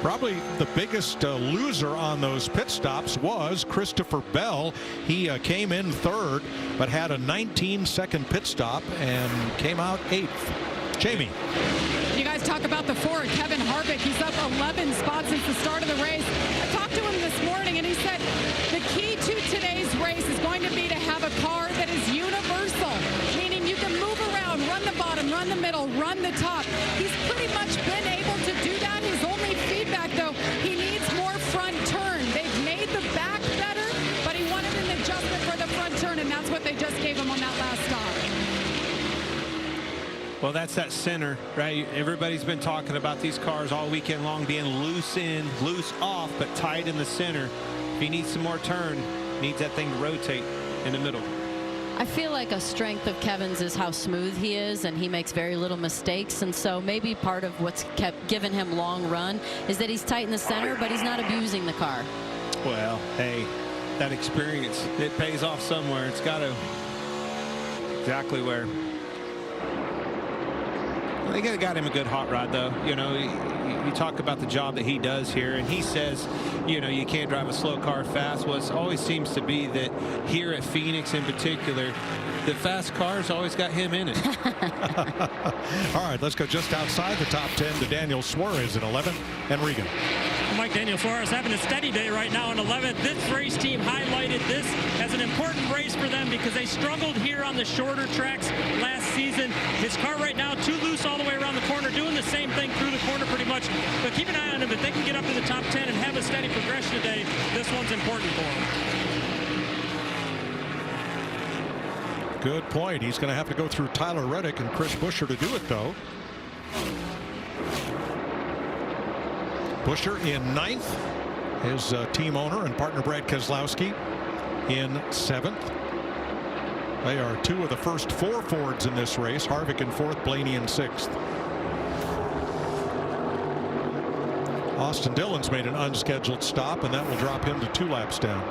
Probably the biggest loser on those pit stops was Christopher Bell. He came in 3rd, but had a 19-second pit stop and came out 8th. Jamie. You guys talk about the 4, Kevin Harvick. He's up 11 spots since the start of the race. I talked to him this morning, and he said the key to today's race is going to be to have a car that is universal, meaning you can move around, run the bottom, run the middle, run the top. He's pretty much been able to do that. His only feedback, though, he needs more front turn. They've made the back better, but he wanted an adjustment for the front turn, and that's what they just gave him on that last stop. Well, that's that center, right? Everybody's been talking about these cars all weekend long being loose in, loose off, but tight in the center. If he needs some more turn, needs that thing to rotate in the middle. I feel like a strength of Kevin's is how smooth he is, and he makes very little mistakes. And so maybe part of what's kept giving him long run is that he's tight in the center, but he's not abusing the car. Well, hey, that experience, it pays off somewhere. It's got to. Exactly where. They got him a good hot rod, though. You talk about the job that he does here, and he says, you can't drive a slow car fast. Well, it always seems to be that here at Phoenix in particular, the fast cars always got him in it. All right, let's go just outside the top 10 to Daniel Suarez at 11 and Regan. Mike, Daniel Suarez having a steady day right now in 11th. This race team highlighted this as an important race for them because they struggled here on the shorter tracks last season. His car right now too loose all the way around the corner, doing the same thing through the corner pretty much. But keep an eye on him. If they can get up to the top 10 and have a steady progression today, this one's important for him. Good point. He's going to have to go through Tyler Reddick and Chris Buescher to do it, though. Buescher in 9th. His team owner and partner Brad Keselowski in 7th. They are 2 of the first 4 Fords in this race. Harvick in 4th, Blaney in 6th. Austin Dillon's made an unscheduled stop, and that will drop him to 2 laps down.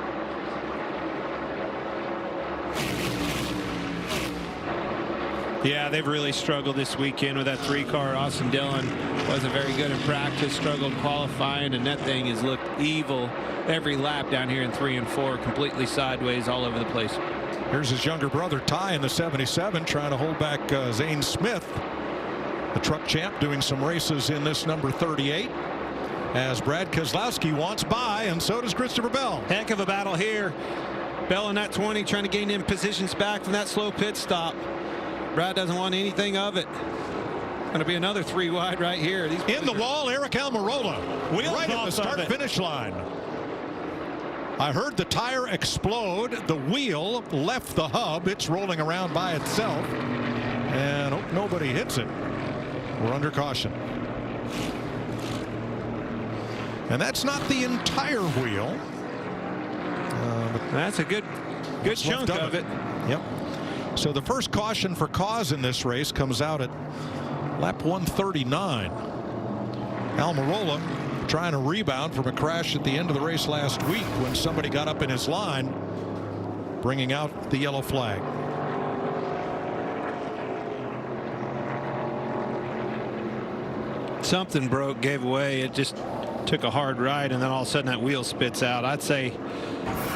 Yeah, they've really struggled this weekend with that 3-car. Austin Dillon wasn't very good in practice, struggled qualifying, and that thing has looked evil every lap down here in 3 and 4, completely sideways all over the place. Here's his younger brother Ty in the 77 trying to hold back Zane Smith, the truck champ, doing some races in this number 38 as Brad Keselowski wants by, and so does Christopher Bell. Heck of a battle here. Bell in that 20 trying to gain him positions back from that slow pit stop. Brad doesn't want anything of it. Going to be another 3 wide right here. In the wall, Eric Almirola. Right at the start-finish line. I heard the tire explode. The wheel left the hub. It's rolling around by itself. And nobody hits it. We're under caution. And that's not the entire wheel. That's a good chunk of it. Yep. So the first caution for Cause in this race comes out at lap 139. Almirola trying to rebound from a crash at the end of the race last week when somebody got up in his line, bringing out the yellow flag. Something broke, gave way. It just took a hard ride, and then all of a sudden that wheel spits out. I'd say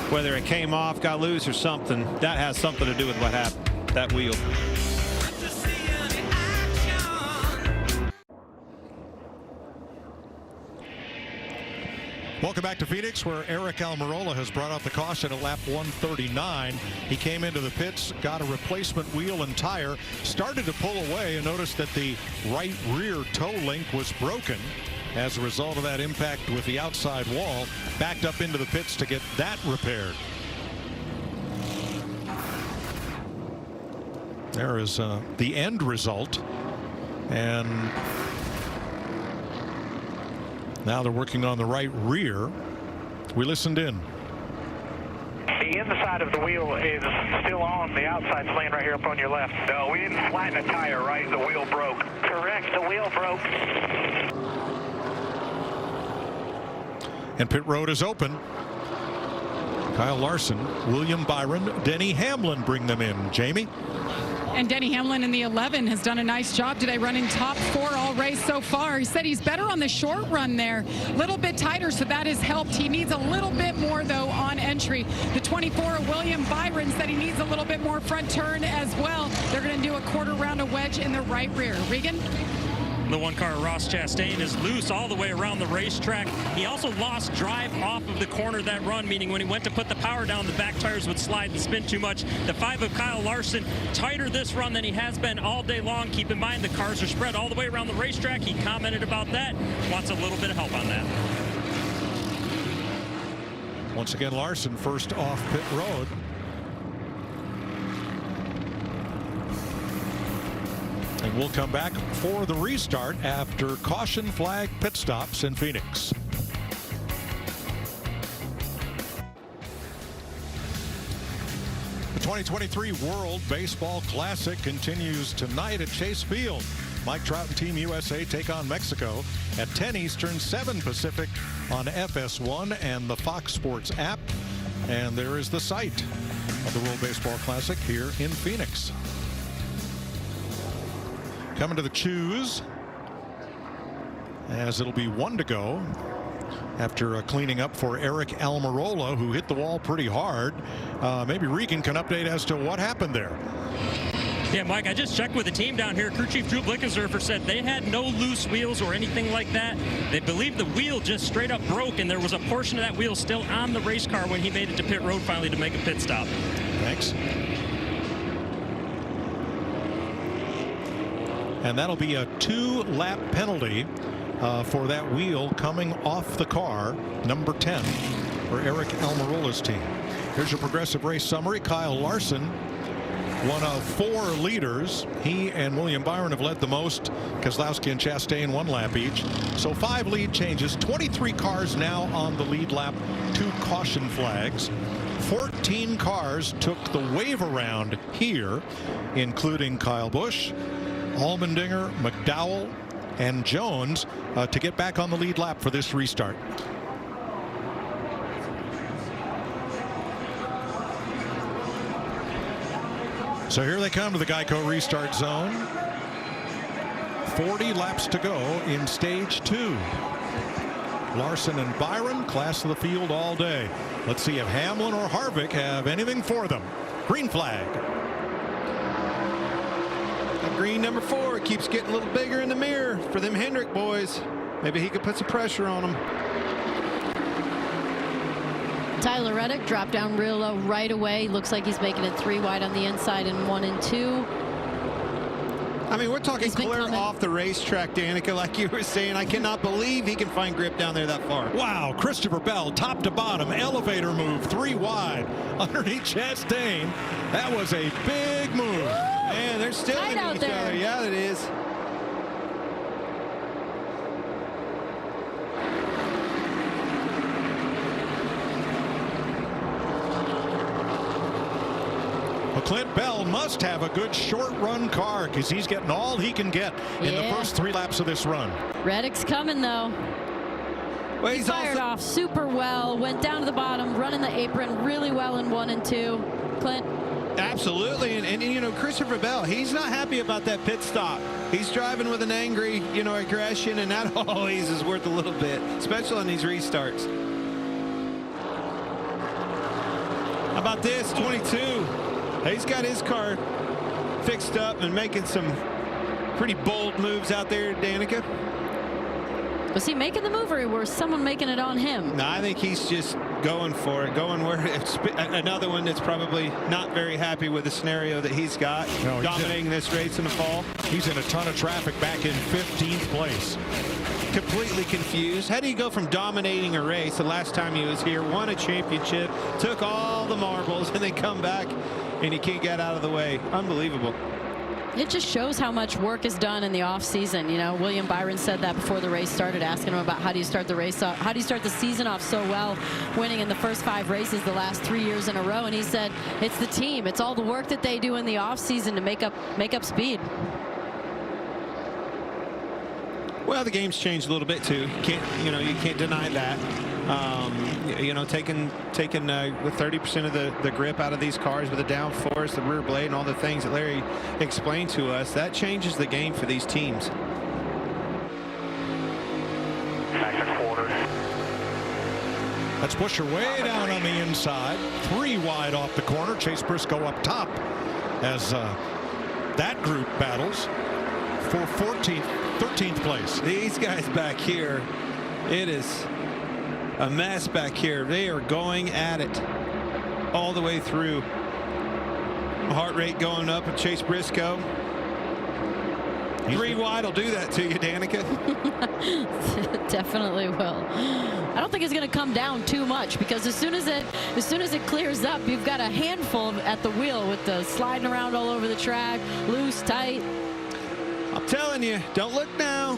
whether it came off, got loose, or something, that has something to do with what happened, that wheel. Welcome back to Phoenix, where Aric Almirola has brought out the caution at lap 139. He came into the pits, got a replacement wheel and tire, started to pull away, and noticed that the right rear toe link was broken as a result of that impact with the outside wall. Backed up into the pits to get that repaired. There is the end result, and now they're working on the right rear. We listened in. The inside of the wheel is still on. The outside's laying right here up on your left. No, we didn't flatten a tire, right? The wheel broke. Correct, the wheel broke. And pit road is open. Kyle Larson, William Byron, Denny Hamlin bring them in. Jamie? And Denny Hamlin in the 11 has done a nice job today, running top 4 all race so far. He said he's better on the short run there, a little bit tighter, so that has helped. He needs a little bit more, though, on entry. The 24, William Byron, said he needs a little bit more front turn as well. They're going to do a quarter round of wedge in the right rear. Regan? The one car, Ross Chastain, is loose all the way around the racetrack. He also lost drive off of the corner of that run, meaning when he went to put the power down, the back tires would slide and spin too much. The 5 of Kyle Larson, tighter this run than he has been all day long. Keep in mind, the cars are spread all the way around the racetrack. He commented about that. Wants a little bit of help on that. Once again, Larson first off pit road. And we'll come back for the restart after caution flag pit stops in Phoenix. The 2023 World Baseball Classic continues tonight at Chase Field. Mike Trout and Team USA take on Mexico at 10 Eastern, 7 Pacific on FS1 and the Fox Sports app. And there is the site of the World Baseball Classic here in Phoenix. Coming to the choose, as it'll be 1 to go after cleaning up for Aric Almirola, who hit the wall pretty hard. Maybe Regan can update as to what happened there. Yeah, Mike, I just checked with the team down here. Crew Chief Drew Blickensderfer said they had no loose wheels or anything like that. They believe the wheel just straight up broke, and there was a portion of that wheel still on the race car when he made it to pit road finally to make a pit stop. Thanks. And that'll be a 2-lap penalty for that wheel coming off the car, number 10, for Aric Almirola's team. Here's your Progressive Race summary. Kyle Larson, one of 4 leaders. He and William Byron have led the most. Keselowski and Chastain 1 lap each. So 5 lead changes. 23 cars now on the lead lap. 2 caution flags. 14 cars took the wave around here, including Kyle Busch, Allmendinger, McDowell, and Jones to get back on the lead lap for this restart. So here they come to the Geico restart zone. 40 laps to go in stage 2. Larson and Byron, class of the field all day. Let's see if Hamlin or Harvick have anything for them. Green flag. Green number 4 keeps getting a little bigger in the mirror for them Hendrick boys. Maybe he could put some pressure on them. Tyler Reddick dropped down real low right away. Looks like he's making it 3 wide on the inside and 1 and 2. I mean, we're talking clear off the racetrack, Danica, like you were saying. I cannot believe he can find grip down there that far. Wow, Christopher Bell, top to bottom, elevator move, 3 wide underneath Chastain. That was a big move. Man, they're still in each other. Yeah, it is. Clint Bell must have a good short run car because he's getting all he can get in the first 3 laps of this run. Reddick's coming, though. Well, he fired off super well, went down to the bottom, running the apron really well in 1 and 2. Clint? Absolutely, and you know, Christopher Bell, he's not happy about that pit stop. He's driving with an angry, you know, aggression, and that always is worth a little bit, especially on these restarts. How about this, 22? He's got his car fixed up and making some pretty bold moves out there, Danica. Was he making the move, or was someone making it on him? No, I think he's just going for it, going where it's another one that's probably not very happy with the scenario that he's got, dominating this race in the fall. He's in a ton of traffic back in 15th place. Completely confused. How do you go from dominating a race the last time he was here, won a championship, took all the marbles, and then come back and he can't get out of the way? Unbelievable. It just shows how much work is done in the off season. You know, William Byron said that before the race started, asking him about how do you start the race off, how do you start the season off so well, winning in the first 5 races the last 3 years in a row. And he said it's the team, it's all the work that they do in the off season to make up speed. Well, the game's changed a little bit too. You can't deny that. You know, taking 30% of the grip out of these cars with the downforce, the rear blade, and all the things that Larry explained to us, that changes the game for these teams. Back a quarter. That's Buescher way down on the inside, 3 wide off the corner. Chase Briscoe up top as that group battles for 13th place. These guys back here, it is a mess back here. They are going at it all the way through. Heart rate going up with Chase Briscoe. 3 wide will do that to you, Danica. Definitely will. I don't think it's going to come down too much, because as soon as it clears up, you've got a handful at the wheel with the sliding around all over the track, loose, tight. I'm telling you, don't look now.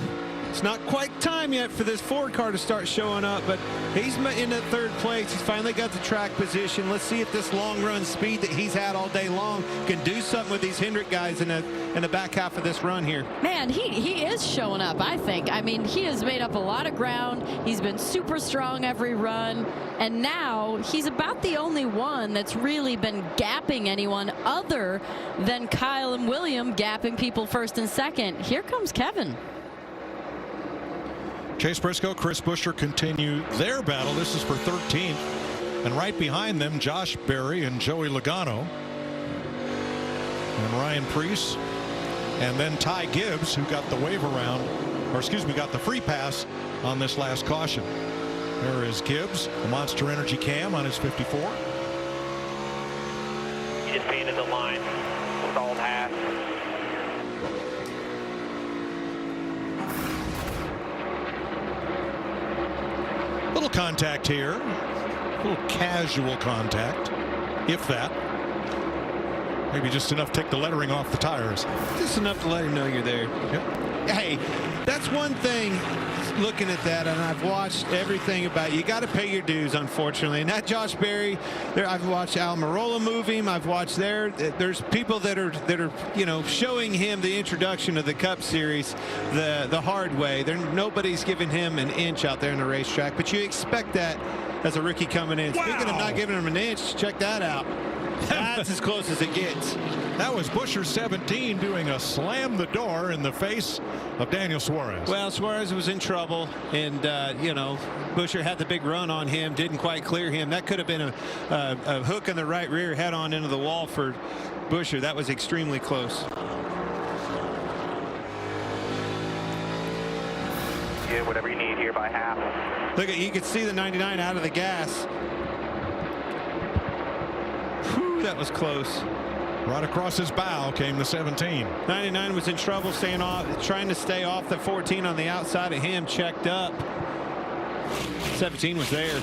It's not quite time yet for this Ford car to start showing up, but he's in that 3rd place. He's finally got the track position. Let's see if this long run speed that he's had all day long can do something with these Hendrick guys in the back half of this run here. Man, he is showing up, I think. I mean, he has made up a lot of ground. He's been super strong every run, and now he's about the only one that's really been gapping anyone other than Kyle and William gapping people 1st and 2nd. Here comes Kevin. Chase Briscoe, Chris Buescher continue their battle. This is for 13th. And right behind them, Josh Berry and Joey Logano. And Ryan Preece. And then Ty Gibbs, who got the wave around, or excuse me, got the free pass on this last caution. There is Gibbs, the Monster Energy cam on his 54. He just painted the line. Stalled half. Little contact here, a little casual contact, if that. Maybe just enough to take the lettering off the tires. Just enough to let him know you're there. Yep. Hey, that's one thing, looking at that, and I've watched everything about it. You got to pay your dues, unfortunately. And that Josh Berry, I've watched Al Mirola move him. I've watched there's people that are you know, showing him the introduction of the Cup Series the hard way. Nobody's giving him an inch out there in the racetrack, but you expect that as a rookie coming in. Wow. Speaking of not giving him an inch, check that out. That's as close as it gets. That was Buescher 17 doing a slam the door in the face of Daniel Suarez. Well, Suarez was in trouble, and you know, Buescher had the big run on him, didn't quite clear him. That could have been a hook in the right rear, head on into the wall for Buescher. That was extremely close. Yeah, whatever you need here by half. Look at, you could see the 99 out of the gas. Whew, that was close. Right across his bow came the 17. 99 was in trouble, trying to stay off the 14 on the outside of him, checked up. 17 was there.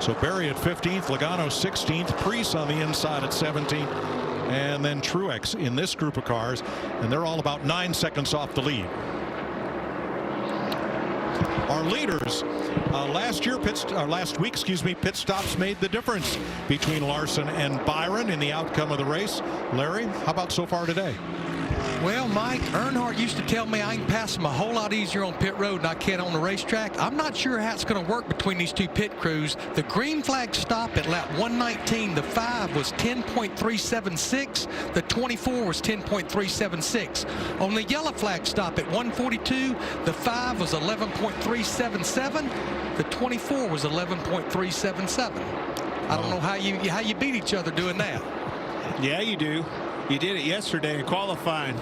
So Berry at 15th, Logano 16th, Preece on the inside at 17th, and then Truex in this group of cars, and they're all about 9 seconds off the lead. Our leaders Last week, pit stops made the difference between Larson and Byron in the outcome of the race. Larry, how about so far today? Well, Mike, Earnhardt used to tell me I can pass him a whole lot easier on pit road than I can on the racetrack. I'm not sure how it's going to work between these two pit crews. The green flag stop at lap 119, the 5 was 10.376. The 24 was 10.376. On the yellow flag stop at 142, the 5 was 11.377. The 24 was 11.377. I don't know how you beat each other doing that. Yeah, you do. You did it yesterday in qualifying.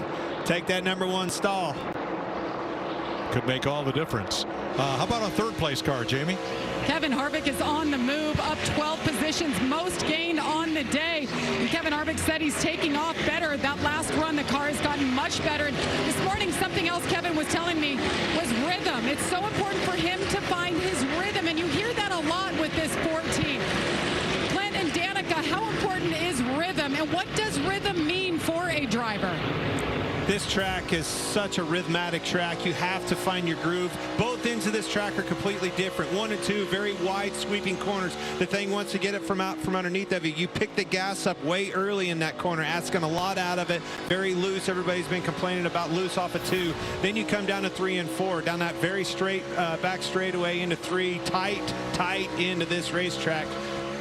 Take that #1 stall. Could make all the difference. How about a third place car, Jamie? Kevin Harvick is on the move, up 12 positions, most gained on the day. And Kevin Harvick said he's taking off better. That last run, the car has gotten much better. And this morning, something else Kevin was telling me was rhythm. It's so important for him to find his rhythm, and you hear that a lot with this Ford team. Clint and Danica, how important is rhythm, and what does rhythm mean for a driver? This track is such a rhythmic track. You have to find your groove. Both ends of this track are completely different. 1 and 2, very wide sweeping corners. The thing wants to get it from underneath of you. You pick the gas up way early in that corner, asking a lot out of it. Very loose. Everybody's been complaining about loose off of 2. Then you come down to 3 and 4, down that very straight back straightaway into 3, tight into this racetrack.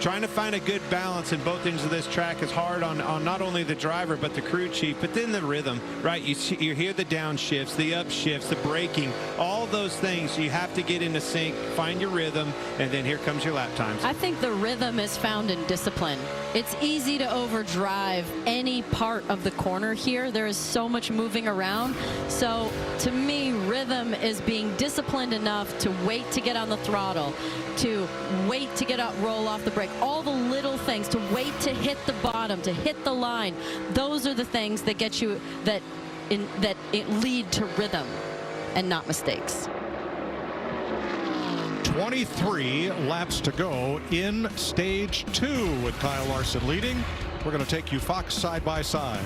Trying to find a good balance in both ends of this track is hard on not only the driver but the crew chief, but then the rhythm, right? You hear the downshifts, the upshifts, the braking, all those things. You have to get into sync, find your rhythm, and then here comes your lap times. I think the rhythm is found in discipline. It's easy to overdrive any part of the corner here. There is so much moving around. So to me, rhythm is being disciplined enough to wait to get on the throttle, to wait to roll off the brake, all the little things, to wait to hit the bottom, to hit the line. Those are the things that get you that lead to rhythm and not mistakes. 23 laps to go in stage 2 with Kyle Larson leading. We're going to take you Fox side by side.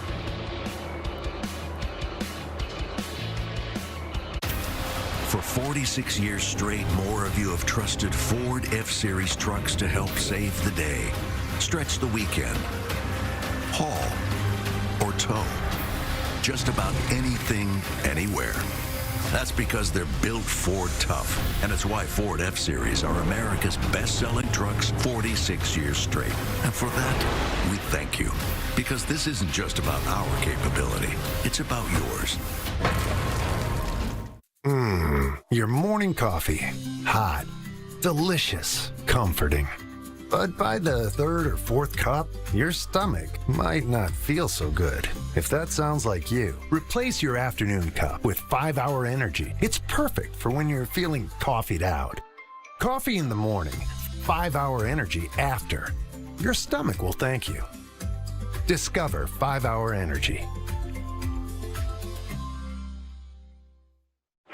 For 46 years straight, more of you have trusted Ford F-Series trucks to help save the day, stretch the weekend, haul, or tow. Just about anything, anywhere. That's because they're built Ford tough, and it's why Ford F-Series are America's best-selling trucks 46 years straight. And for that, we thank you. Because this isn't just about our capability, it's about yours. Your morning coffee. Hot, delicious, comforting. But by the 3rd or 4th cup, your stomach might not feel so good. If that sounds like you, replace your afternoon cup with 5-Hour Energy. It's perfect for when you're feeling coffeeed out. Coffee in the morning, 5-Hour Energy after. Your stomach will thank you. Discover 5-Hour Energy.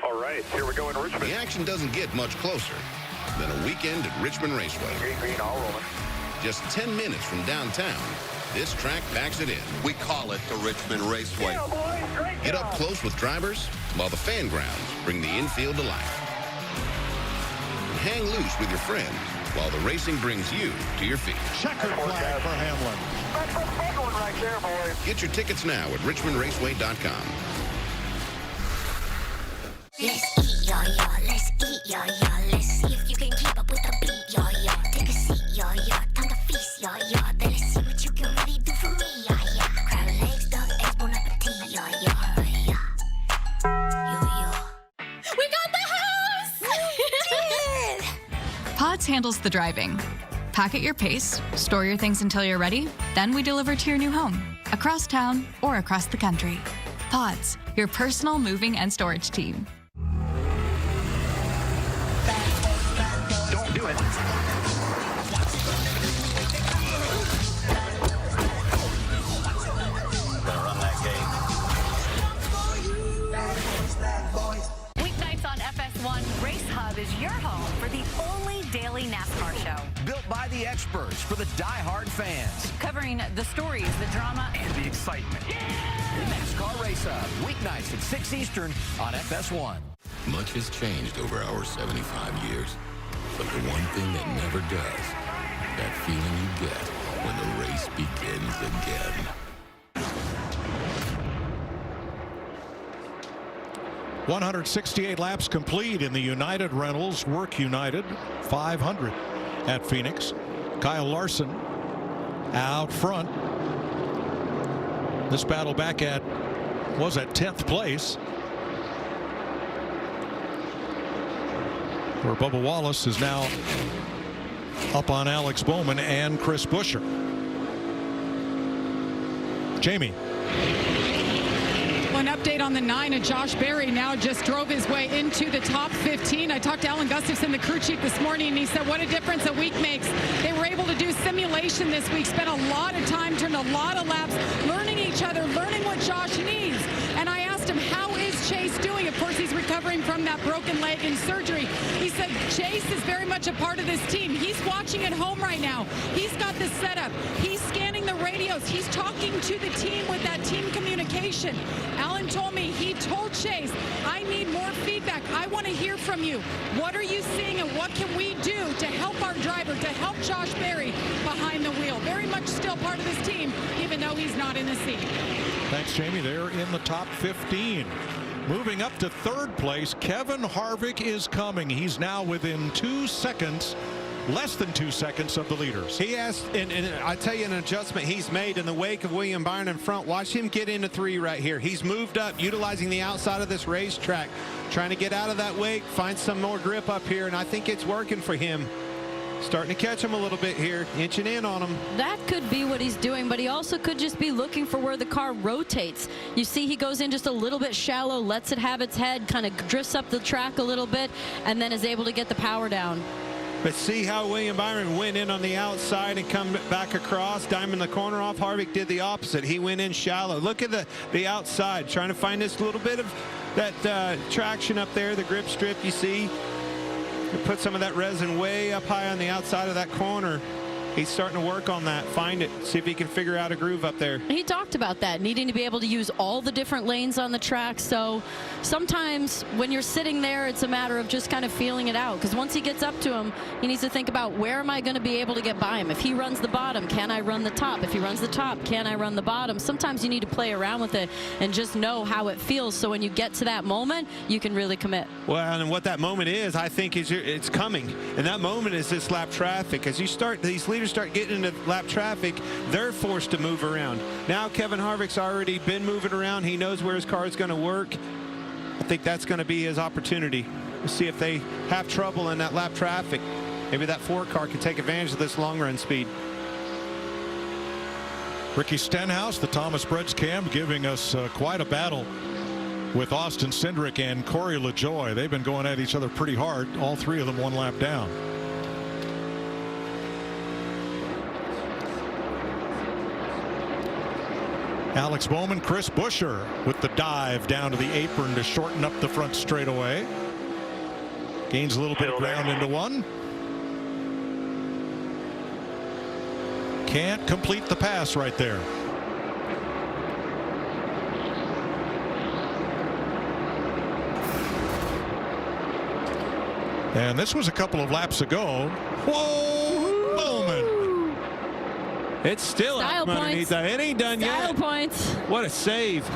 All right, here we go in Richmond. The action doesn't get much closer than a weekend at Richmond Raceway. Green, all rolling. Just 10 minutes from downtown, this track packs it in. We call it the Richmond Raceway. Yeah, boys, great Get job. up close with drivers while the fan grounds bring the infield to life. And hang loose with your friends while the racing brings you to your feet. Checkered flag for Hamlin. That's a big one right there, boys. Get your tickets now at richmondraceway.com. Let's eat, y'all, let's eat, y'all, let's see if you can keep up with the beat, y'all. Take a seat, y'all, time to feast, y'all. Then let's see what you can really do for me, y'all. Crowd legs, dog eggs, bon appetit, y'all. We got the house! Pods handles the driving. Pack at your pace, store your things until you're ready, then we deliver to your new home, across town or across the country. Pods, your personal moving and storage team. Don't do it. Weeknights on FS1, Race Hub is your home for the only daily NASCAR show. Built by the experts for the die-hard fans. Covering the stories, the drama, And the excitement. NASCAR Race Hub, weeknights at 6 Eastern on FS1. Much has changed over our 75 years. But the one thing that never does, that feeling you get when the race begins again. 168 laps complete in the United Rentals Work United 500 at Phoenix. Kyle Larson out front. This battle back was at 10th place, where Bubba Wallace is now up on Alex Bowman and Chris Buescher. Jamie. An update on the 9. Josh Berry now just drove his way into the top 15. I talked to Alan Gustafson, the crew chief, this morning, and he said what a difference a week makes. They were able to do simulation this week, spent a lot of time, turned a lot of laps, learning each other, learning what Josh needs. And I asked him, how is Chase doing? Of course, he's recovering from that broken leg and surgery. He said Chase is very much a part of this team. He's watching at home right now. He's got the setup. He's scanning the radios. He's talking to the team with that team communication. Alan told me, he told Chase, I need more feedback. I want to hear from you. What are you seeing and what can we do to help our driver, to help Josh Berry behind the wheel? Very much still part of this team, even though he's not in the seat. Thanks, Jamie. They're in the top 15. Moving up to third place, Kevin Harvick is coming. He's now within 2 seconds, less than 2 seconds of the leaders. He has, and I tell you, an adjustment he's made in the wake of William Byron in front. Watch him get into 3 right here. He's moved up, utilizing the outside of this racetrack, trying to get out of that wake, find some more grip up here, and I think it's working for him. Starting to catch him a little bit here, inching in on him. That could be what he's doing, but he also could just be looking for where the car rotates. You see he goes in just a little bit shallow, lets it have its head, kind of drifts up the track a little bit, and then is able to get the power down. But see how William Byron went in on the outside and come back across, diming the corner off. Harvick did the opposite. He went in shallow. Look at the outside, trying to find this little bit of that traction up there, the grip strip you see. Put some of that resin way up high on the outside of that corner. He's starting to work on that, find it, see if he can figure out a groove up there. He talked about that, needing to be able to use all the different lanes on the track. So sometimes when you're sitting there, it's a matter of just kind of feeling it out. Because once he gets up to him, he needs to think about, where am I going to be able to get by him? If he runs the bottom, can I run the top? If he runs the top, can I run the bottom? Sometimes you need to play around with it and just know how it feels. So when you get to that moment, you can really commit. Well, and what that moment is, I think, is it's coming. And that moment is this lap traffic. As you start, these leaders start getting into lap traffic, they're forced to move around. Now Kevin Harvick's already been moving around. He knows where his car is going to work. I think that's going to be his opportunity. We'll see if they have trouble in that lap traffic. Maybe that Ford car can take advantage of this long run speed. Ricky Stenhouse, the Thomas Brett's cam, giving us quite a battle with Austin Cindric and Corey LaJoie. They've been going at each other pretty hard. All 3 of them 1 lap down. Alex Bowman, Chris Buescher with the dive down to the apron to shorten up the front straightaway. Gains a little bit of ground into 1. Can't complete the pass right there. And this was a couple of laps ago. Whoa, Bowman. It's still out from underneath that. It ain't done yet. Style points. What a save.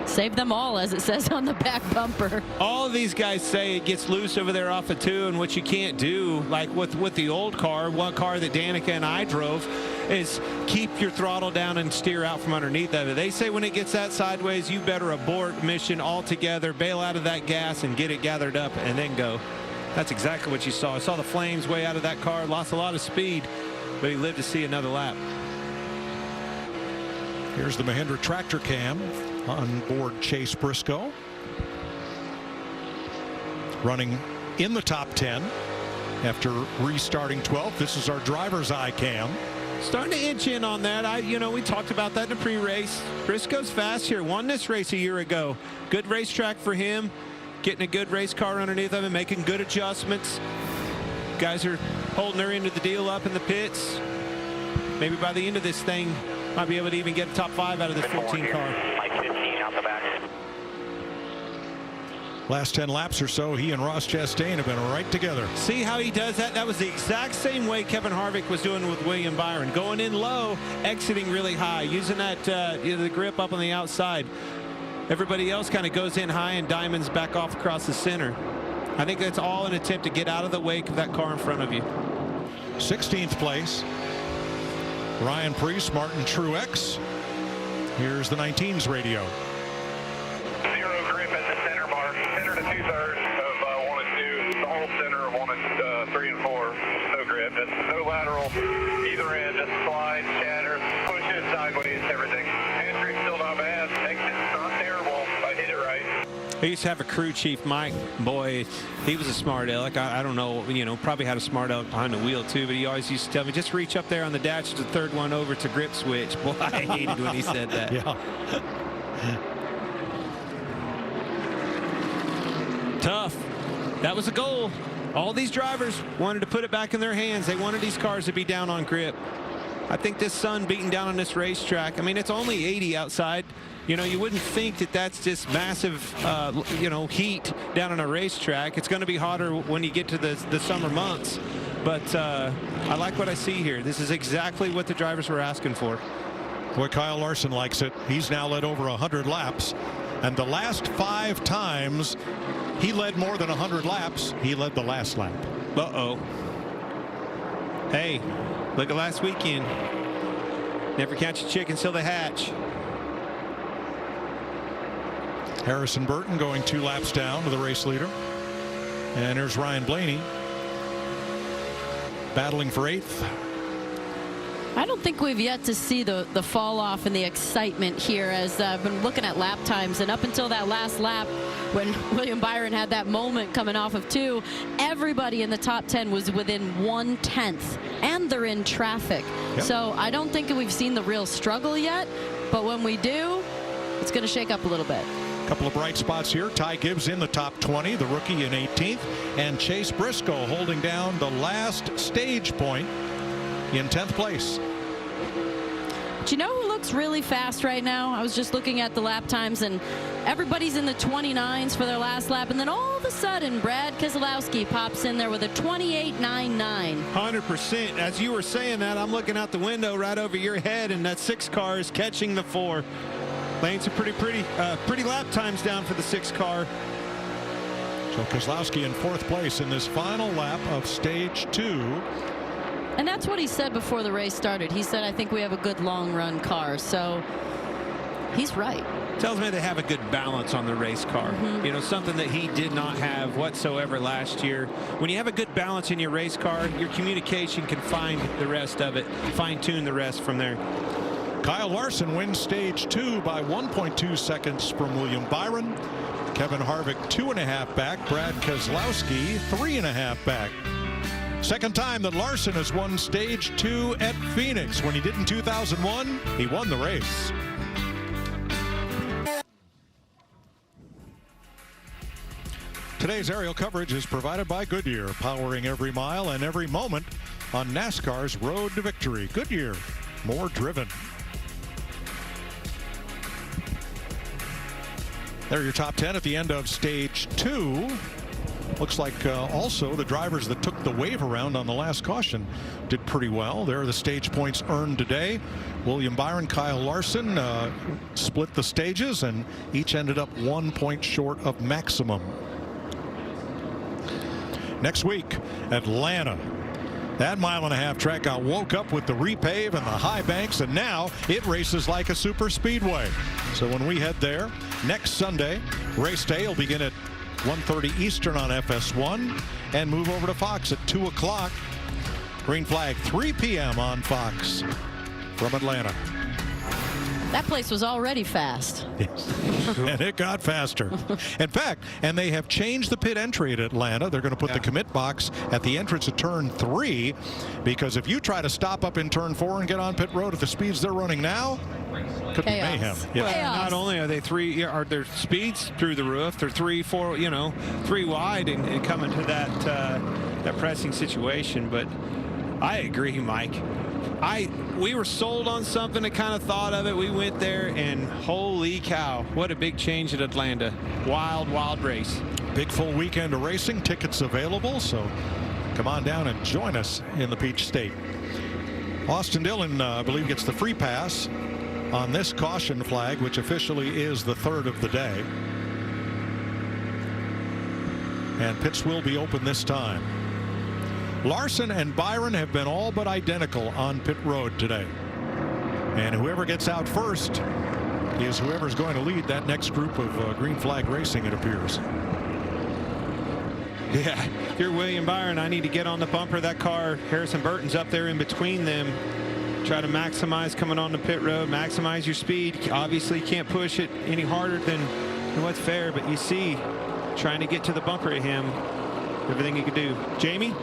Save them all, as it says on the back bumper. All of these guys say it gets loose over there off of 2, and what you can't do, like with the old car, one car that Danica and I drove, is keep your throttle down and steer out from underneath of it. They say when it gets that sideways, you better abort mission altogether, bail out of that gas and get it gathered up and then go. That's exactly what you saw. I saw the flames way out of that car, lost a lot of speed, but he lived to see another lap. Here's the Mahindra tractor cam on board Chase Briscoe, running in the top 10 after restarting 12th. This is our driver's eye cam. Starting to inch in on that. We talked about that in the pre-race. Briscoe's fast here. Won this race a year ago. Good racetrack for him. Getting a good race car underneath of him, making good adjustments. Guys are holding their end of the deal up in the pits. Maybe by the end of this thing, might be able to even get a top 5 out of this 14 car. Like 15 out the back. Last 10 laps or so, he and Ross Chastain have been right together. See how he does that? That was the exact same way Kevin Harvick was doing with William Byron. Going in low, exiting really high, using that the grip up on the outside. Everybody else kind of goes in high and diamonds back off across the center. I think that's all an attempt to get out of the wake of that car in front of you. 16th place, Ryan Preece, Martin Truex. Here's the 19's radio. Zero grip at the center bar. Center to 2/3 of 1 and 2. The whole center of 1 and 3 and 4. No grip. Just no lateral. Either end. Just slide, shatter, push it sideways, everything. Entry still not bad. Exit's not terrible. I hit it right. I used to have a crew chief, Mike. Boy, he was a smart aleck. I don't know, probably had a smart aleck behind the wheel too, but he always used to tell me, just reach up there on the dash to the third one over to grip switch. Boy, I hated when he said that. Yeah. Tough. That was a goal. All these drivers wanted to put it back in their hands. They wanted these cars to be down on grip. I think this sun beating down on this racetrack, I mean, it's only 80 outside. You wouldn't think that that's just massive, heat down on a racetrack. It's going to be hotter when you get to the summer months. But I like what I see here. This is exactly what the drivers were asking for. Boy, Kyle Larson likes it. He's now led over 100 laps. And the last 5 times he led more than 100 laps, he led the last lap. Uh-oh. Hey, look at last weekend. Never catch a chicken till they hatch. Harrison Burton going 2 laps down to the race leader. And there's Ryan Blaney battling for 8th. I don't think we've yet to see the fall off and the excitement here, as I've been looking at lap times, and up until that last lap when William Byron had that moment coming off of 2, everybody in the top 10 was within 1/10, and they're in traffic. Yep. So I don't think we've seen the real struggle yet, but when we do, it's going to shake up a little bit. Couple of bright spots here. Ty Gibbs in the top 20, the rookie in 18th, and Chase Briscoe holding down the last stage point in 10th place. Do you know who looks really fast right now? I was just looking at the lap times, and everybody's in the 29s for their last lap, and then all of a sudden Brad Keselowski pops in there with a 28.99. 100%. As you were saying that, I'm looking out the window right over your head, and that 6 car is catching the 4. Laying some pretty lap times down for the 6 car. So Keselowski in 4th place in this final lap of stage 2. And that's what he said before the race started. He said, I think we have a good long run car. So he's right. Tells me they have a good balance on the race car. Something that he did not have whatsoever last year. When you have a good balance in your race car, your communication can find the rest of it, fine tune the rest from there. Kyle Larson wins stage 2 by 1.2 seconds from William Byron. Kevin Harvick 2.5 back. Brad Keselowski 3.5 back. Second time that Larson has won stage 2 at Phoenix. When he did in 2001, he won the race. Today's aerial coverage is provided by Goodyear, powering every mile and every moment on NASCAR's road to victory. Goodyear, more driven. There are your top 10 at the end of stage 2. Looks like also the drivers that took the wave around on the last caution did pretty well. There are the stage points earned today. William Byron, Kyle Larson split the stages, and each ended up 1 point short of maximum. Next week, Atlanta. That 1.5-mile track got woke up with the repave and the high banks, and now it races like a super speedway. So when we head there next Sunday, race day will begin at 1:30 Eastern on FS1 and move over to Fox at 2 o'clock. Green flag 3 p.m. on Fox from Atlanta. That place was already fast. Yes. And it got faster. In fact, and they have changed the pit entry at Atlanta. They're going to put the commit box at the entrance of turn 3, because if you try to stop up in turn 4 and get on pit road at the speeds they're running now, could be mayhem. Yeah. Well, not only are they are their speeds through the roof, they're 3, 4, 3 wide and coming to that pressing situation. But I agree, Mike. we were sold on something and kind of thought of it. We went there, and holy cow, what a big change at Atlanta. Wild, wild race. Big full weekend of racing, tickets available, so come on down and join us in the Peach State. Austin Dillon, I believe, gets the free pass on this caution flag, which officially is the third of the day. And pits will be open this time. Larson and Byron have been all but identical on pit road today. And whoever gets out first is whoever's going to lead that next group of green flag racing, it appears. Yeah, if you're William Byron, I need to get on the bumper of that car. Harrison Burton's up there in between them. Try to maximize coming on the pit road, maximize your speed. Obviously, you can't push it any harder than what's fair, but you see, trying to get to the bumper of him, everything you can do. Jamie?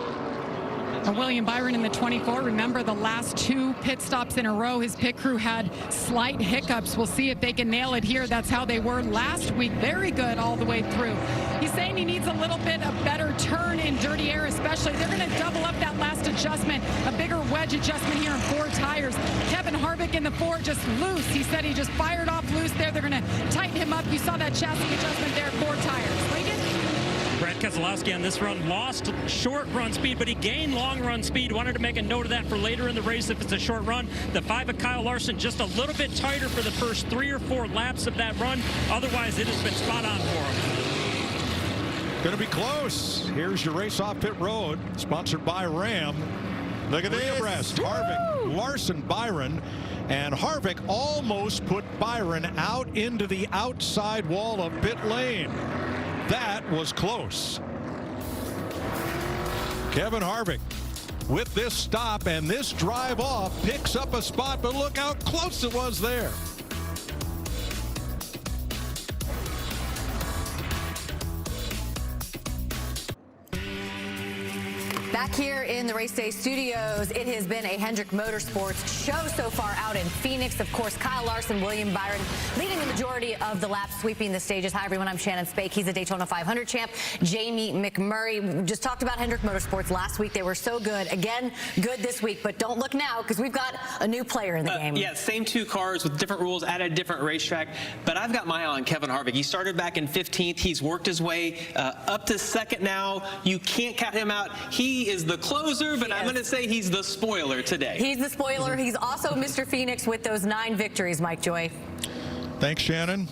William Byron in the 24. Remember the last 2 pit stops in a row, his pit crew had slight hiccups. We'll see if they can nail it here. That's how they were last week. Very good all the way through. He's saying he needs a little bit of better turn in dirty air, especially. They're going to double up that last adjustment, a bigger wedge adjustment here in 4 tires. Kevin Harvick in the 4 just loose. He said he just fired off loose there. They're going to tighten him up. You saw that chassis adjustment there, 4 tires. Lincoln? Brad Keselowski on this run lost short run speed, but he gained long run speed. Wanted to make a note of that for later in the race if it's a short run. The 5 of Kyle Larson just a little bit tighter for the first 3 or 4 laps of that run. Otherwise, it has been spot on for him. Going to be close. Here's your race off pit road, sponsored by Ram. Look at this. Abreast, Harvick, Larson, Byron. And Harvick almost put Byron out into the outside wall of pit lane. That was close. Kevin Harvick with this stop and this drive off picks up a spot, but look how close it was there. Back here in the Race Day studios, it has been a Hendrick Motorsports show so far out in Phoenix. Of course, Kyle Larson, William Byron leading the majority of the laps, sweeping the stages. Hi, everyone. I'm Shannon Spake. He's a Daytona 500 champ. Jamie McMurray. We just talked about Hendrick Motorsports last week. They were so good. Again, good this week. But don't look now because we've got a new player in the game. Yeah, same 2 cars with different rules at a different racetrack. But I've got my eye on Kevin Harvick. He started back in 15th. He's worked his way up to 2nd now. You can't count him out. He is the closer, but I'm going to say he's the spoiler today. He's the spoiler. He's also Mr. Phoenix with those 9 victories, Mike Joy. Thanks, Shannon.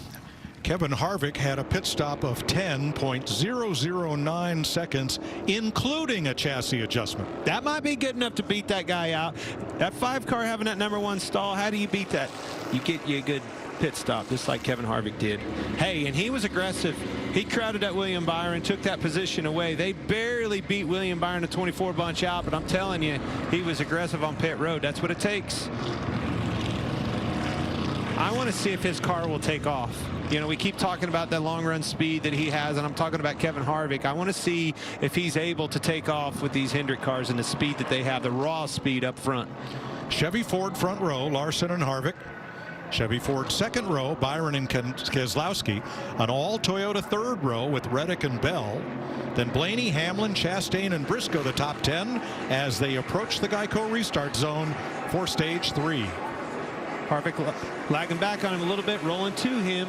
Kevin Harvick had a pit stop of 10.009 seconds, including a chassis adjustment. That might be good enough to beat that guy out. That 5 car having that #1 stall, how do you beat that? You get you a good pit stop, just like Kevin Harvick did. Hey, and he was aggressive. He crowded at William Byron, took that position away. They barely beat William Byron, a 24 bunch out, but I'm telling you, he was aggressive on pit road. That's what it takes. I want to see if his car will take off. You know, we keep talking about that long run speed that he has, and I'm talking about Kevin Harvick. I want to see if he's able to take off with these Hendrick cars and the speed that they have, the raw speed up front. Chevy Ford front row, Larson and Harvick. Chevy Ford second row, Byron and Keselowski. An all Toyota third row with Reddick and Bell. Then Blaney, Hamlin, Chastain, and Briscoe the top 10 as they approach the Geico restart zone for stage 3. Harvick lagging back on him a little bit, rolling to him.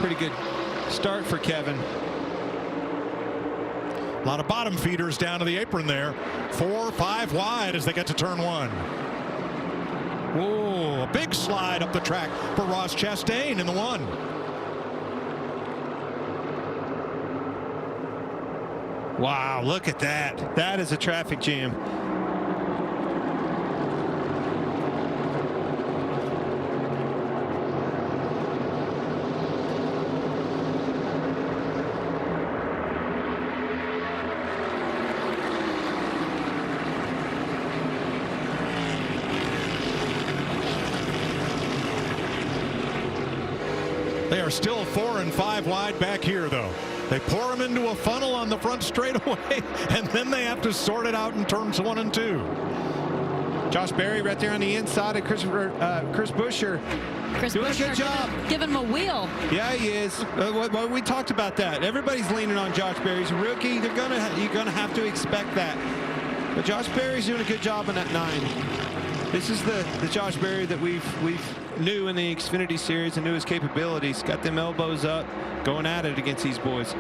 Pretty good start for Kevin. A lot of bottom feeders down to the apron there. 4, 5 wide as they get to turn 1. Whoa, a big slide up the track for Ross Chastain in the 1. Wow, look at that. That is a traffic jam. They are still 4 and 5 wide back here, though. They pour them into a funnel on the front straightaway, and then they have to sort it out in turns 1 and 2. Josh Berry right there on the inside of Chris Buescher. Doing a good job. Giving him a wheel. Yeah, he is. We talked about that. Everybody's leaning on Josh Berry. He's a rookie. You're gonna have to expect that. But Josh Berry's doing a good job in that 9. This is the Josh Berry that we've knew in the Xfinity Series and knew his capabilities. Got them elbows up, going at it against these boys.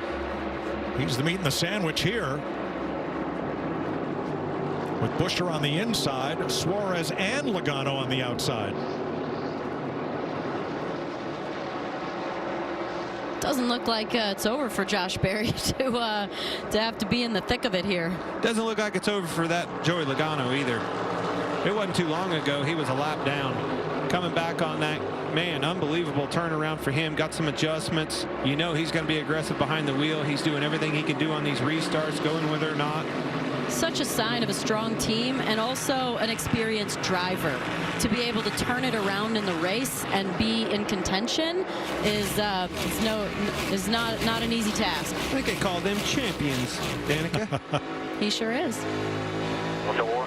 He's the meat in the sandwich here. With Buescher on the inside, Suarez and Logano on the outside. Doesn't look like it's over for Josh Berry to have to be in the thick of it here. Doesn't look like it's over for that Joey Logano either. It wasn't too long ago he was a lap down. Coming back on that, man, unbelievable turnaround for him. Got some adjustments. You know he's going to be aggressive behind the wheel. He's doing everything he can do on these restarts, going with it or not. Such a sign of a strong team and also an experienced driver. To be able to turn it around in the race and be in contention is not an easy task. I think they call them champions, Danica. He sure is. Door,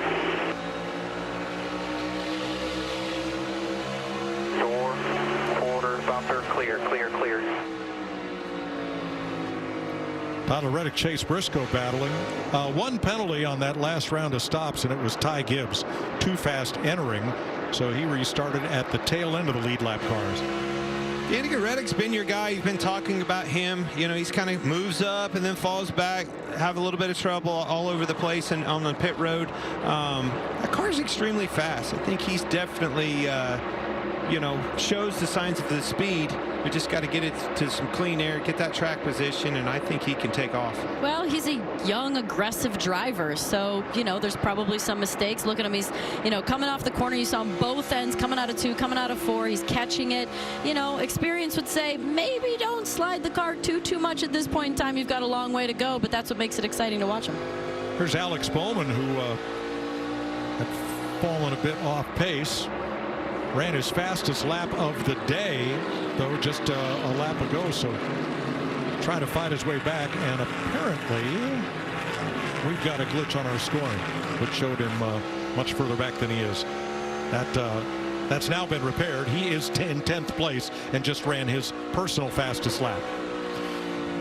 quarter, bumper, clear. Tyler Reddick, Chase Briscoe battling. One penalty on that last round of stops, and it was Ty Gibbs too fast entering, so he restarted at the tail end of the lead lap cars. Danica Reddick's been your guy. You've been talking about him. You know, he's kind of moves up and then falls back, have a little bit of trouble all over the place and on the pit road. That car's extremely fast. I think he's definitely shows the signs of the speed. We just got to get it to some clean air, get that track position, and I think he can take off. Well, he's a young, aggressive driver, so, there's probably some mistakes. Look at him. He's, coming off the corner. You saw him both ends, coming out of 2, coming out of 4. He's catching it. Experience would say maybe don't slide the car too much at this point in time. You've got a long way to go, but that's what makes it exciting to watch him. Here's Alex Bowman, who had fallen a bit off pace. Ran his fastest lap of the day, though, just a lap ago, so trying to fight his way back, and apparently we've got a glitch on our scoring, which showed him much further back than he is. That's now been repaired. He is in 10th place and just ran his personal fastest lap.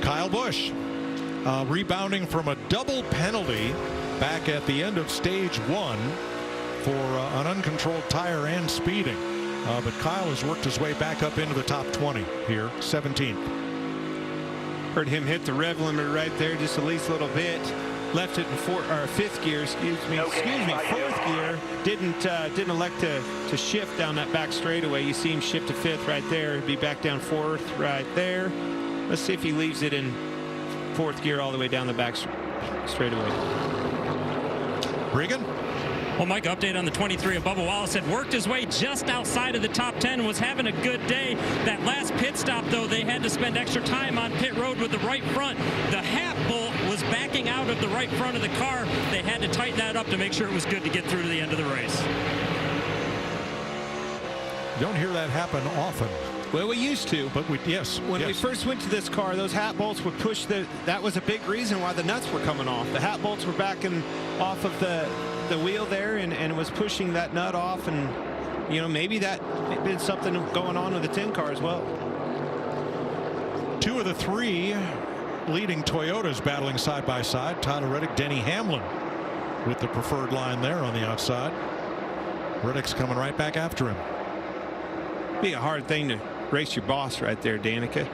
Kyle Busch rebounding from a double penalty back at the end of stage 1 for an uncontrolled tire and speeding. But Kyle has worked his way back up into the top 20 here, 17th. Heard him hit the rev limiter right there just at least a little bit. Left it in 5th gear, fourth gear. Didn't elect to shift down that back straightaway. You see him shift to 5th right there. Be back down 4th right there. Let's see if he leaves it in 4th gear all the way down the back straightaway. Regan? Well, Mike, update on the 23 of Bubba Wallace had worked his way just outside of the top 10, was having a good day. That last pit stop, though, they had to spend extra time on pit road with the right front. The half bolt was backing out of the right front of the car. They had to tighten that up to make sure it was good to get through to the end of the race. You don't hear that happen often. Well, we used to. But when we first went to this car, those hat bolts would push that was a big reason why the nuts were coming off. The hat bolts were backing off of the wheel there and it was pushing that nut off, and maybe that been something going on with the 10 car as well. 2 of the 3 leading Toyotas battling side by side. Tyler Reddick, Denny Hamlin with the preferred line there on the outside. Reddick's coming right back after him. Be a hard thing to race your boss right there, Danica.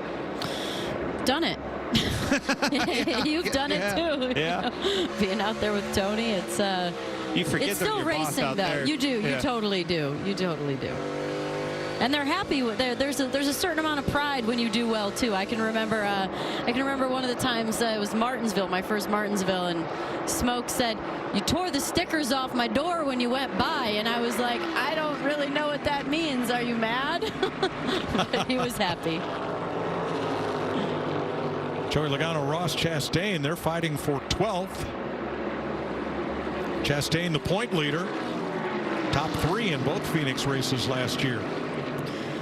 Done it. You've done it too. Yeah. Being out there with Tony, it's you forget it's still racing though. There. You do. Yeah. You totally do. You totally do. And they're happy with there's a certain amount of pride when you do well too. I can remember one of the times it was Martinsville, my first Martinsville, and Smoke said, "You tore the stickers off my door when you went by," and I was like, "I don't really know what that means. Are you mad?" But he was happy. Joey Logano, Ross Chastain, they're fighting for 12th. Chastain, the point leader, top 3 in both Phoenix races last year.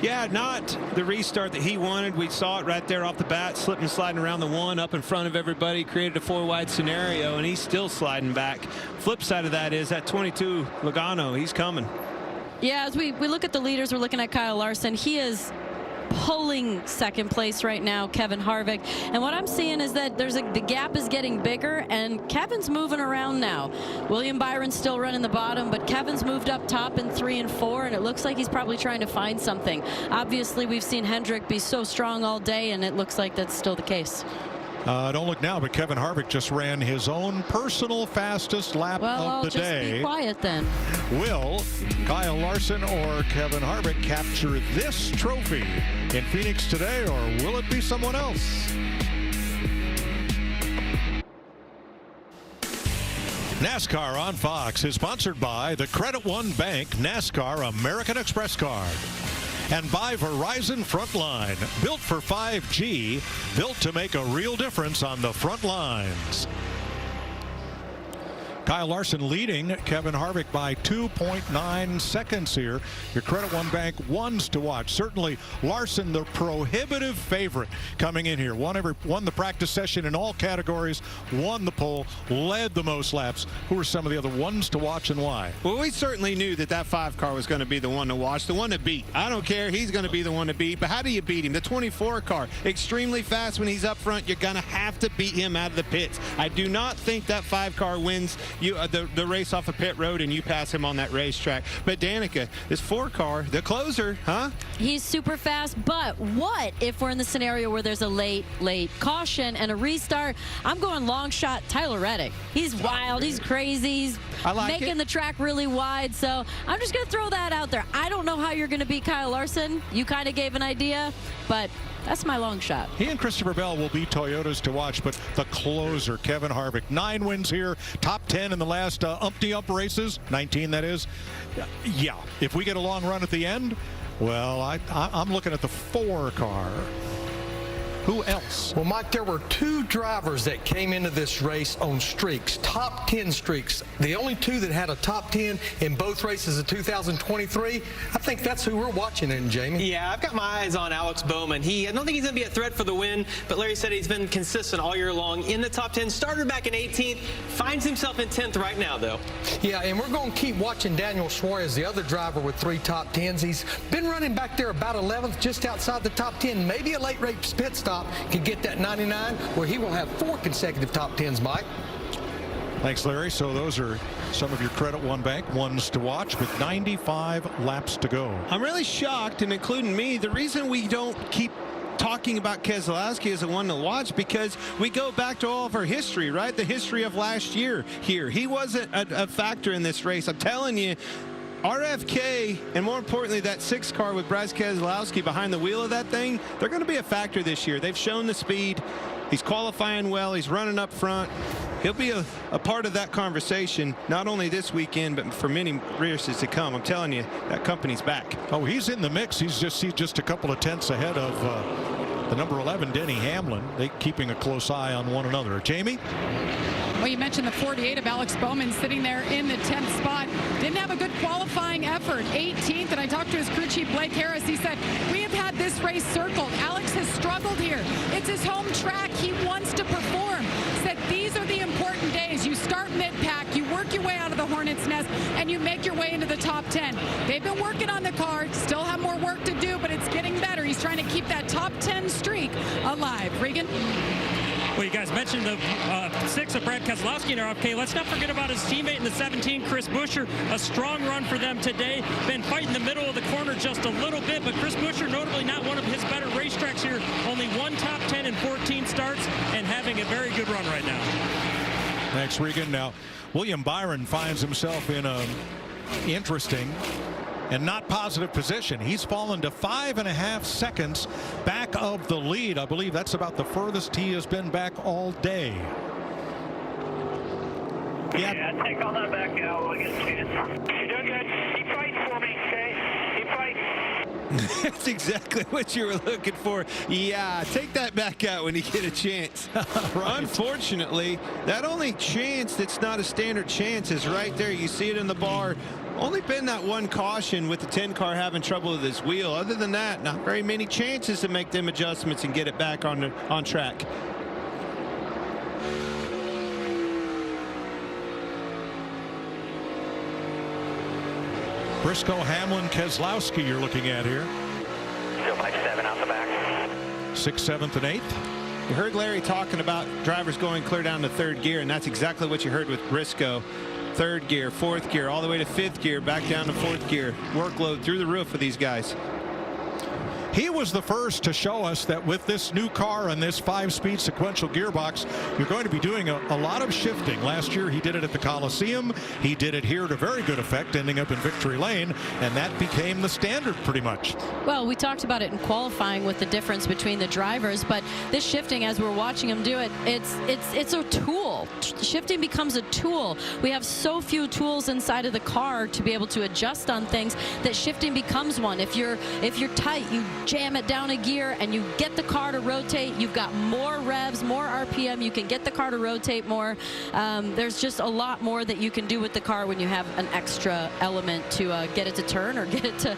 Yeah, not the restart that he wanted. We saw it right there off the bat, slipping and sliding around the one up in front of everybody, created a 4-wide scenario, and he's still sliding back. Flip side of that is that 22 Logano, he's coming. Yeah, as we look at the leaders, we're looking at Kyle Larson. He is pulling second place right now, Kevin Harvick. And what I'm seeing is that the gap is getting bigger, and Kevin's moving around now. William Byron's still running the bottom, but Kevin's moved up top in 3 and 4, and it looks like he's probably trying to find something. Obviously, we've seen Hendrick be so strong all day, and it looks like that's still the case. Don't look now, but Kevin Harvick just ran his own personal fastest lap of the day. Just be quiet then. Will Kyle Larson or Kevin Harvick capture this trophy in Phoenix today, or will it be someone else? NASCAR on Fox is sponsored by the Credit One Bank NASCAR American Express card. And by Verizon Frontline, built for 5G, built to make a real difference on the front lines. Kyle Larson leading Kevin Harvick by 2.9 seconds here. Your Credit One Bank ones to watch. Certainly Larson, the prohibitive favorite coming in here. Won the practice session in all categories, won the pole, led the most laps. Who are some of the other ones to watch and why? Well, we certainly knew that 5 car was going to be the one to watch, the one to beat. I don't care. He's going to be the one to beat. But how do you beat him? The 24 car, extremely fast when he's up front. You're going to have to beat him out of the pits. I do not think that 5 car wins you the race off of pit road and you pass him on that racetrack. But Danica, this 4 car, the closer, huh? He's super fast, but what if we're in the scenario where there's a late caution and a restart? I'm going long shot Tyler Reddick. He's wild, he's crazy, he's making the track really wide, so I'm just going to throw that out there. I don't know how you're going to beat Kyle Larson. You kind of gave an idea, but that's my long shot. He and Christopher Bell will be Toyotas to watch, but the closer, Kevin Harvick, 9 wins here, top 10 in the last umpty-ump races, 19 that is. Yeah, if we get a long run at the end, well, I'm looking at the 4 car. Who else? Well, Mike, there were 2 drivers that came into this race on streaks, top 10 streaks. The only 2 that had a top 10 in both races of 2023. I think that's who we're watching in, Jamie. Yeah, I've got my eyes on Alex Bowman. I don't think he's going to be a threat for the win, but Larry said he's been consistent all year long in the top 10. Started back in 18th, finds himself in 10th right now, though. Yeah, and we're going to keep watching Daniel Suarez, the other driver with 3 top 10s. He's been running back there about 11th, just outside the top 10. Maybe a late race pit stop can get that 99, where he will have 4 consecutive top 10s, Mike. Thanks, Larry. So those are some of your Credit One Bank ones to watch with 95 laps to go. I'm really shocked, and including me, the reason we don't keep talking about Keselowski as a one to watch, because we go back to all of our history, right? The history of last year here. He wasn't a factor in this race. I'm telling you, RFK, and more importantly, that 6 car with Bryce Keselowski behind the wheel of that thing, they're going to be a factor this year. They've shown the speed. He's qualifying well. He's running up front. He'll be a part of that conversation, not only this weekend, but for many races to come. I'm telling you, that company's back. Oh, he's in the mix. He's just a couple of tenths ahead of the number 11, Denny Hamlin. They keeping a close eye on one another. Jamie? Well, you mentioned the 48 of Alex Bowman sitting there in the 10th spot. Didn't have a good qualifying effort. 18th, and I talked to his crew chief, Blake Harris. He said, we have had this race circled. Alex has struggled here. It's his home track. He wants to perform. Said these are the important days. You start mid-pack, you work your way out of the Hornet's Nest, and you make your way into the top 10. They've been working on the car, still have more work to do, but it's getting better. He's trying to keep that top 10 streak alive. Regan? Well, you guys mentioned the 6 of Brad Keselowski in RFK. Let's not forget about his teammate in the 17, Chris Buescher. A strong run for them today. Been fighting the middle of the corner just a little bit, but Chris Buescher, notably not one of his better racetracks here. Only 1 top 10 in 14 starts and having a very good run right now. Thanks, Regan. Now, William Byron finds himself in an interesting and not positive position. He's fallen to 5.5 seconds back of the lead. I believe that's about the furthest he has been back all day. Yeah, take all that back out. We'll get a chance. You're doing good. Keep fighting for me, okay? Keep fighting. That's exactly what you were looking for. Yeah, take that back out when you get a chance. Right. Unfortunately, that only chance that's not a standard chance is right there. You see it in the bar Only been that one caution with the 10 car having trouble with his wheel. Other than that, not very many chances to make them adjustments and get it back on track. Briscoe, Hamlin, Keselowski you're looking at here. Still 5-7 out the back. 6th, 7th, and 8th. You heard Larry talking about drivers going clear down to 3rd gear, and that's exactly what you heard with Briscoe. 3rd gear, 4th gear, all the way to 5th gear, back down to 4th gear. Workload through the roof for these guys. He was the first to show us that with this new car and this 5-speed sequential gearbox, you're going to be doing a lot of shifting. Last year he did it at the Coliseum. He did it here to very good effect, ending up in Victory Lane, and that became the standard pretty much. Well, we talked about it in qualifying with the difference between the drivers, but this shifting, as we're watching him do it, it's a tool. Shifting becomes a tool. We have so few tools inside of the car to be able to adjust on things that shifting becomes one. If you're tight, you jam it down a gear and you get the car to rotate. You've got more revs, more RPM. You can get the car to rotate more. There's just a lot more that you can do with the car when you have an extra element to get it to turn or get it to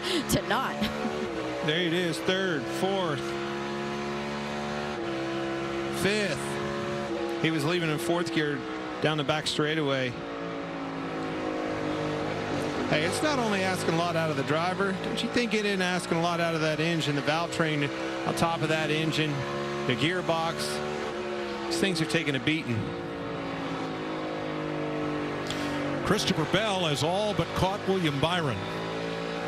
not. There it is, 3rd, 4th, 5th. He was leaving in 4th gear down the back straightaway. Hey, it's not only asking a lot out of the driver. Don't you think it isn't asking a lot out of that engine, the valve train on top of that engine, the gearbox? These things are taking a beating. Christopher Bell has all but caught William Byron.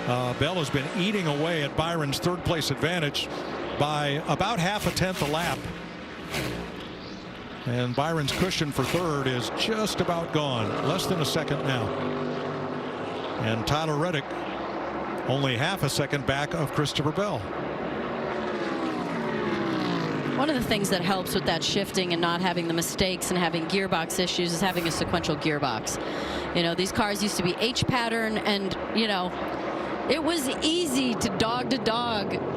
Bell has been eating away at Byron's 3rd place advantage by about 1/2 tenth a lap. And Byron's cushion for 3rd is just about gone. Less than a second now. And Tyler Reddick only 1/2 second back of Christopher Bell. One of the things that helps with that shifting and not having the mistakes and having gearbox issues is having a sequential gearbox. You know, these cars used to be H pattern, and you know, it was easy to dog,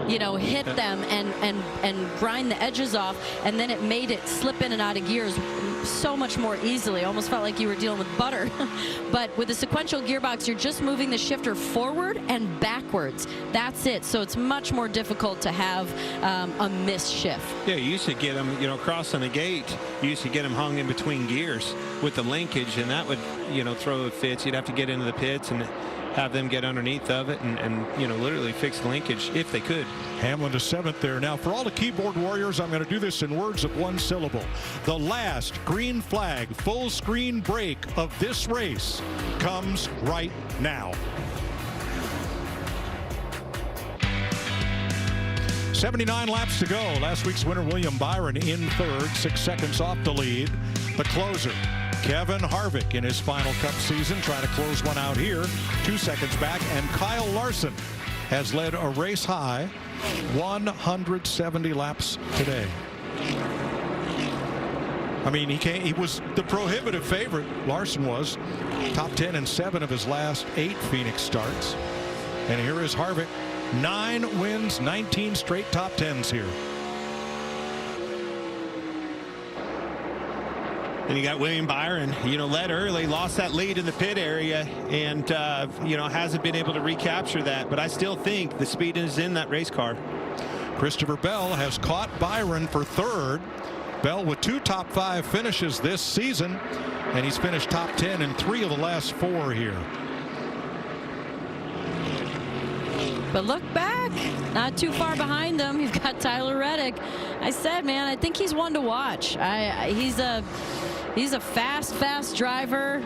you know, hit them and grind the edges off, and then it made it slip in and out of gears so much more easily. Almost felt like you were dealing with butter. But with a sequential gearbox, you're just moving the shifter forward and backwards. That's it. So it's much more difficult to have a missed shift. Yeah, you used to get them, you know, crossing the gate. You used to get them hung in between gears with the linkage, and that would, you know, throw fits. You'd have to get into the pits and have them get underneath of it and you know, literally fix the linkage if they could. Hamlin to 7th there. Now, for all the keyboard warriors, I'm going to do this in words of one syllable. The last green flag full screen break of this race comes right now. 79 laps to go. Last week's winner, William Byron, in 3rd, 6 seconds off the lead. The closer, Kevin Harvick, in his final Cup season, trying to close one out here, 2 seconds back. And Kyle Larson has led a race high 170 laps today. I mean, he was the prohibitive favorite. Larson was top 10 in 7 of his last 8 Phoenix starts. And here is Harvick, 9 wins, 19 straight top 10s here. And you got William Byron, you know, led early, lost that lead in the pit area, and you know, hasn't been able to recapture that. But I still think the speed is in that race car. Christopher Bell has caught Byron for 3rd. Bell with 2 top 5 finishes this season, and he's finished top 10 in 3 of the last 4 here. But look back, not too far behind them. You've got Tyler Reddick. I said, man, I think he's one to watch. He's a fast driver.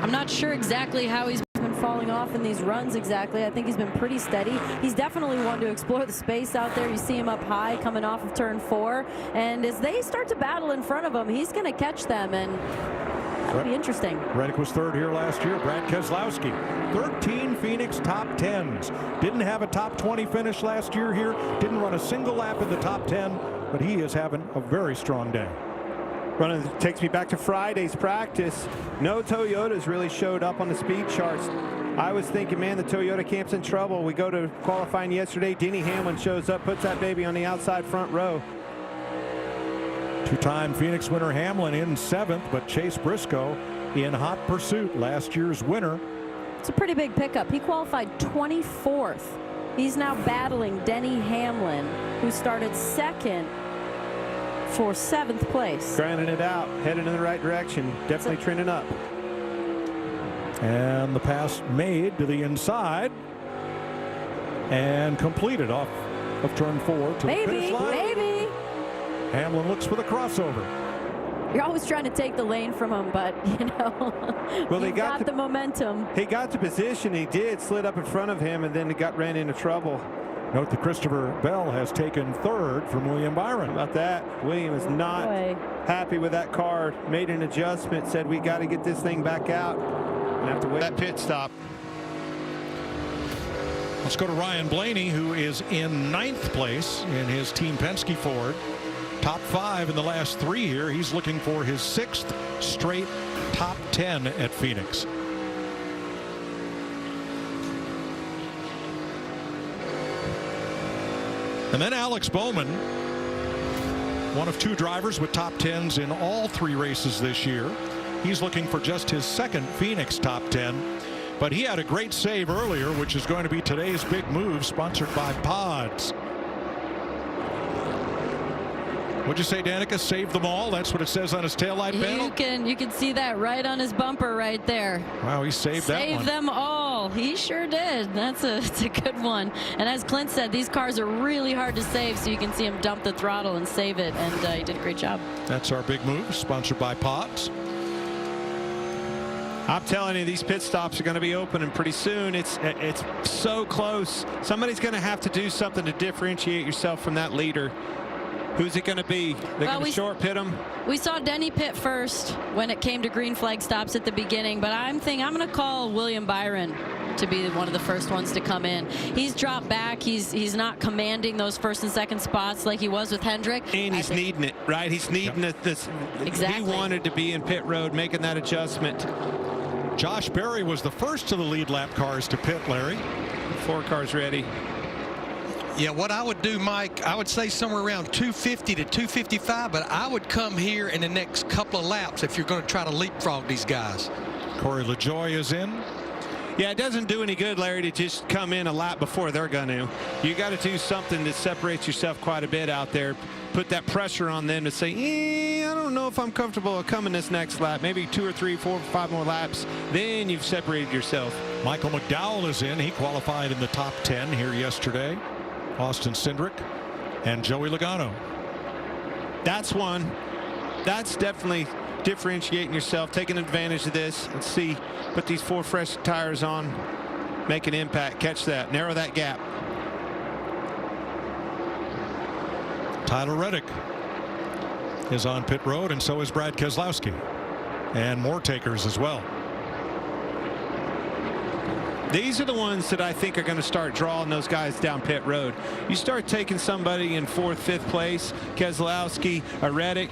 I'm not sure exactly how he's been falling off in these runs exactly. I think he's been pretty steady. He's definitely one to explore the space out there. You see him up high coming off of turn 4. And as they start to battle in front of him, he's going to catch them. And that'll be interesting. Reddick was 3rd here last year. Brad Keselowski, 13 Phoenix top 10s. Didn't have a top 20 finish last year here. Didn't run a single lap in the top 10, but he is having a very strong day. Takes me back to Friday's practice. No Toyotas really showed up on the speed charts. I was thinking, man, the Toyota camp's in trouble. We go to qualifying yesterday. Denny Hamlin shows up, puts that baby on the outside front row. 2-time Phoenix winner Hamlin in 7th, but Chase Briscoe in hot pursuit. Last year's winner It's a pretty big pickup. He qualified 24th. He's now battling Denny Hamlin, who started second for 7th place. Grinding it out, heading in the right direction, definitely trending up. And the pass made to the inside and completed off of turn 4 to the finish line. Maybe. Hamlin looks for the crossover. You're always trying to take the lane from him, but, you know, well, they got the momentum. He got the position. He did, slid up in front of him, and then ran into trouble. Note that Christopher Bell has taken 3rd from William Byron. How about that? William is not happy with that car. Made an adjustment, said we got to get this thing back out. And have to wait that pit stop. Let's go to Ryan Blaney, who is in 9th place in his Team Penske Ford. Top 5 in the last 3 here. He's looking for his 6th straight top 10 at Phoenix. And then Alex Bowman, one of 2 drivers with top 10s in all 3 races this year. He's looking for just his 2nd Phoenix top 10. But he had a great save earlier, which is going to be today's big move, sponsored by Pods. What'd you say, Danica? Save them all? That's what it says on his taillight panel? You can see that right on his bumper right there. Wow, he saved that one. Save them all. He sure did. It's a good one. And as Clint said, these cars are really hard to save, so you can see him dump the throttle and save it, and he did a great job. That's our big move, sponsored by Pods. I'm telling you, these pit stops are going to be opening pretty soon. It's so close. Somebody's going to have to do something to differentiate yourself from that leader. Who's it going to be? They're going to short pit him? We saw Denny pit first when it came to green flag stops at the beginning, but I'm going to call William Byron to be one of the first ones to come in. He's dropped back. He's not commanding those 1st and 2nd spots like he was with Hendrick. And he's needing it, right? He's needing this. Exactly. He wanted to be in pit road, making that adjustment. Josh Berry was the first of the lead lap cars to pit, Larry. 4 cars ready. Yeah, what I would do, Mike, I would say somewhere around 250 to 255, but I would come here in the next couple of laps if you're going to try to leapfrog these guys. Corey LaJoie is in. Yeah, it doesn't do any good, Larry, to just come in a lap before they're going to. You got to do something that separates yourself quite a bit out there. Put that pressure on them to say, I don't know if I'm comfortable coming this next lap. Maybe 2 or 3, 4, 5 more laps. Then you've separated yourself. Michael McDowell is in. He qualified in the top 10 here yesterday. Austin Cindric and Joey Logano. That's one. That's definitely differentiating yourself, taking advantage of this. Let's see, put these 4 fresh tires on, make an impact, catch that, narrow that gap. Tyler Reddick is on pit road, and so is Brad Keselowski, and more takers as well. These are the ones that I think are going to start drawing those guys down pit road. You start taking somebody in 4th, 5th place, Keselowski, a Reddick,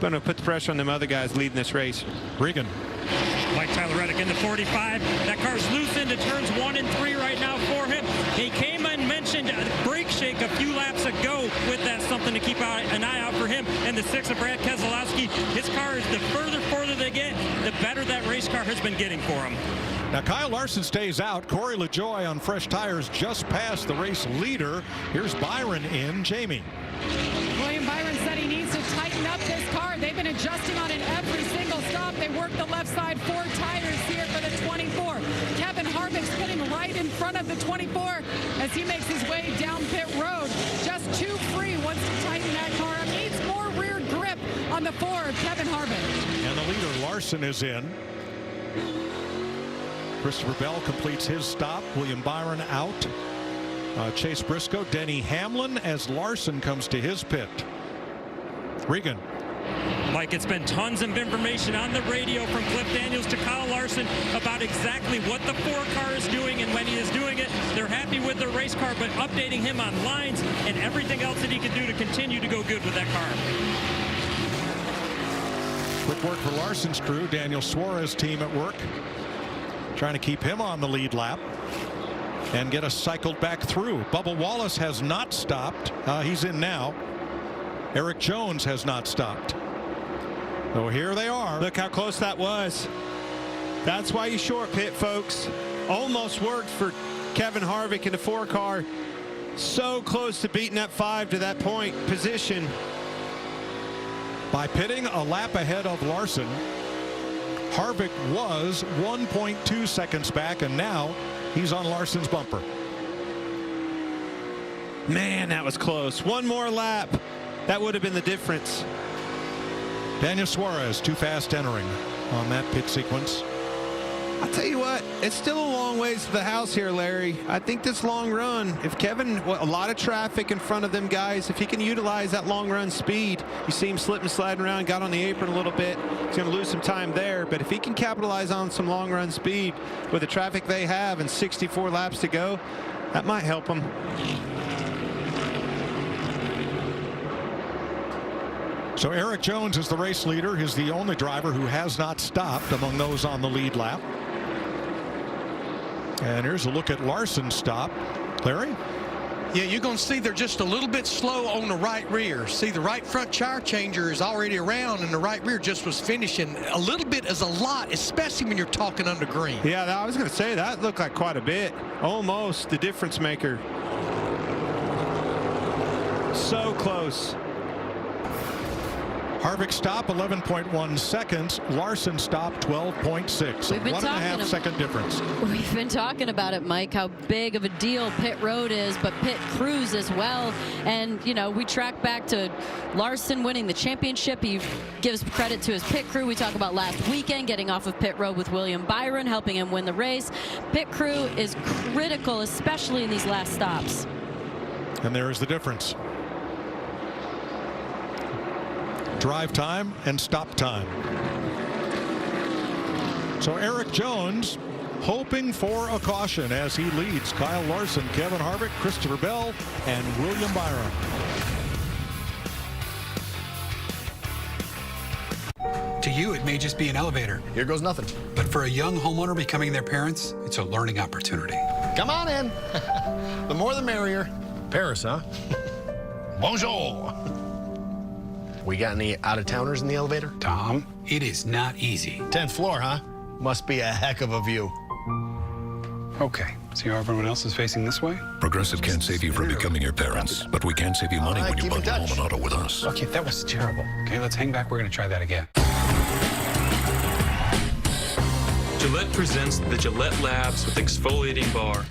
going to put the pressure on them other guys leading this race. Regan. Like Tyler Reddick in the 45. That car's loose into turns 1 and 3 right now for him. He came and mentioned a brake shake a few laps ago with that, something to keep an eye out for him. And the 6 of Brad Keselowski, his car is the further they get, the better that race car has been getting for him. Now Kyle Larson stays out. Corey LaJoie on fresh tires just past the race leader. Here's Byron in. Jamie. William Byron said he needs to tighten up this car. They've been adjusting on it every single stop. They worked the left side 4 tires here for the 24. Kevin Harvick's putting right in front of the 24 as he makes his way down pit road. Just too free, wants to tighten that car up. Needs more rear grip on the 4 of Kevin Harvick. And the leader Larson is in. Christopher Bell completes his stop. William Byron out. Chase Briscoe, Denny Hamlin as Larson comes to his pit. Regan. Mike, it's been tons of information on the radio from Cliff Daniels to Kyle Larson about exactly what the 4 car is doing and when he is doing it. They're happy with their race car, but updating him on lines and everything else that he can do to continue to go good with that car. Quick work for Larson's crew. Daniel Suarez team at work, trying to keep him on the lead lap and get us cycled back through. Bubba Wallace has not stopped. He's in now. Eric Jones has not stopped. So here they are. Look how close that was. That's why you short pit, folks. almost worked for Kevin Harvick in the 4 car. So close to beating that 5 to that point position. By pitting a lap ahead of Larson, Harvick was 1.2 seconds back, and now he's on Larson's bumper. Man, that was close. One more lap. That would have been the difference. Daniel Suarez too fast entering on that pit sequence. I'll tell you what, it's still a long ways to the house here, Larry. I think this long run, if Kevin, a lot of traffic in front of them guys, if he can utilize that long run speed, you see him slipping, sliding around, got on the apron a little bit. He's going to lose some time there, but if he can capitalize on some long run speed with the traffic they have and 64 laps to go, that might help him. So Eric Jones is the race leader. He's the only driver who has not stopped among those on the lead lap. And here's a look at Larson's stop. Larry? Yeah, you're going to see they're just a little bit slow on the right rear. See, the right front tire changer is already around, and the right rear just was finishing. A little bit is a lot, especially when you're talking under green. Yeah, I was going to say that looked like quite a bit. Almost the difference maker. So close. Harvick stop 11.1 seconds. Larson stop 12.6. So 1.5 second difference. We've been talking about it, Mike, how big of a deal pit road is, but pit crews as well. And, you know, we track back to Larson winning the championship. He gives credit to his pit crew. We talk about last weekend getting off of pit road with William Byron, helping him win the race. Pit crew is critical, especially in these last stops. And there is the difference. Drive time and stop time. So Eric Jones hoping for a caution as he leads Kyle Larson, Kevin Harvick, Christopher Bell, and William Byron. To you, it may just be an elevator. Here goes nothing. But for a young homeowner becoming their parents, it's a learning opportunity. Come on in. The more the merrier. Paris, huh? Bonjour. We got any out-of-towners in the elevator? Tom, it is not easy. 10th floor, huh? Must be a heck of a view. Okay, see how everyone else is facing this way? Progressive can't save you from becoming your parents, but we can save you money when you bundle home and auto with us. Okay, that was terrible. Okay, let's hang back. We're going to try that again. Gillette presents the Gillette Labs with Exfoliating Bar.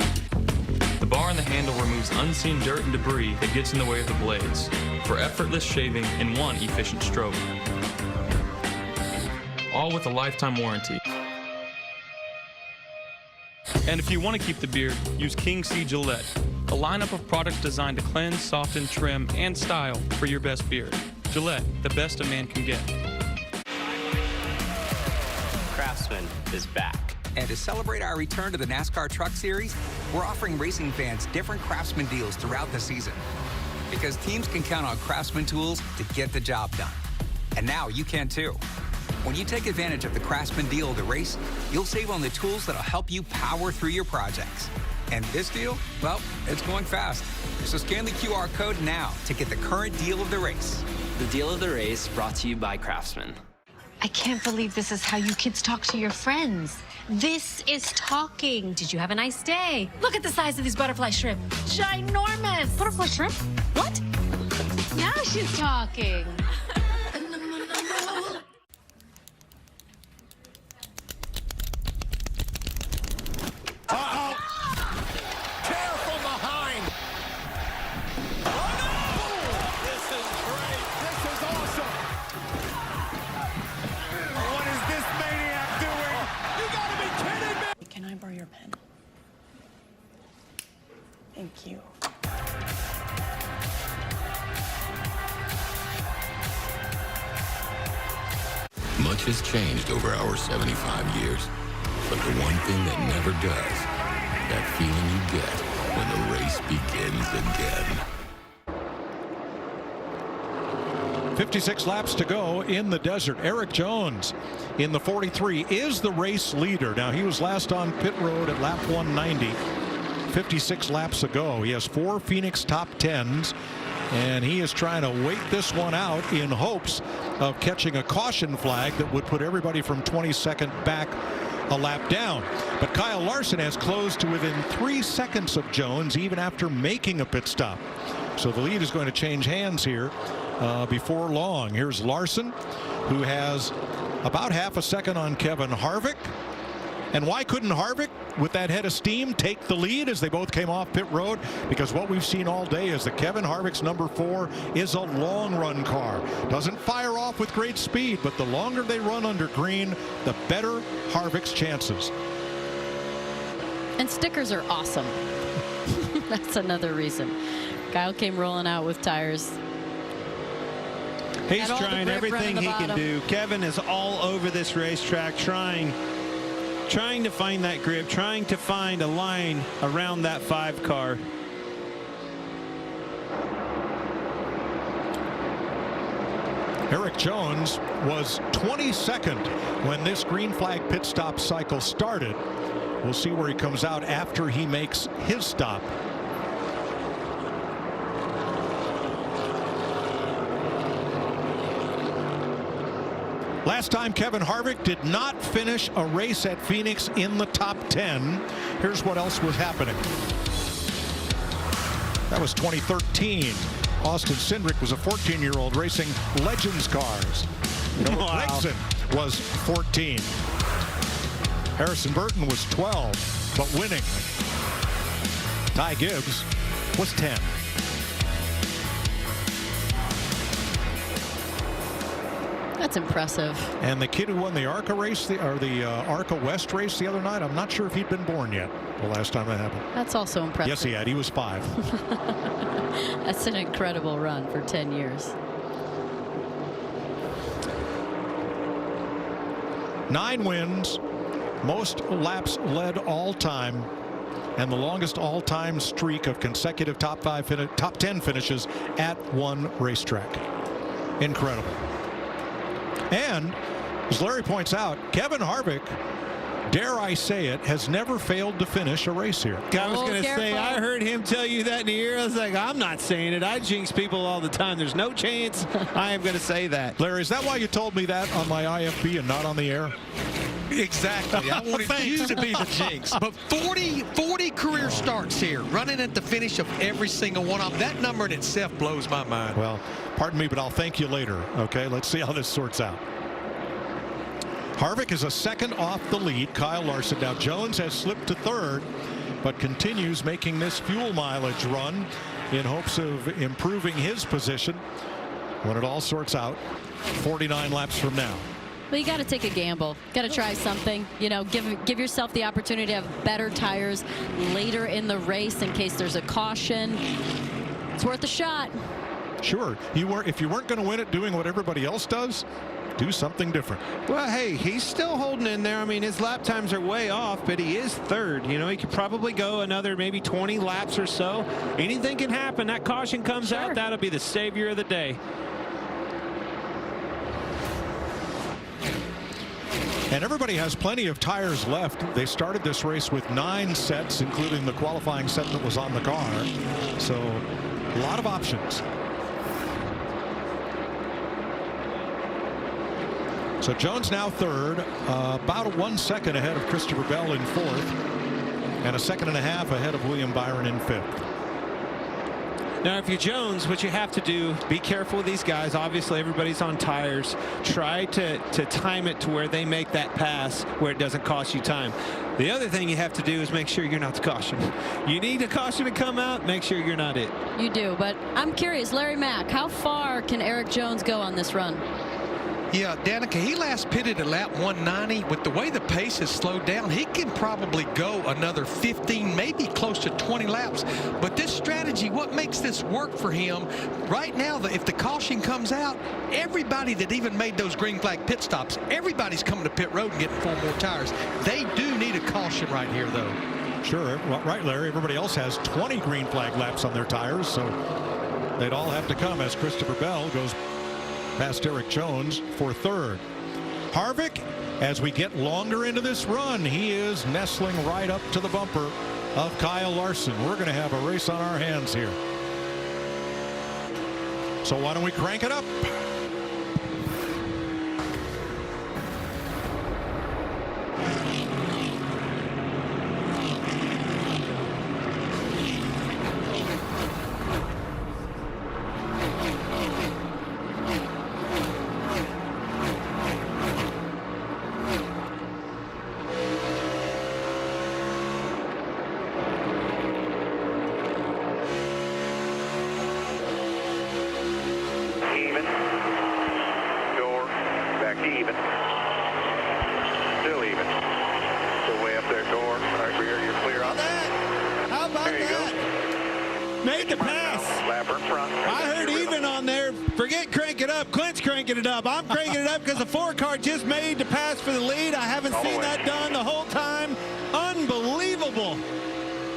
The bar and the handle removes unseen dirt and debris that gets in the way of the blades for effortless shaving in one efficient stroke. All with a lifetime warranty. And if you want to keep the beard, use King C Gillette, a lineup of products designed to cleanse, soften, trim, and style for your best beard. Gillette, the best a man can get. Craftsman is back. And to celebrate our return to the NASCAR Truck Series, we're offering racing fans different Craftsman deals throughout the season. Because teams can count on Craftsman tools to get the job done. And now you can too. When you take advantage of the Craftsman deal of the race, you'll save on the tools that'll help you power through your projects. And this deal, well, it's going fast. So scan the QR code now to get the current deal of the race. The deal of the race brought to you by Craftsman. I can't believe this is how you kids talk to your friends. This is talking. Did you have a nice day? Look at the size of these butterfly shrimp. Ginormous. Butterfly shrimp? What? Now she's talking. Uh-oh. Tear from behind. This is great. This is awesome. What is this maniac doing? You gotta be kidding me. Can I borrow your pen? Thank you. Much has changed over our 75 years. But the one thing that never does, that feeling you get when the race begins again. 56 laps to go in the desert. Eric Jones in the 43 is the race leader. Now, he was last on pit road at lap 190. 56 laps ago. He has 4 Phoenix top 10s, and he is trying to wait this one out in hopes of catching a caution flag that would put everybody from 22nd back a lap down. But Kyle Larson has closed to within 3 seconds of Jones even after making a pit stop. So the lead is going to change hands here before long. Here's Larson, who has about half a second on Kevin Harvick. And why couldn't Harvick, with that head of steam, take the lead as they both came off pit road? Because what we've seen all day is that Kevin Harvick's number 4 is a long run car. Doesn't fire off with great speed, but the longer they run under green, the better Harvick's chances. And stickers are awesome. That's another reason. Kyle came rolling out with tires. He's trying everything he can do. Kevin is all over this racetrack trying to find that grip, trying to find a line around that 5 car. Erik Jones was 22nd when this green flag pit stop cycle started. We'll see where he comes out after he makes his stop. Last time Kevin Harvick did not finish a race at Phoenix in the top 10. Here's what else was happening. That was 2013. Austin Cindric was a 14-year-old racing Legends cars. Noah Gragson was 14. Harrison Burton was 12, but winning. Ty Gibbs was 10. That's impressive. And the kid who won the ARCA race, the ARCA West race the other night, I'm not sure if he'd been born yet the last time that happened. That's also impressive. Yes, he had. He was 5. That's an incredible run for 10 years. 9 wins, most laps led all time, and the longest all-time streak of consecutive top 10 finishes at one racetrack. Incredible. And as Larry points out, Kevin Harvick, dare I say it, has never failed to finish a race here. I was going to say, I heard him tell you that in the ear. I was like, I'm not saying it. I jinx people all the time. There's no chance I am going to say that. Larry, is that why you told me that on my IFB and not on the air? Exactly. I wanted you to be the jinx. But 40 career starts here, running at the finish of every single one of them. That number in itself blows my mind. Well, pardon me, but I'll thank you later. Okay, let's see how this sorts out. Harvick is a second off the lead. Kyle Larson. Now Jones has slipped to 3rd, but continues making this fuel mileage run in hopes of improving his position when it all sorts out 49 laps from now. Well, you got to take a gamble. Got to try something. You know, give yourself the opportunity to have better tires later in the race in case there's a caution. It's worth a shot. Sure. If you weren't going to win it doing what everybody else does, do something different. Well, hey, he's still holding in there. I mean, his lap times are way off, but he is 3rd. You know, he could probably go another maybe 20 laps or so. Anything can happen. That caution comes out. That'll be the savior of the day. And everybody has plenty of tires left. They started this race with 9 sets, including the qualifying set that was on the car. So a lot of options. So Jones now 3rd, about 1 second ahead of Christopher Bell in 4th, and a 1.5 seconds ahead of William Byron in 5th. Now, if you're Jones, what you have to do, be careful with these guys. Obviously, everybody's on tires. Try to time it to where they make that pass where it doesn't cost you time. The other thing you have to do is make sure you're not the caution. You need a caution to come out. Make sure you're not it. You do, but I'm curious, Larry Mack, how far can Erik Jones go on this run? Yeah, Danica, he last pitted at lap 190. With the way the pace has slowed down, he can probably go another 15, maybe close to 20 laps. But this strategy, what makes this work for him right now, if the caution comes out, everybody that even made those green flag pit stops, everybody's coming to pit road and getting 4 more tires. They do need a caution right here, though. Sure. Well, right, Larry. Everybody else has 20 green flag laps on their tires, so they'd all have to come as Christopher Bell goes past Erik Jones for 3rd. Harvick, as we get longer into this run, he is nestling right up to the bumper of Kyle Larson. We're going to have a race on our hands here. So why don't we crank it up? Made the pass. Lapper in front. I heard even on there. Forget crank it up. Clint's cranking it up. I'm cranking it up because the 4 car just made the pass for the lead. I haven't seen that done the whole time. Unbelievable.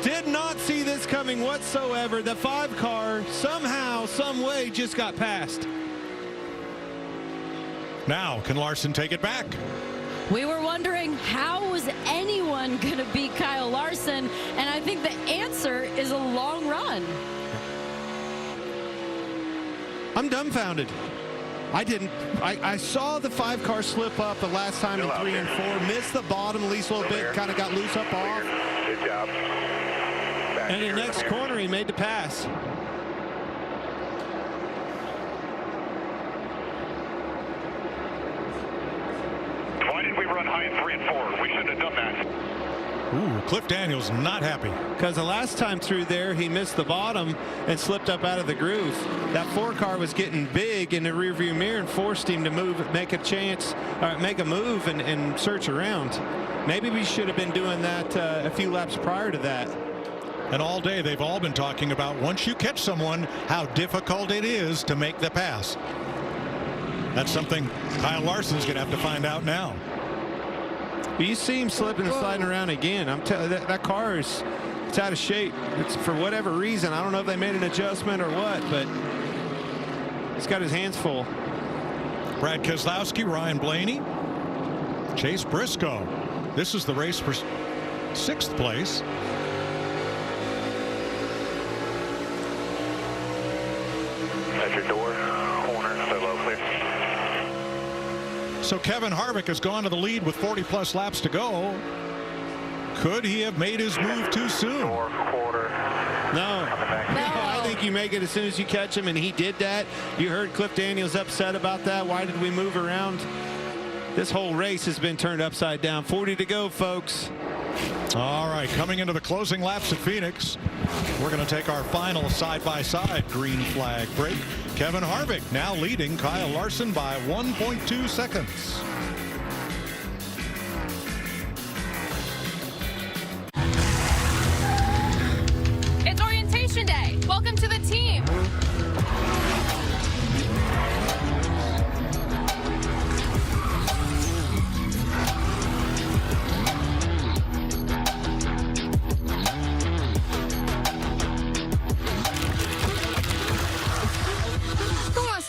Did not see this coming whatsoever. The 5 car somehow, some way just got passed. Now, can Larson take it back? We were wondering, how was anyone going to beat Kyle Larson? And I think the answer is a long run. I'm dumbfounded. I saw the 5 car slip up the last time in 3 and 4, missed the bottom at least a little bit, kind of got loose up off. Good job. And in the next corner, he made the pass. Why did we run high in 3 and 4? We shouldn't have done that. Ooh, Cliff Daniels not happy. Because the last time through there, he missed the bottom and slipped up out of the groove. That 4 car was getting big in the rearview mirror and forced him to move, make a move and search around. Maybe we should have been doing that a few laps prior to that. And all day they've all been talking about, once you catch someone, how difficult it is to make the pass. That's something Kyle Larson's going to have to find out now. You see him slipping and sliding around again. I'm telling you, that car it's out of shape. It's for whatever reason. I don't know if they made an adjustment or what, but he's got his hands full. Brad Keselowski, Ryan Blaney, Chase Briscoe. This is the race for 6th place. At your door, corner, solo clear. So Kevin Harvick has gone to the lead with 40+ laps to go. Could he have made his move too soon? Door, quarter. No. I think you make it as soon as you catch him, and he did that. You heard Cliff Daniels upset about that. Why did we move around? This whole race has been turned upside down. 40 to go, folks. All right, coming into the closing laps at Phoenix, we're going to take our final side-by-side green flag break. Kevin Harvick now leading Kyle Larson by 1.2 seconds. It's orientation day. Welcome to the team.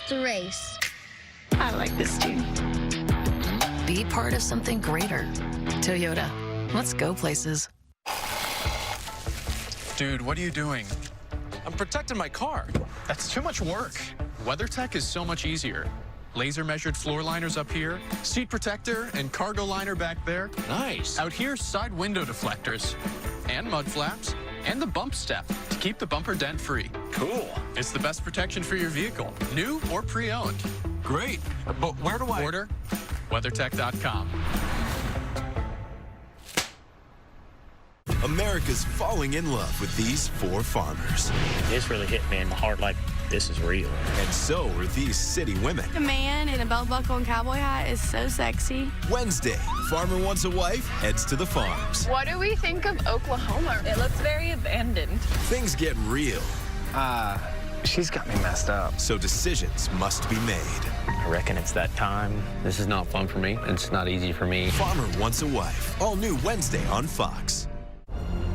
The race. I like this team. Be part of something greater. Toyota. Let's go places. Dude, what are you doing? I'm protecting my car. That's too much work. WeatherTech is so much easier. Laser measured floor liners up here, seat protector and cargo liner back there. Nice. Out here, side window deflectors and mud flaps and the bump step to keep the bumper dent free. Cool. It's the best protection for your vehicle, new or pre-owned. Great. But where do I order? WeatherTech.com. America's falling in love with these 4 farmers. This really hit me in the heart like this is real. And so are these city women. A man in a belt buckle and cowboy hat is so sexy. Wednesday, Farmer Wants a Wife heads to the farms. What do we think of Oklahoma? It looks very abandoned. Things get real. She's got me messed up. So decisions must be made. I reckon it's that time. This is not fun for me. It's not easy for me. Farmer Wants a Wife. All new Wednesday on Fox.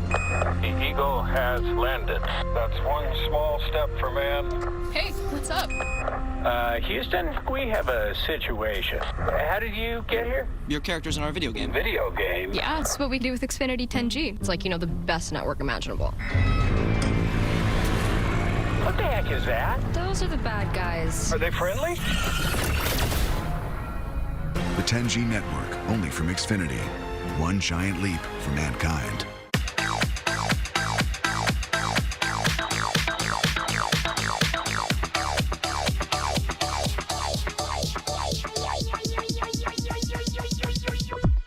The Eagle has landed. That's one small step for man. Hey, what's up? Houston, we have a situation. How did you get here? Your character's in our video game. Video game? Yeah, it's what we do with Xfinity 10G. It's like, the best network imaginable. What the heck is that? Those are the bad guys. Are they friendly? The 10G network, only from Xfinity. One giant leap for mankind.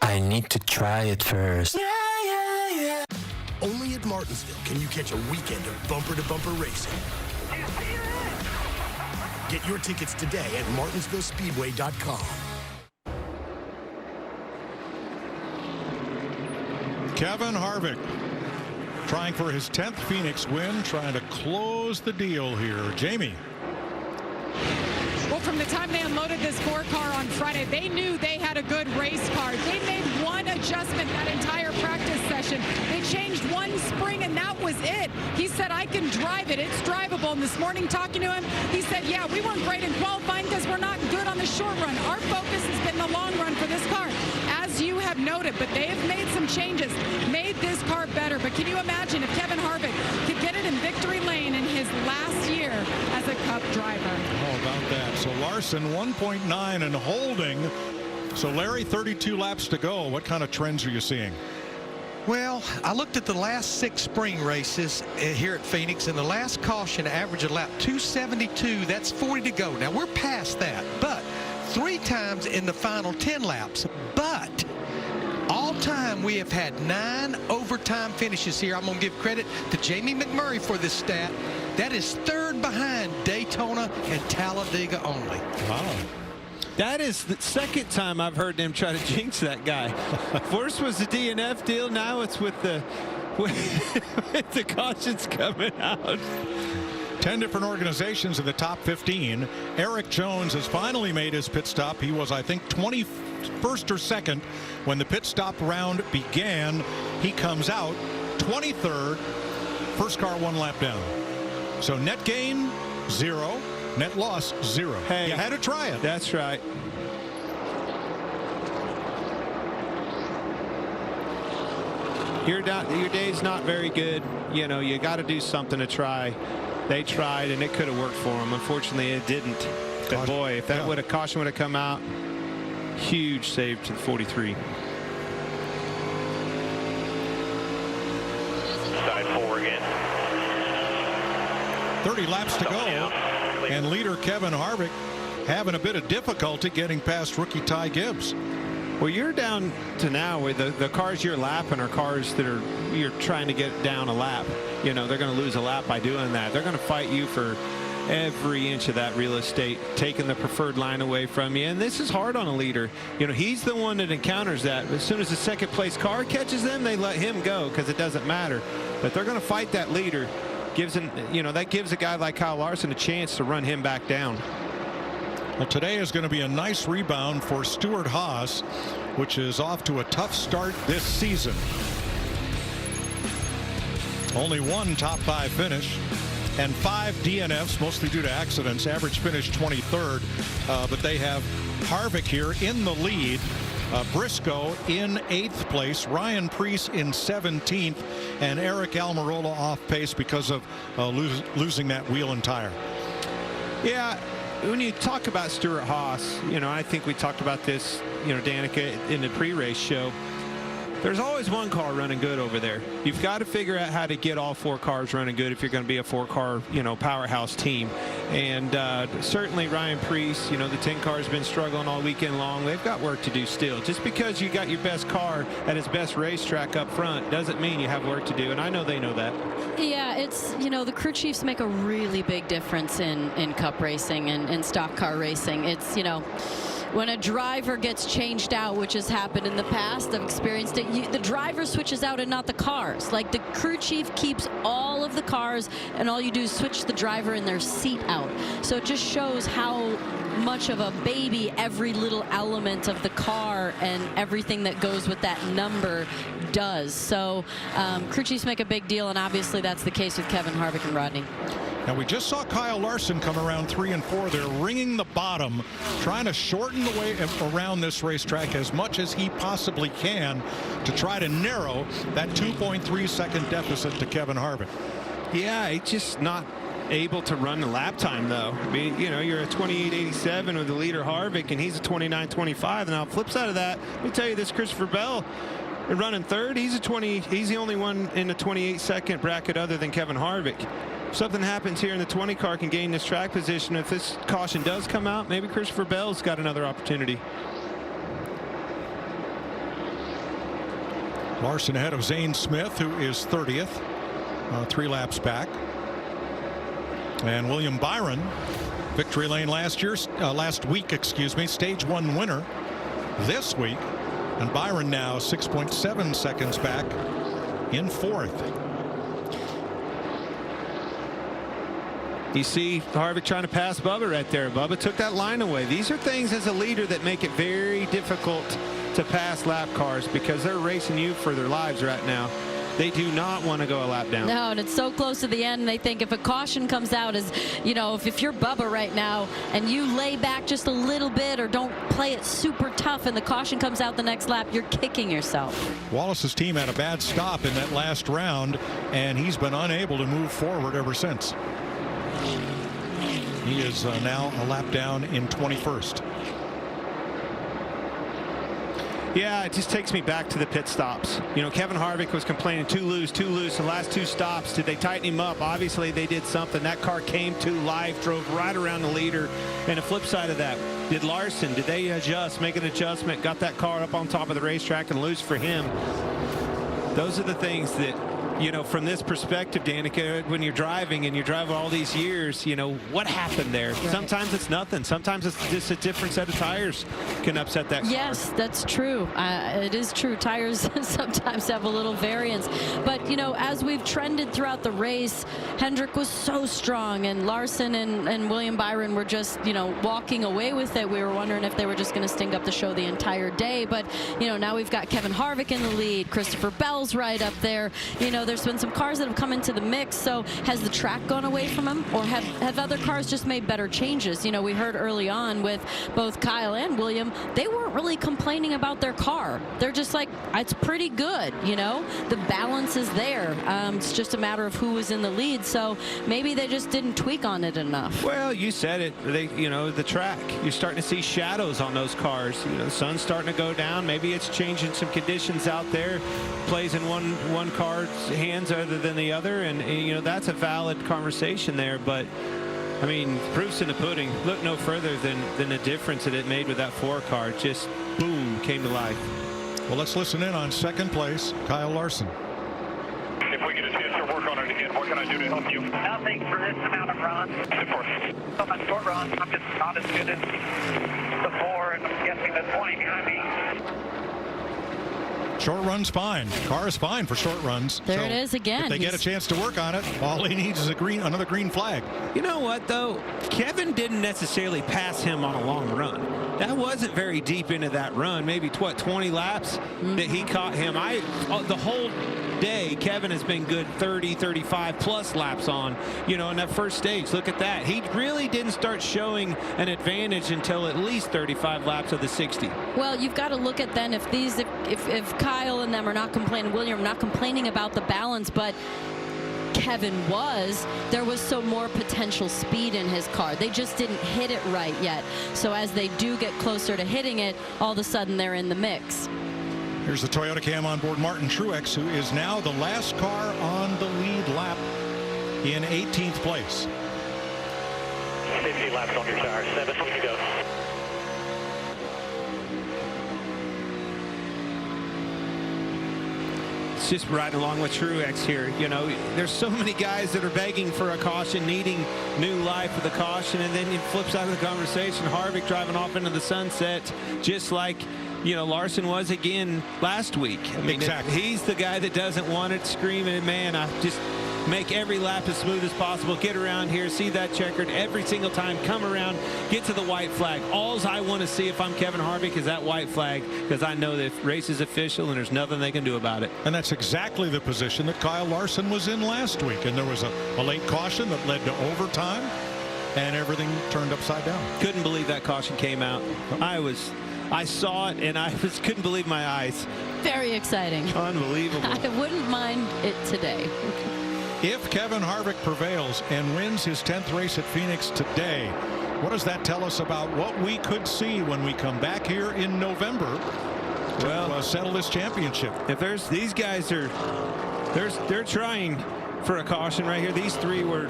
I need to try it first. Only at Martinsville can you catch a weekend of bumper-to-bumper racing. Get your tickets today at martinsvillespeedway.com. Kevin Harvick trying for his 10th Phoenix win, trying to close the deal here. Jamie. Well, from the time they unloaded this 4-car on Friday, they knew they had a good race car. They made one adjustment that entire practice session. They changed one spring, and that was it. He said, I can drive it. It's drivable. And this morning, talking to him, he said, yeah, we weren't great in qualifying because we're not good on the short run. Our focus has been the long run for this car, as you have noted. But they have made some changes, made this car better. But can you imagine if Kevin Harvick could get it in victory lane in his last year as a Cup driver? How about that? So Larson 1.9 and holding. So Larry, 32 laps to go. What kind of trends are you seeing? Well, I looked at the last 6 spring races here at Phoenix, and the last caution averaged a lap 272. That's 40 to go. Now we're past that, but 3 times in the final 10 laps. But all time we have had 9 overtime finishes here. I'm going to give credit to Jamie McMurray for this stat. That is 3rd behind Daytona and Talladega only. Wow. That is the 2nd time I've heard them try to jinx that guy. First was the DNF deal. Now it's with the cautions coming out. 10 different organizations in the top 15. Eric Jones has finally made his pit stop. He was, I think, 21st or 2nd when the pit stop round began. He comes out 23rd. First car 1 lap down. So net gain 0. Net loss 0. Hey, you had to try it. That's right. Your day's not very good. You know, you got to do something to try. They tried, and it could have worked for them. Unfortunately, it didn't. But boy, if that caution would have come out, huge save to the 43. Side 4 again. 30 laps to go. And leader Kevin Harvick having a bit of difficulty getting past rookie Ty Gibbs. Well, you're down to now where the cars you're lapping are cars that you're trying to get down a lap. You know, they're going to lose a lap by doing that. They're going to fight you for every inch of that real estate, taking the preferred line away from you. And this is hard on a leader. You know, he's the one that encounters that. As soon as the 2nd place car catches them, they let him go because it doesn't matter. But they're going to fight that leader. That gives a guy like Kyle Larson a chance to run him back down. Well, today is going to be a nice rebound for Stewart Haas, which is off to a tough start this season. Only 1 top 5 finish and 5 DNFs, mostly due to accidents. Average finish 23rd, but they have Harvick here in the lead. Briscoe in 8th place, Ryan Preece in 17th, and Eric Almirola off pace because of losing that wheel and tire. Yeah, when you talk about Stewart Haas, you know, I think we talked about this, you know, Danica, in the pre-race show. There's always one car running good over there. You've got to figure out how to get all 4 cars running good if you're going to be a 4-car, you know, powerhouse team. And certainly Ryan Preece, you know, the 10 car's been struggling all weekend long. They've got work to do still. Just because you got your best car at its best racetrack up front doesn't mean you have work to do. And I know they know that. Yeah, it's, you know, the crew chiefs make a really big difference in Cup racing and stock car racing. It's, you know, when a driver gets changed out, which has happened in the past, I've experienced it, the driver switches out and not the cars. Like, the crew chief keeps all of the cars, and all you do is switch the driver and their seat out. So it just shows how much of a baby every little element of the car and everything that goes with that number does. So crew chiefs make a big deal, and obviously that's the case with Kevin Harvick and Rodney. Now, we just saw Kyle Larson come around 3 and 4. They're ringing the bottom, trying to shorten the way around this racetrack as much as he possibly can to try to narrow that 2.3 second deficit to Kevin Harvick. Yeah, he's just not able to run the lap time, though. I mean, you know, you're a 28.87 with the leader Harvick, and he's a 29.25. Now, flip side of that, let me tell you this, Christopher Bell, running 3rd. He's the only one in the 28-second bracket other than Kevin Harvick. Something happens here in the 20 car can gain this track position. If this caution does come out, maybe Christopher Bell's got another opportunity. Larson ahead of Zane Smith, who is 30th, 3 laps back. And William Byron, victory lane last week, stage 1 winner this week. And Byron now 6.7 seconds back in 4th. You see Harvick trying to pass Bubba right there. Bubba took that line away. These are things as a leader that make it very difficult to pass lap cars because they're racing you for their lives right now. They do not want to go a lap down. No, and it's so close to the end. They think if a caution comes out, as you know, if you're Bubba right now and you lay back just a little bit or don't play it super tough and the caution comes out the next lap, you're kicking yourself. Wallace's team had a bad stop in that last round, and he's been unable to move forward ever since. He is now a lap down in 21st. Yeah, it just takes me back to the pit stops. You know, Kevin Harvick was complaining too loose the last 2 stops. Did they tighten him up? Obviously they did something. That car came to life, drove right around the leader. And the flip side of that, did Larson, did they adjust, make an adjustment, got that car up on top of the racetrack and lose for him? Those are the things that, you know, from this perspective, Danica, when you're driving and you drive all these years, you know, what happened there? Right. Sometimes it's nothing. Sometimes it's just a different set of tires can upset that car. Yes, that's true. It is true. Tires sometimes have a little variance. But, you know, as we've trended throughout the race, Hendrick was so strong, and Larson and William Byron were just, you know, walking away with it. We were wondering if they were just going to sting up the show the entire day. But, you know, now we've got Kevin Harvick in the lead. Christopher Bell's right up there. You know, there's been some cars that have come into the mix. So has the track gone away from him, or have other cars just made better changes? You know, we heard early on with both Kyle and William, they weren't really complaining about their car. They're just like, it's pretty good. You know, the balance is there. It's just a matter of who was in the lead. So maybe they just didn't tweak on it enough. Well, you said it. You know, the track, you're starting to see shadows on those cars. You know, the sun's starting to go down. Maybe it's changing some conditions out there. Plays in one car's hands other than the other, and you know, that's a valid conversation there. But I mean, proof's in the pudding. Look no further than the difference that it made with that 4 car. Just boom, came to life. Well, let's listen in on second place, Kyle Larson. If we get a chance to work on it again, what can I do to help you? Nothing for this amount of runs. So much short runs, I'm just not as good as the 4, and I'm guessing the 20 behind me. Short run's fine. Car is fine for short runs. There it is again. If they get a chance to work on it, all he needs is another green flag. You know what, though? Kevin didn't necessarily pass him on a long run. That wasn't very deep into that run. Maybe, 20 laps that he caught him. The whole day, Kevin has been good 30, 35 plus laps on, you know, in that first stage. Look at that. He really didn't start showing an advantage until at least 35 laps of the 60. Well, you've got to look at then if Kyle and them are not complaining, William not complaining about the balance, but Kevin there was some more potential speed in his car. They just didn't hit it right yet. So as they do get closer to hitting it, all of a sudden they're in the mix. Here's the Toyota Cam on board Martin Truex, who is now the last car on the lead lap in 18th place. 50 laps on your tires. 7 to go. It's just riding along with Truex here. You know, there's so many guys that are begging for a caution, needing new life with a caution, and then it flips out of the conversation. Harvick driving off into the sunset, just like, you know, Larson was again last week. I mean, exactly. He's the guy that doesn't want it, screaming, man, I just make every lap as smooth as possible, get around here, see that checkered every single time, come around, get to the white flag. Alls I want to see if I'm Kevin Harvick is that white flag, because I know the race is official and there's nothing they can do about it. And that's exactly the position that Kyle Larson was in last week. And there was a late caution that led to overtime, and everything turned upside down. Couldn't believe that caution came out. I saw it and I couldn't believe my eyes. Very exciting. Unbelievable. I wouldn't mind it today. If Kevin Harvick prevails and wins his 10th race at Phoenix today, what does that tell us about what we could see when we come back here in November to settle this championship? If there's these guys they're trying for a caution right here. These 3 were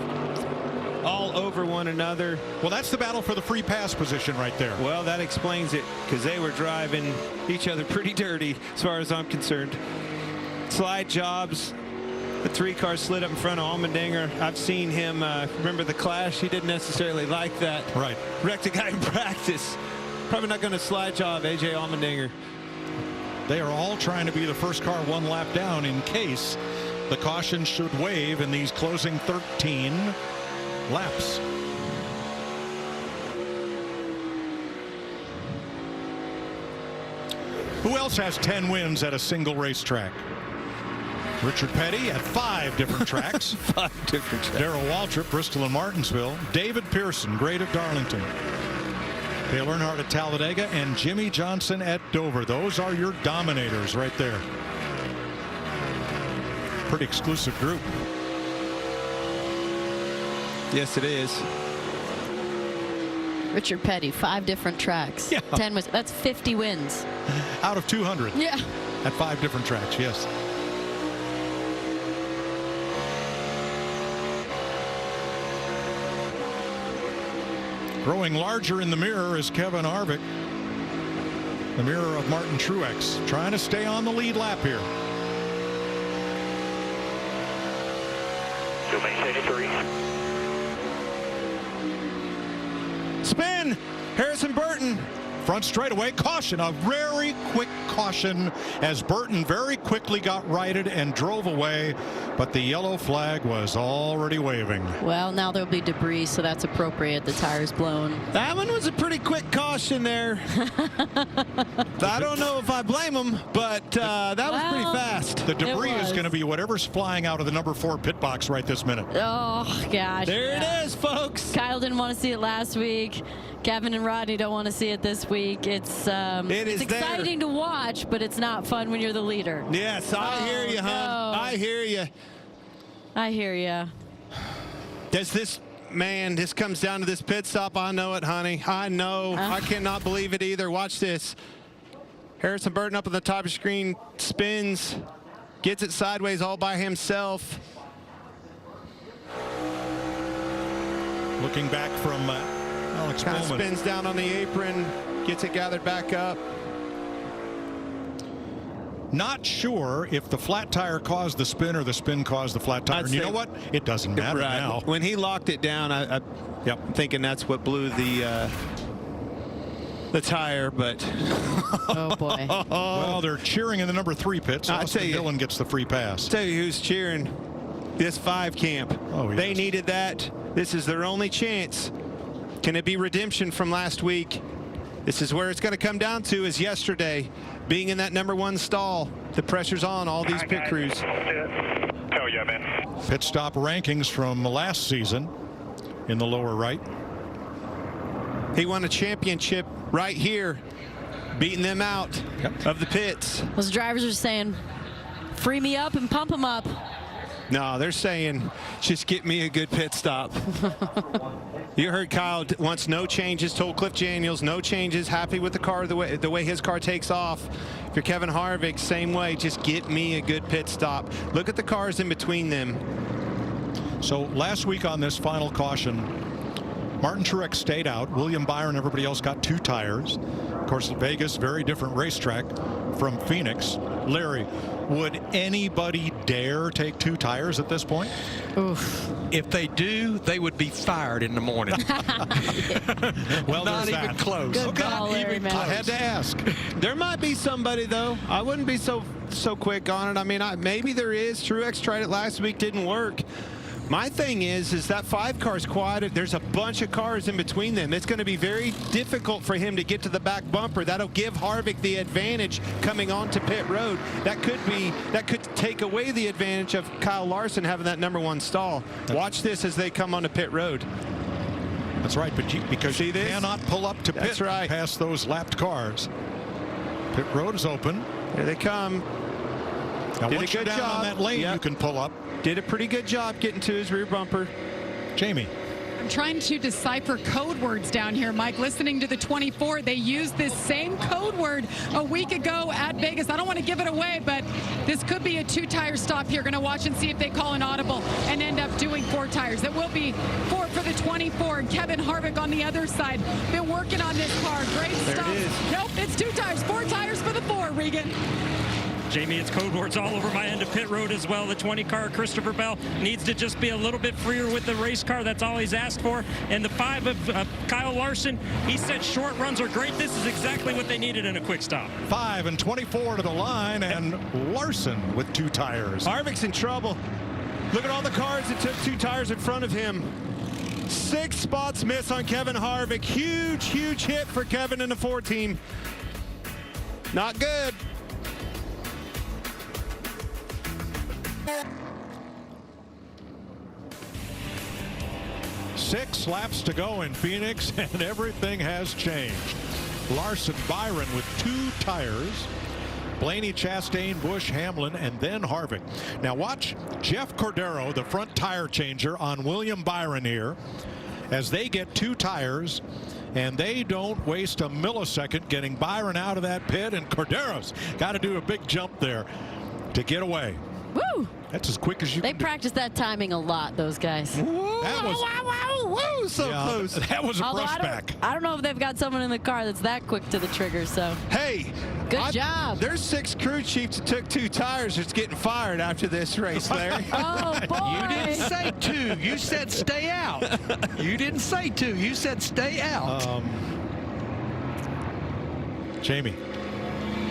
all over one another. Well, that's the battle for the free pass position right there. Well, that explains it, because they were driving each other pretty dirty as far as I'm concerned. Slide jobs. The 3 cars slid up in front of Allmendinger. I've seen him, remember the clash? He didn't necessarily like that. Right. Wrecked a guy in practice. Probably not going to slide job AJ Allmendinger. They are all trying to be the first car 1 lap down in case the caution should waive in these closing 13. laps. Who else has 10 wins at a single racetrack? Richard Petty at 5 different tracks. 5 different tracks. Darrell Waltrip, Bristol and Martinsville. David Pearson, great at Darlington. Dale Earnhardt at Talladega, and Jimmy Johnson at Dover. Those are your dominators right there. Pretty exclusive group. Yes, it is. Richard Petty, 5 different tracks. Yeah. 10 was, that's 50 wins. Out of 200. Yeah. At 5 different tracks, yes. Growing larger in the mirror is Kevin Harvick. The mirror of Martin Truex, trying to stay on the lead lap here. Spin! Harrison Burton. Front straightaway, caution, a very quick caution as Burton very quickly got righted and drove away, but the yellow flag was already waving. Well, now there'll be debris, so that's appropriate. The tire's blown. That one was a pretty quick caution there. I don't know if I blame him, but that was pretty fast. The debris is going to be whatever's flying out of the number 4 pit box right this minute. Oh, gosh. There it is, folks. Kyle didn't want to see it last week. Kevin and Rodney don't want to see it this week. It's exciting to watch, but it's not fun when you're the leader. Yes, I hear you, hon. No. I hear you. I hear you. Does this, man, this comes down to this pit stop. I know it, honey. I know. I cannot believe it either. Watch this. Harrison Burton up on the top of the screen, spins, gets it sideways all by himself. Looking back from Alex Kind of Bowman. spins down on the apron, gets it gathered back up. Not sure if the flat tire caused the spin or the spin caused the flat tire. And you know what? It doesn't matter now. When he locked it down, I'm thinking that's what blew the tire, but oh boy. Well, they're cheering in the number 3 pit, so Austin Dillon gets the free pass. Tell you who's cheering. This 5 camp. Oh, yes. They needed that. This is their only chance. Can it be redemption from last week? This is where it's going to come down to, is yesterday being in that number 1 stall. The pressure's on all these pit crews. Oh yeah, man. Pit stop rankings from last season in the lower right. He won a championship right here, beating them out of the pits. Those drivers are saying, free me up and pump them up. No, they're saying, just get me a good pit stop. You heard Kyle wants no changes, told Cliff Daniels, no changes, happy with the car, the way his car takes off. If you're Kevin Harvick, same way, just get me a good pit stop. Look at the cars in between them. So last week on this final caution, Martin Truex stayed out. William Byron, everybody else got 2 tires. Of course, Vegas, very different racetrack from Phoenix. Larry, would anybody dare take 2 tires at this point? Oof. If they do, they would be fired in the morning. Well, not even that. close. Good call, Larry, man. I had to ask. There might be somebody, though. I wouldn't be so quick on it. I mean, maybe there is. Truex tried it last week, didn't work. My thing is that 5 car's quiet. There's a bunch of cars in between them. It's going to be very difficult for him to get to the back bumper. That'll give Harvick the advantage coming onto pit road. That could take away the advantage of Kyle Larson having that number 1 stall. Watch this as they come onto pit road. That's right, but because you cannot pull up to pit past those lapped cars. Pit road is open. Here they come. Now, Did once a you're good down job. on that lane, you can pull up. Did a pretty good job getting to his rear bumper. Jamie. I'm trying to decipher code words down here, Mike. Listening to the 24, they used this same code word a week ago at Vegas. I don't want to give it away, but this could be a 2-tire stop here. Going to watch and see if they call an audible and end up doing 4 tires. That will be 4 for the 24. And Kevin Harvick on the other side. Been working on this car. Great stuff. There it is. Nope, it's 2 tires. 4 tires for the 4, Regan. Jamie, it's code words all over my end of pit road as well. The 20 car, Christopher Bell, needs to just be a little bit freer with the race car. That's all he's asked for. And the 5 of Kyle Larson, he said short runs are great. This is exactly what they needed in a quick stop. 5 and 24 to the line, and Larson with 2 tires. Harvick's in trouble. Look at all the cars that took 2 tires in front of him. 6 spots miss on Kevin Harvick. Huge, huge hit for Kevin and the 4 team. Not good. Six laps to go in Phoenix, and everything has changed. Larson, Byron with 2 tires. Blaney, Chastain, Busch, Hamlin, and then Harvick. Now watch Jeff Cordero, the front tire changer on William Byron here, as they get 2 tires, and they don't waste a millisecond getting Byron out of that pit, and Cordero's got to do a big jump there to get away. Woo! That's as quick as you They can do. practice that timing a lot, those guys. That was so close. That was a Although brushback. I don't know if they've got someone in the car that's that quick to the trigger, so. Hey, good job. There's 6 crew chiefs that took 2 tires that's getting fired after this race, Larry. Oh, boy. You didn't say 2. You said stay out. You didn't say 2. You said stay out. Jamie.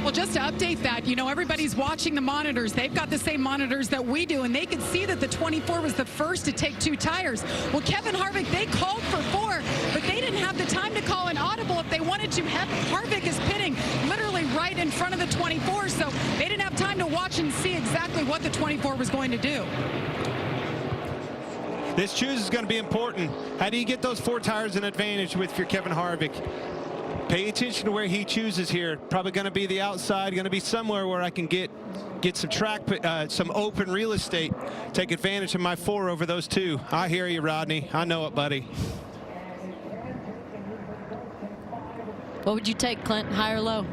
Well, just to update that, you know, everybody's watching the monitors. They've got the same monitors that we do, and they could see that the 24 was the first to take 2 tires. Well, Kevin Harvick, they called for 4, but they didn't have the time to call an audible if they wanted to. Harvick is pitting literally right in front of the 24, so they didn't have time to watch and see exactly what the 24 was going to do. This choose is going to be important. How do you get those 4 tires in advantage with your Kevin Harvick? Pay attention to where he chooses here. Probably going to be the outside, going to be somewhere where I can get some track, some open real estate. Take advantage of my 4 over those 2. I hear you, Rodney. I know it, buddy. What would you take, Clint? High or low?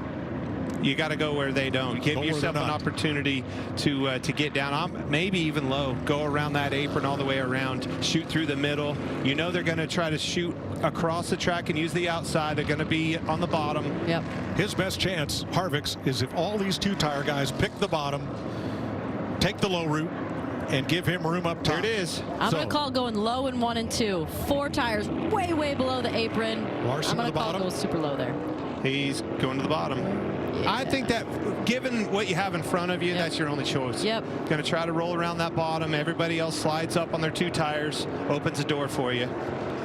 You got to go where they don't. Give yourself an opportunity to get down. Maybe even low. Go around that apron all the way around. Shoot through the middle. You know they're going to try to shoot across the track and use the outside. They're going to be on the bottom. Yep. His best chance, Harvick's, is if all these 2 tire guys pick the bottom, take the low route, and give him room up top. There it is. I'm going to call going low in 1 and 2. 4 tires way, way below the apron. Larson I'm to going the to call bottom. go super low there. He's going to the bottom. Yeah. I think that given what you have in front of you, that's your only choice. Yep. Going to try to roll around that bottom. Everybody else slides up on their 2 tires, opens the door for you.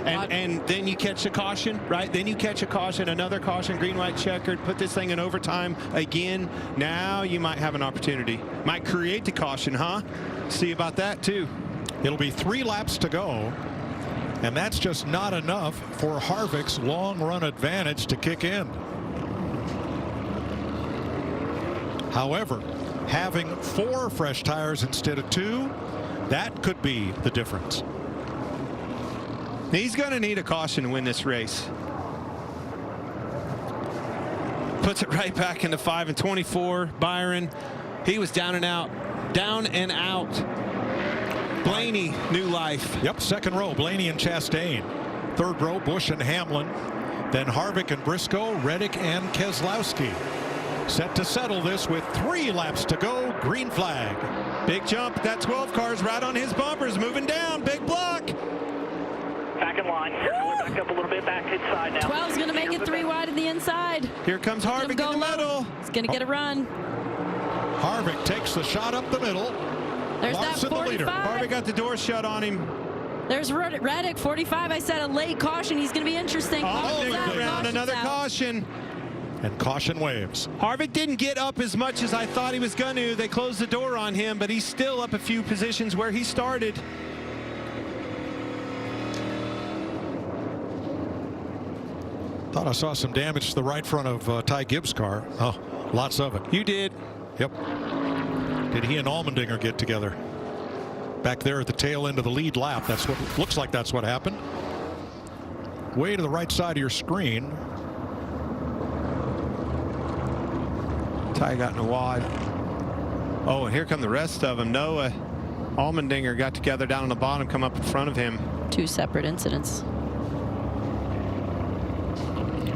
And then you catch a caution, right? Then you catch a caution, another caution, green, white, checkered, put this thing in overtime again. Now you might have an opportunity. Might create the caution, huh? See about that, too. It'll be 3 laps to go, and that's just not enough for Harvick's long run advantage to kick in. However, having 4 fresh tires instead of 2, that could be the difference. He's going to need a caution to win this race. Puts it right back into 5 and 24. Byron, he was down and out. Down and out. Blaney, new life. Yep, 2nd row, Blaney and Chastain. 3rd row, Busch and Hamlin. Then Harvick and Briscoe, Reddick and Keselowski. Set to settle this with 3 laps to go. Green flag. Big jump. That 12 car's right on his bumpers. Moving down. Big block. Back in line. We're back up a little bit, back inside now. 12's going to make it 3 wide in the inside. Here comes Harvick in the middle. He's going to get a run. Harvick takes the shot up the middle. There's Larson, that the leader. 45. Harvick got the door shut on him. There's Reddick, 45. I said a late caution. He's going to be interesting. Around another caution. And caution waves. Harvick didn't get up as much as I thought he was going to. They closed the door on him, but he's still up a few positions where he started. Thought I saw some damage to the right front of Ty Gibbs' car. Oh, lots of it. You did. Yep. Did he and Allmendinger get together? Back there at the tail end of the lead lap. That's what looks like. That's what happened. Way to the right side of your screen. Ty got in a wad. Oh, and here come the rest of them. Noah, Allmendinger got together down on the bottom, come up in front of him. 2 separate incidents.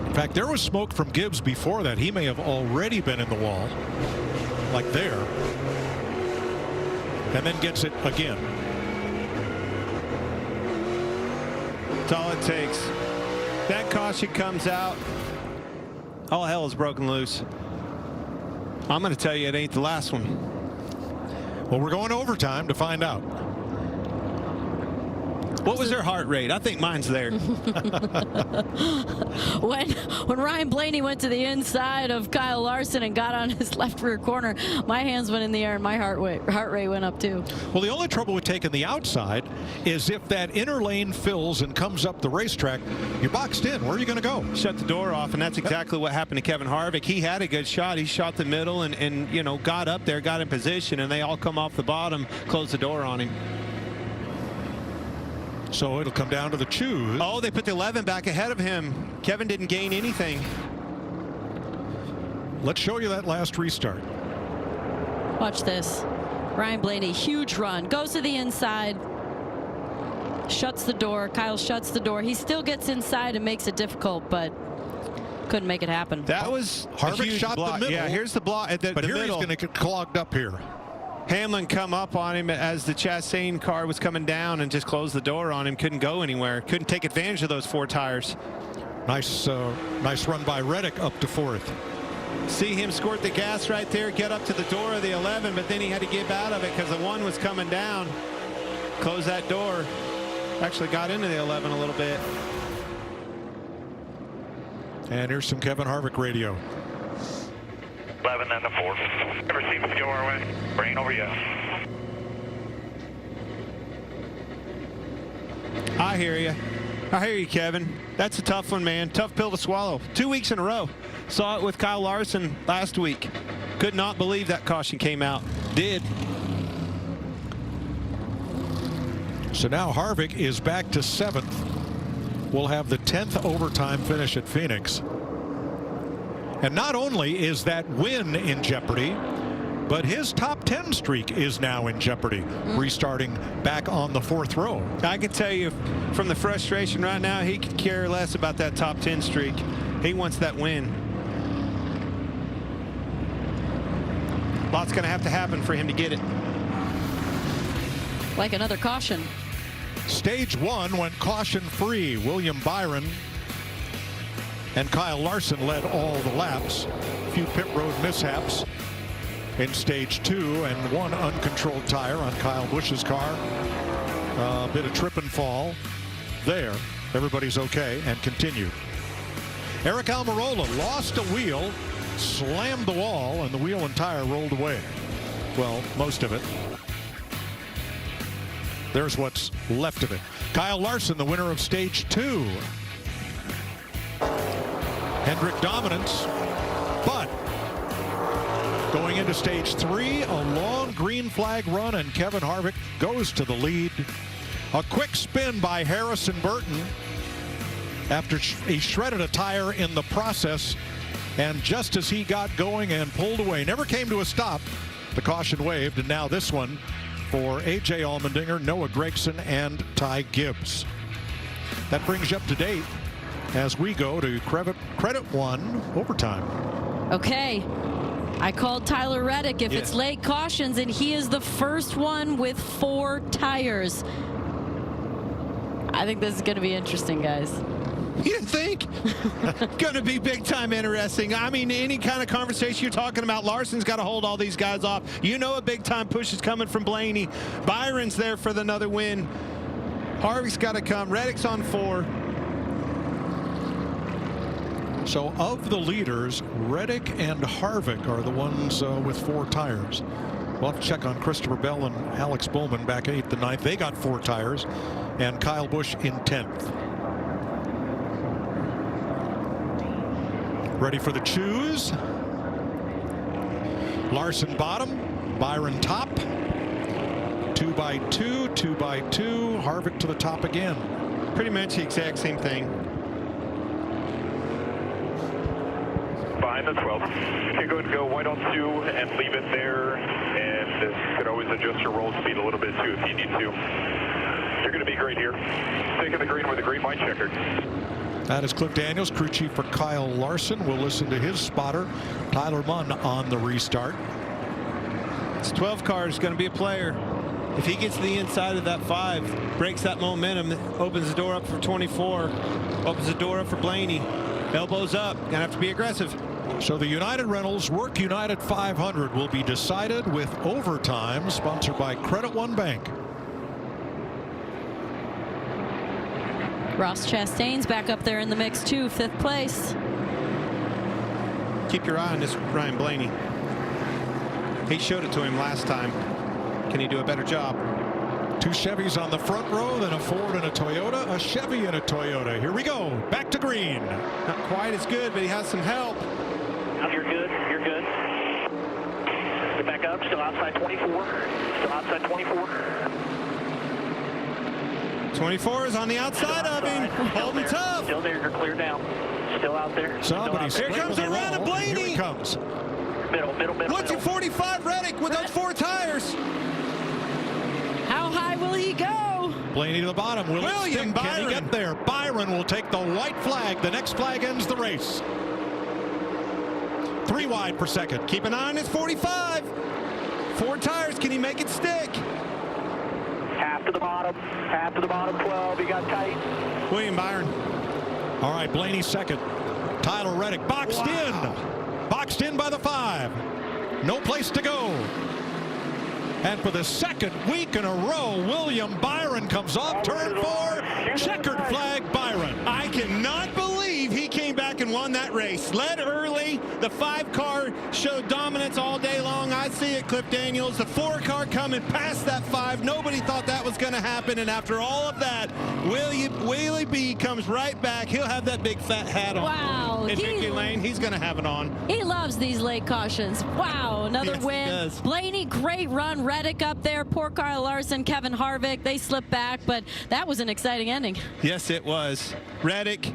In fact, there was smoke from Gibbs before that. He may have already been in the wall, like there, and then gets it again. That's all it takes. That caution comes out. All hell is broken loose. I'm going to tell you it ain't the last one. Well, we're going overtime to find out. What was their heart rate? I think mine's there. When Ryan Blaney went to the inside of Kyle Larson and got on his left rear corner, my hands went in the air and my heart rate went up too. Well, the only trouble with taking the outside is if that inner lane fills and comes up the racetrack, you're boxed in. Where are you going to go? Shut the door off, and that's exactly what happened to Kevin Harvick. He had a good shot. He shot the middle and you know, got up there, got in position, and they all come off the bottom, closed the door on him. So it'll come down to the choose. Oh, they put the 11 back ahead of him. Kevin didn't gain anything. Let's show you that last restart. Watch this. Ryan Blaney, huge run, goes to the inside, shuts the door. Kyle shuts the door. He still gets inside and makes it difficult, but couldn't make it happen. That was Harvick shot block. the middle. Yeah, here's the block. But here he's going to get clogged up here. Hamlin come up on him as the Chastain car was coming down and just closed the door on him. Couldn't go anywhere. Couldn't take advantage of those 4 tires. Nice run by Reddick up to 4th. See him squirt the gas right there, get up to the door of the 11, but then he had to get out of it because the 1 was coming down. Close that door. Actually got into the 11 a little bit. And here's some Kevin Harvick radio. 11 and the 4. Never seems to go our way. Rain over you. I hear you. I hear you, Kevin. That's a tough one, man. Tough pill to swallow. 2 weeks in a row. Saw it with Kyle Larson last week. Could not believe that caution came out. Did. So now Harvick is back to 7th. We'll have the 10th overtime finish at Phoenix. And not only is that win in jeopardy, but his top 10 streak is now in jeopardy, restarting back on the 4th row. I can tell you from the frustration right now, he could care less about that top 10 streak. He wants that win. Lots going to have to happen for him to get it. Like another caution. Stage 1 went caution free. William Byron and Kyle Larson led all the laps. A few pit road mishaps in stage 2 and 1 uncontrolled tire on Kyle Busch's car. A bit of trip and fall there. Everybody's okay and continued. Eric Almirola lost a wheel, slammed the wall, and the wheel and tire rolled away. Well, most of it. There's what's left of it. Kyle Larson, the winner of stage 2. Hendrick dominance, but going into stage 3, a long green flag run, and Kevin Harvick goes to the lead. A quick spin by Harrison Burton after he shredded a tire in the process, and just as he got going and pulled away, never came to a stop, the caution waved, and now this one for A.J. Allmendinger, Noah Gragson, and Ty Gibbs. That brings you up to date as we go to Credit One overtime. Okay. I called Tyler Reddick if it's late cautions, and he is the first one with 4 tires. I think this is going to be interesting, guys. You didn't think? Going to be big time interesting. I mean, any kind of conversation you're talking about, Larson's got to hold all these guys off. You know a big time push is coming from Blaney. Byron's there for another win. Harvick's got to come. Reddick's on 4. So of the leaders, Reddick and Harvick are the ones with 4 tires. We'll have to check on Christopher Bell and Alex Bowman back 8th and 9th. They got 4 tires, and Kyle Busch in 10th. Ready for the choose. Larson bottom, Byron top. 2 by 2, 2 by 2. Harvick to the top again. Pretty much the exact same thing. Behind the 12. You can go and go wide on 2 and leave it there, and you could always adjust your roll speed a little bit too if you need to. You're going to be great here. Taking the green with a green line checker. That is Cliff Daniels, crew chief for Kyle Larson. We'll listen to his spotter, Tyler Munn, on the restart. This 12 car is going to be a player. If he gets to the inside of that 5, breaks that momentum, opens the door up for 24, opens the door up for Blaney. Elbows up, going to have to be aggressive. So the United Rentals Work United 500 will be decided with overtime, sponsored by Credit One Bank. Ross Chastain's back up there in the mix too, 5th place. Keep your eye on this Ryan Blaney. He showed it to him last time. Can he do a better job? 2 Chevys on the front row, then a Ford and a Toyota, a Chevy and a Toyota. Here we go. Back to green. Not quite as good, but he has some help. You're good. You're good. Get back up. Still outside 24. Still outside 24. 24 is on the outside of him. Holding tough. Still there. You're clear down. Still out there. Somebody's Here comes a run of Blaney. Here he comes. Middle. What's your 45 Reddick with those 4 tires? How high will he go? Blaney to the bottom. Will it William stick? Can he Byron. get there? Byron will take the white flag. The next flag ends the race. 3 wide per second. Keep an eye on his 45. 4 tires. Can he make it stick? Half to the bottom. 12. He got tight. William Byron. All right, Blaney second. Tyler Reddick boxed in. Boxed in by the 5. No place to go. And for the 2nd week in a row, William Byron comes off turn 4. Checkered flag Byron. I cannot believe he came back and won that race. Led early. The 5 car showed dominance all day long. I see it, Cliff Daniels. The 4 car coming past that 5. Nobody thought that was going to happen. And after all of that, Willie B comes right back. He'll have that big fat hat on. Wow. In Victory Lane, he's going to have it on. He loves these late cautions. Wow, another Yes, win. he does. Blaney, great run. Reddick up there. Poor Kyle Larson, Kevin Harvick. They slipped back, but that was an exciting ending. Yes, it was. Reddick,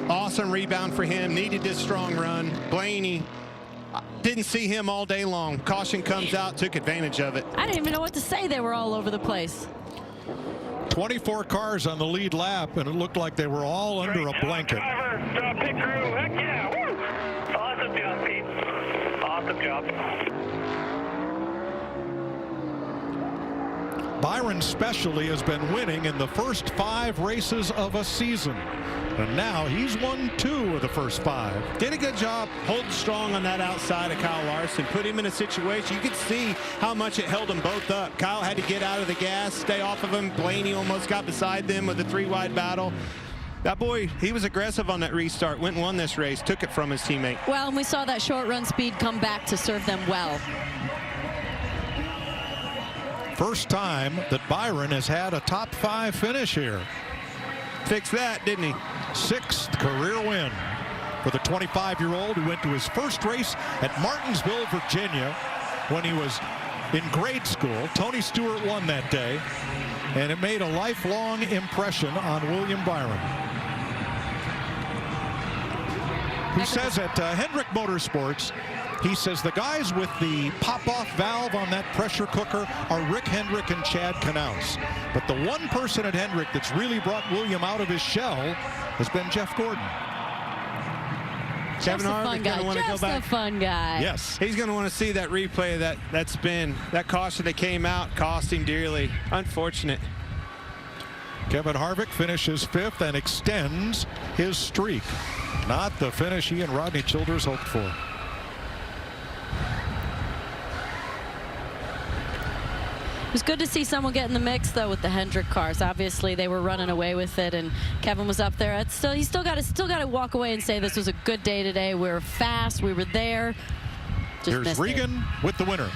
awesome rebound for him. Needed this strong run. Blaney, didn't see him all day long. Caution comes out, took advantage of it. I didn't even know what to say. They were all over the place. 24 cars on the lead lap, and it looked like they were all under a blanket. Pit crew. Heck yeah. Woo. Awesome job, Pete. Awesome job. Byron specially has been winning in the first 5 races of a season. And now he's won 2 of the first 5. Did a good job holding strong on that outside of Kyle Larson. Put him in a situation. You could see how much it held them both up. Kyle had to get out of the gas, stay off of him. Blaney almost got beside them with a 3-wide battle. That boy, he was aggressive on that restart. Went and won this race. Took it from his teammate. Well, and we saw that short run speed come back to serve them well. First time that Byron has had a top 5 finish here. Fixed that, didn't he? 6th career win for the 25-year-old who went to his first race at Martinsville, Virginia, when he was in grade school. Tony Stewart won that day, and it made a lifelong impression on William Byron, who says at Hendrick Motorsports, he says the guys with the pop-off valve on that pressure cooker are Rick Hendrick and Chad Knaus. But the one person at Hendrick that's really brought William out of his shell has been Jeff Gordon. Kevin Harvick going to want to go back. Just a fun guy. Yes. He's going to want to see that replay of that spin. That caution that came out cost him dearly. Unfortunate. Kevin Harvick finishes 5th and extends his streak. Not the finish he and Rodney Childers hoped for. It was good to see someone get in the mix, though, with the Hendrick cars. Obviously, they were running away with it, and Kevin was up there. He still got to walk away and say this was a good day today. We were fast. We were there. Here's Regan with the winner.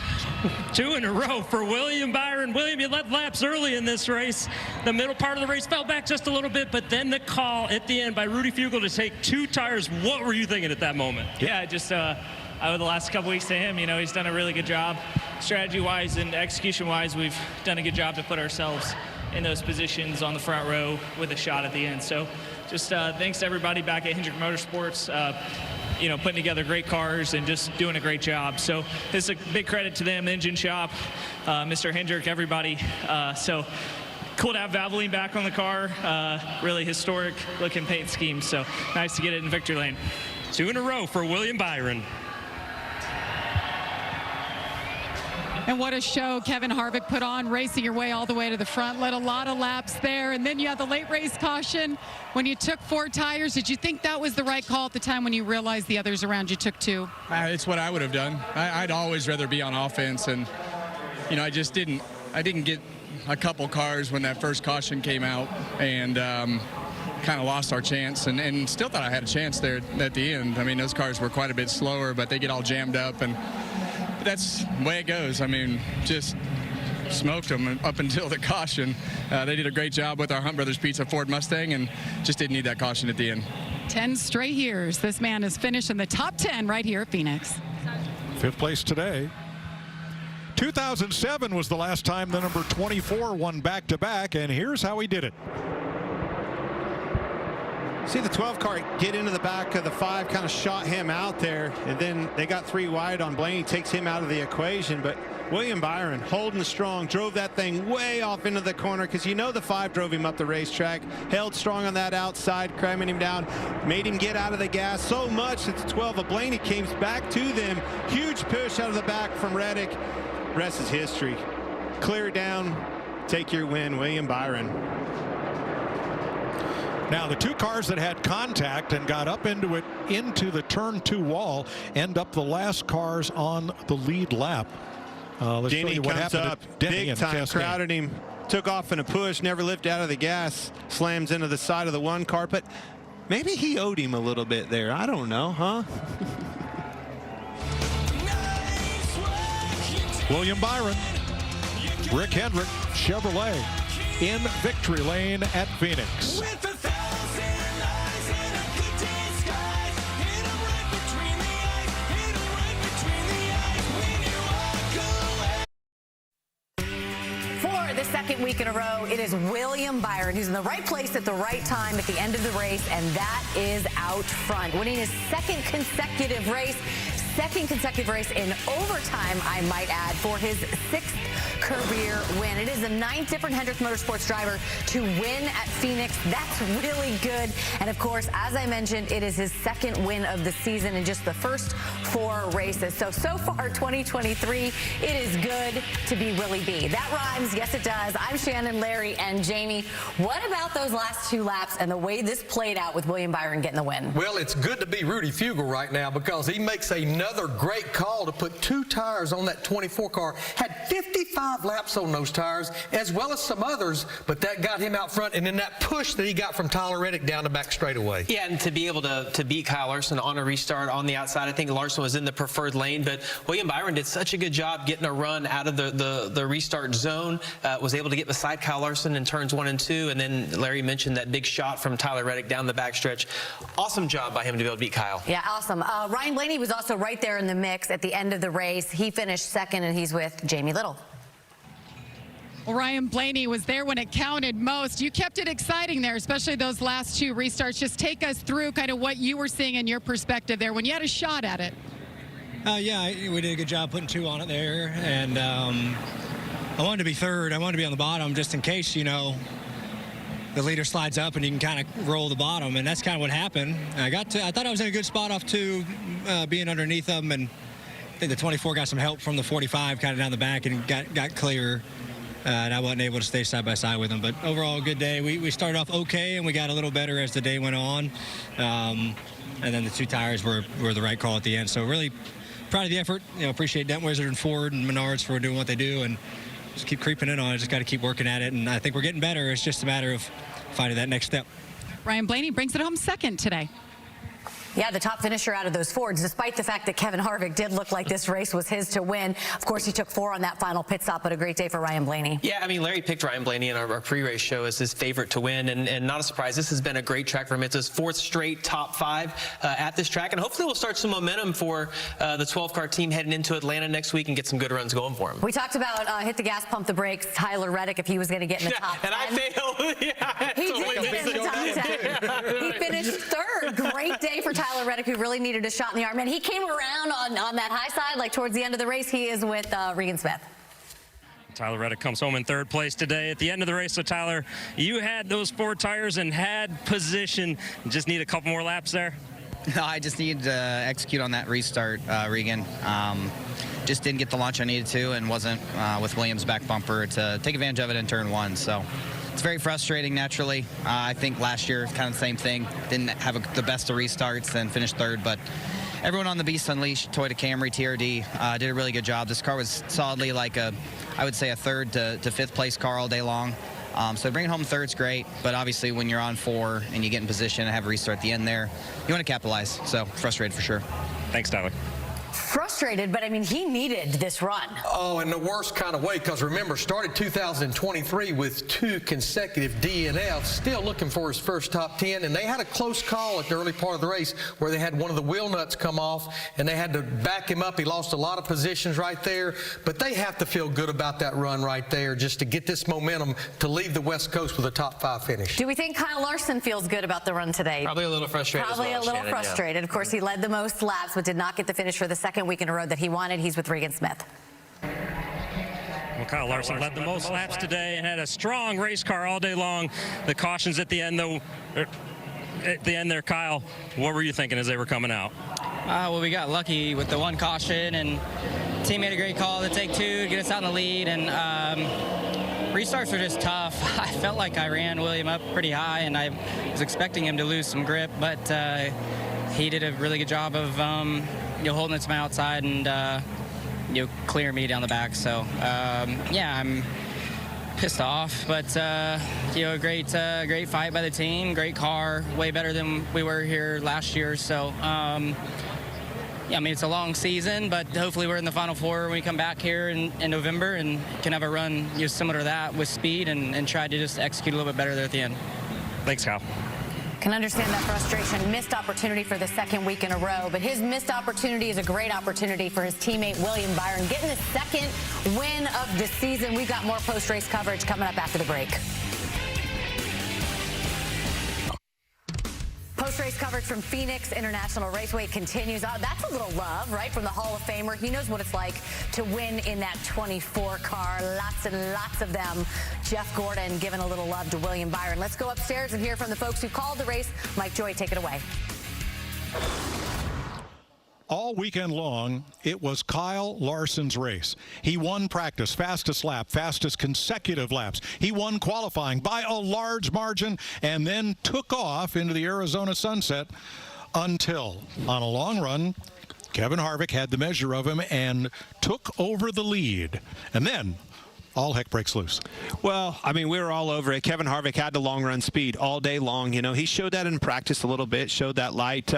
2 in a row for William Byron. William, you led laps early in this race. The middle part of the race fell back just a little bit, but then the call at the end by Rudy Fugle to take 2 tires. What were you thinking at that moment? Yeah, just over the last couple weeks to him, you know, he's done a really good job. Strategy-wise and execution-wise, we've done a good job to put ourselves in those positions on the front row with a shot at the end. So just thanks to everybody back at Hendrick Motorsports, you know, putting together great cars and just doing a great job. So it's a big credit to them, the engine shop, Mr. Hendrick, everybody. So cool to have Valvoline back on the car. Really historic looking paint scheme. So nice to get it in victory lane. 2 in a row for William Byron. And what a show Kevin Harvick put on, racing your way all the way to the front. Led a lot of laps there. And then you had the late race caution. When you took 4 tires, did you think that was the right call at the time when you realized the others around you took 2? It's what I would have done. I'd always rather be on offense. And, you know, I didn't get a couple cars when that first caution came out. And kind of lost our chance, and still thought I had a chance there at the end. I mean, those cars were quite a bit slower, but they get all jammed up, and that's the way it goes. I mean, just smoked them up until the caution. They did a great job with our Hunt Brothers Pizza Ford Mustang and just didn't need that caution at the end. 10 straight years. This man has finished in the top 10 right here at Phoenix. 5th place today. 2007 was the last time the number 24 won back-to-back, and here's how he did it. See the 12 car get into the back of the 5, kind of shot him out there, and then they got 3 wide on Blaney, takes him out of the equation. But William Byron holding strong, drove that thing way off into the corner, because you know the 5 drove him up the racetrack, held strong on that outside, cramming him down, made him get out of the gas so much that the 12 of Blaney came back to them. Huge push out of the back from Reddick. Rest is history. Clear down, take your win, William Byron. Now the 2 cars that had contact and got up into the turn 2 wall end up the last cars on the lead lap. Let's show you what happened up, to Denny big time, crowded him, took off in a push, never lifted out of the gas, slams into the side of the 1 car, but maybe he owed him a little bit there. I don't know, huh? William Byron, Rick Hendrick Chevrolet in victory lane at Phoenix. For the second week in a row, it is William Byron who's in the right place at the right time at the end of the race, and that is out front, winning his second consecutive race in overtime, I might add, for his 6th career win. It is the 9th different Hendrick Motorsports driver to win at Phoenix. That's really good. And of course, as I mentioned, it is his 2nd win of the season in just the first 4 races. So far, 2023, it is good to be Willie B. That rhymes. Yes, it does. I'm Shannon, Larry, and Jamie. What about those last 2 laps and the way this played out with William Byron getting the win? Well, it's good to be Rudy Fugle right now, because he makes another great call to put 2 tires on that 24 car. Had 55 laps on those tires, as well as some others, but that got him out front, and then that push that he got from Tyler Reddick down the back straightaway. Yeah, and to be able to beat Kyle Larson on a restart on the outside, I think Larson was in the preferred lane, but William Byron did such a good job getting a run out of the restart zone, was able to get beside Kyle Larson in turns 1 and 2, and then Larry mentioned that big shot from Tyler Reddick down the backstretch. Awesome job by him to be able to beat Kyle. Yeah, awesome. Ryan Blaney was also right there in the mix at the end of the race. He finished 2nd, and he's with Jamie Little. Well, Ryan Blaney was there when it counted most. You kept it exciting there, especially those last 2 restarts. Just take us through kind of what you were seeing in your perspective there when you had a shot at it. Yeah, we did a good job putting 2 on it there, and I wanted to be 3rd. I wanted to be on the bottom just in case, you know, the leader slides up and you can kind of roll the bottom, and that's kind of what happened. I thought I was in a good spot off 2, being underneath them, and I think the 24 got some help from the 45 kind of down the back and got clear. And I wasn't able to stay side by side with them. But overall, good day. We started off okay, and we got a little better as the day went on. And then the 2 tires were the right call at the end. So really proud of the effort. You know, appreciate Dent Wizard and Ford and Menards for doing what they do, and just keep creeping in on it. Just got to keep working at it, and I think we're getting better. It's just a matter of finding that next step. Ryan Blaney brings it home 2nd today. Yeah, the top finisher out of those Fords, despite the fact that Kevin Harvick did look like this race was his to win. Of course, he took 4 on that final pit stop, but a great day for Ryan Blaney. Yeah, I mean, Larry picked Ryan Blaney in our pre-race show as his favorite to win, and not a surprise. This has been a great track for him. It's his 4th straight top 5 at this track, and hopefully we'll start some momentum for the 12-car team heading into Atlanta next week and get some good runs going for him. We talked about hit the gas, pump the brakes, Tyler Reddick, if he was going to get in the top 10. And I failed. Yeah, he did get in the top 10. He finished 3rd. Great day for Tyler Reddick, who really needed a shot in the arm. And he came around on that high side, like towards the end of the race. He is with Regan Smith. Tyler Reddick comes home in 3rd place today at the end of the race. So, Tyler, you had those 4 tires and had position. Just need a couple more laps there? No, I just needed to execute on that restart, Regan. Just didn't get the launch I needed to, and wasn't with Williams' back bumper to take advantage of it in turn 1. So it's very frustrating, naturally. I think last year, kind of the same thing. Didn't have the best of restarts and finished 3rd, but everyone on the Beast Unleashed, Toyota Camry, TRD, did a really good job. This car was solidly like I would say a 3rd to 5th place car all day long. So bringing home third's great, but obviously when you're on 4 and you get in position and have a restart at the end there, you want to capitalize. So frustrated for sure. Thanks, Tyler. Frustrated, but I mean, he needed this run. Oh, in the worst kind of way, because remember, started 2023 with 2 consecutive DNFs, still looking for his first top 10, and they had a close call at the early part of the race where they had one of the wheel nuts come off, and they had to back him up. He lost a lot of positions right there, but they have to feel good about that run right there just to get this momentum to leave the West Coast with a top 5 finish. Do we think Kyle Larson feels good about the run today? Probably a little frustrated as well, Probably a little Shannon, frustrated. Of course, he led the most laps, but did not get the finish for the second week in a row that he wanted. He's with Regan Smith. Well, Kyle Larson led the most laps today and had a strong race car all day long. The cautions at the end, though, there, Kyle, what were you thinking as they were coming out? Well, we got lucky with the 1 caution, and the team made a great call to take 2 to get us out in the lead, and restarts were just tough. I felt like I ran William up pretty high, and I was expecting him to lose some grip, but he did a really good job of holding it to my outside and clear me down the back. So yeah, I'm pissed off, but great fight by the team, great car, way better than we were here last year. So yeah, I mean, it's a long season, but hopefully we're in the Final Four when we come back here in November and can have a run similar to that with speed and try to just execute a little bit better there at the end. Thanks, Kyle. Can understand that frustration. Missed opportunity for the second week in a row, but his missed opportunity is a great opportunity for his teammate William Byron, getting the second win of the season. We've got more post-race coverage coming up after the break. Post-race coverage from Phoenix International Raceway continues. That's a little love, right, from the Hall of Famer. He knows what it's like to win in that 24 car. Lots and lots of them. Jeff Gordon giving a little love to William Byron. Let's go upstairs and hear from the folks who called the race. Mike Joy, take it away. All weekend long, it was Kyle Larson's race. He won practice, fastest lap, fastest consecutive laps. He won qualifying by a large margin and then took off into the Arizona sunset until, on a long run, Kevin Harvick had the measure of him and took over the lead. And then all heck breaks loose. Well, I mean, we were all over it. Kevin Harvick had the long run speed all day long. He showed that in practice a little bit, showed that light,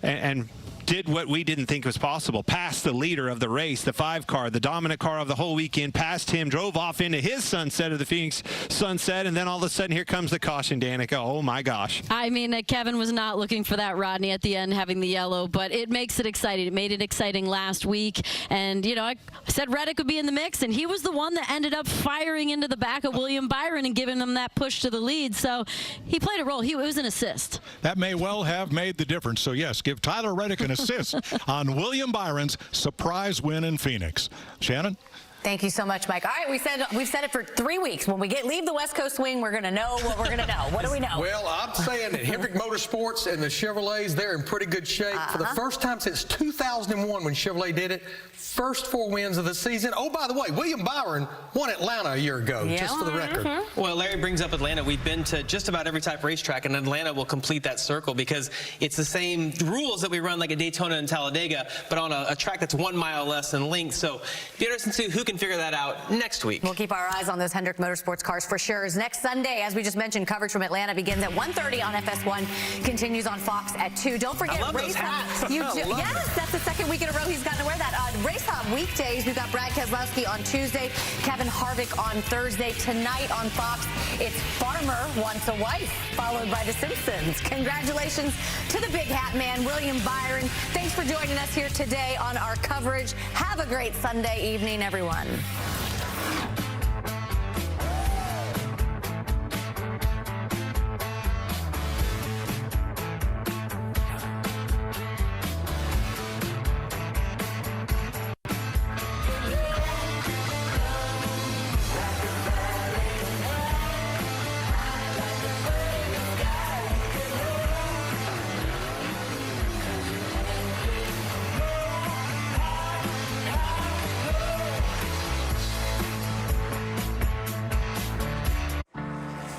and did what we didn't think was possible. Passed the leader of the race, the 5 car, the dominant car of the whole weekend, passed him, drove off into his sunset of the Phoenix sunset, and then all of a sudden here comes the caution, Danica. Oh my gosh. I mean, Kevin was not looking for that, Rodney, at the end having the yellow, but it makes it exciting. It made it exciting last week, and I said Reddick would be in the mix, and he was the one that ended up firing into the back of William Byron and giving him that push to the lead, so he played a role. It was an assist. That may well have made the difference. So yes, give Tyler Reddick an assist on William Byron's surprise win in Phoenix. Shannon? Thank you so much, Mike. All right, we've said it for 3 weeks. When we leave the West Coast swing, we're going to know what we're going to know. What do we know? Well, I'm saying that Hendrick Motorsports and the Chevrolets, they're in pretty good shape. For the first time since 2001 when Chevrolet did it, first 4 wins of the season. Oh, by the way, William Byron won Atlanta a year ago, just for the record. Well, Larry brings up Atlanta. We've been to just about every type of racetrack, and Atlanta will complete that circle because it's the same rules that we run like at Daytona and Talladega, but on a track that's 1 mile less in length. So be interesting to see who can figure that out next week. We'll keep our eyes on those Hendrick Motorsports cars for sure. Next Sunday, as we just mentioned, coverage from Atlanta begins at 1:30 on FS1, continues on Fox at 2. Don't forget, Race Hub. Yes, that's the second week in a row he's gotten to wear that. Race Hub weekdays, we've got Brad Keselowski on Tuesday, Kevin Harvick on Thursday. Tonight on Fox, it's Farmer Wants a Wife, followed by The Simpsons. Congratulations to the big hat man, William Byron. Thanks for joining us here today on our coverage. Have a great Sunday evening, everyone.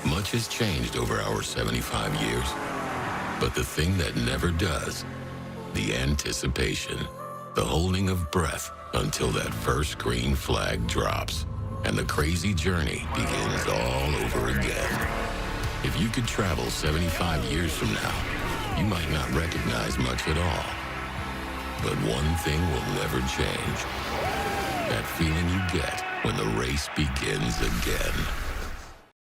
Much has changed over our 75 years. But the thing that never does, the anticipation, the holding of breath until that first green flag drops. and the crazy journey begins all over again. If you could travel 75 years from now, you might not recognize much at all. But one thing will never change. That feeling you get when the race begins again.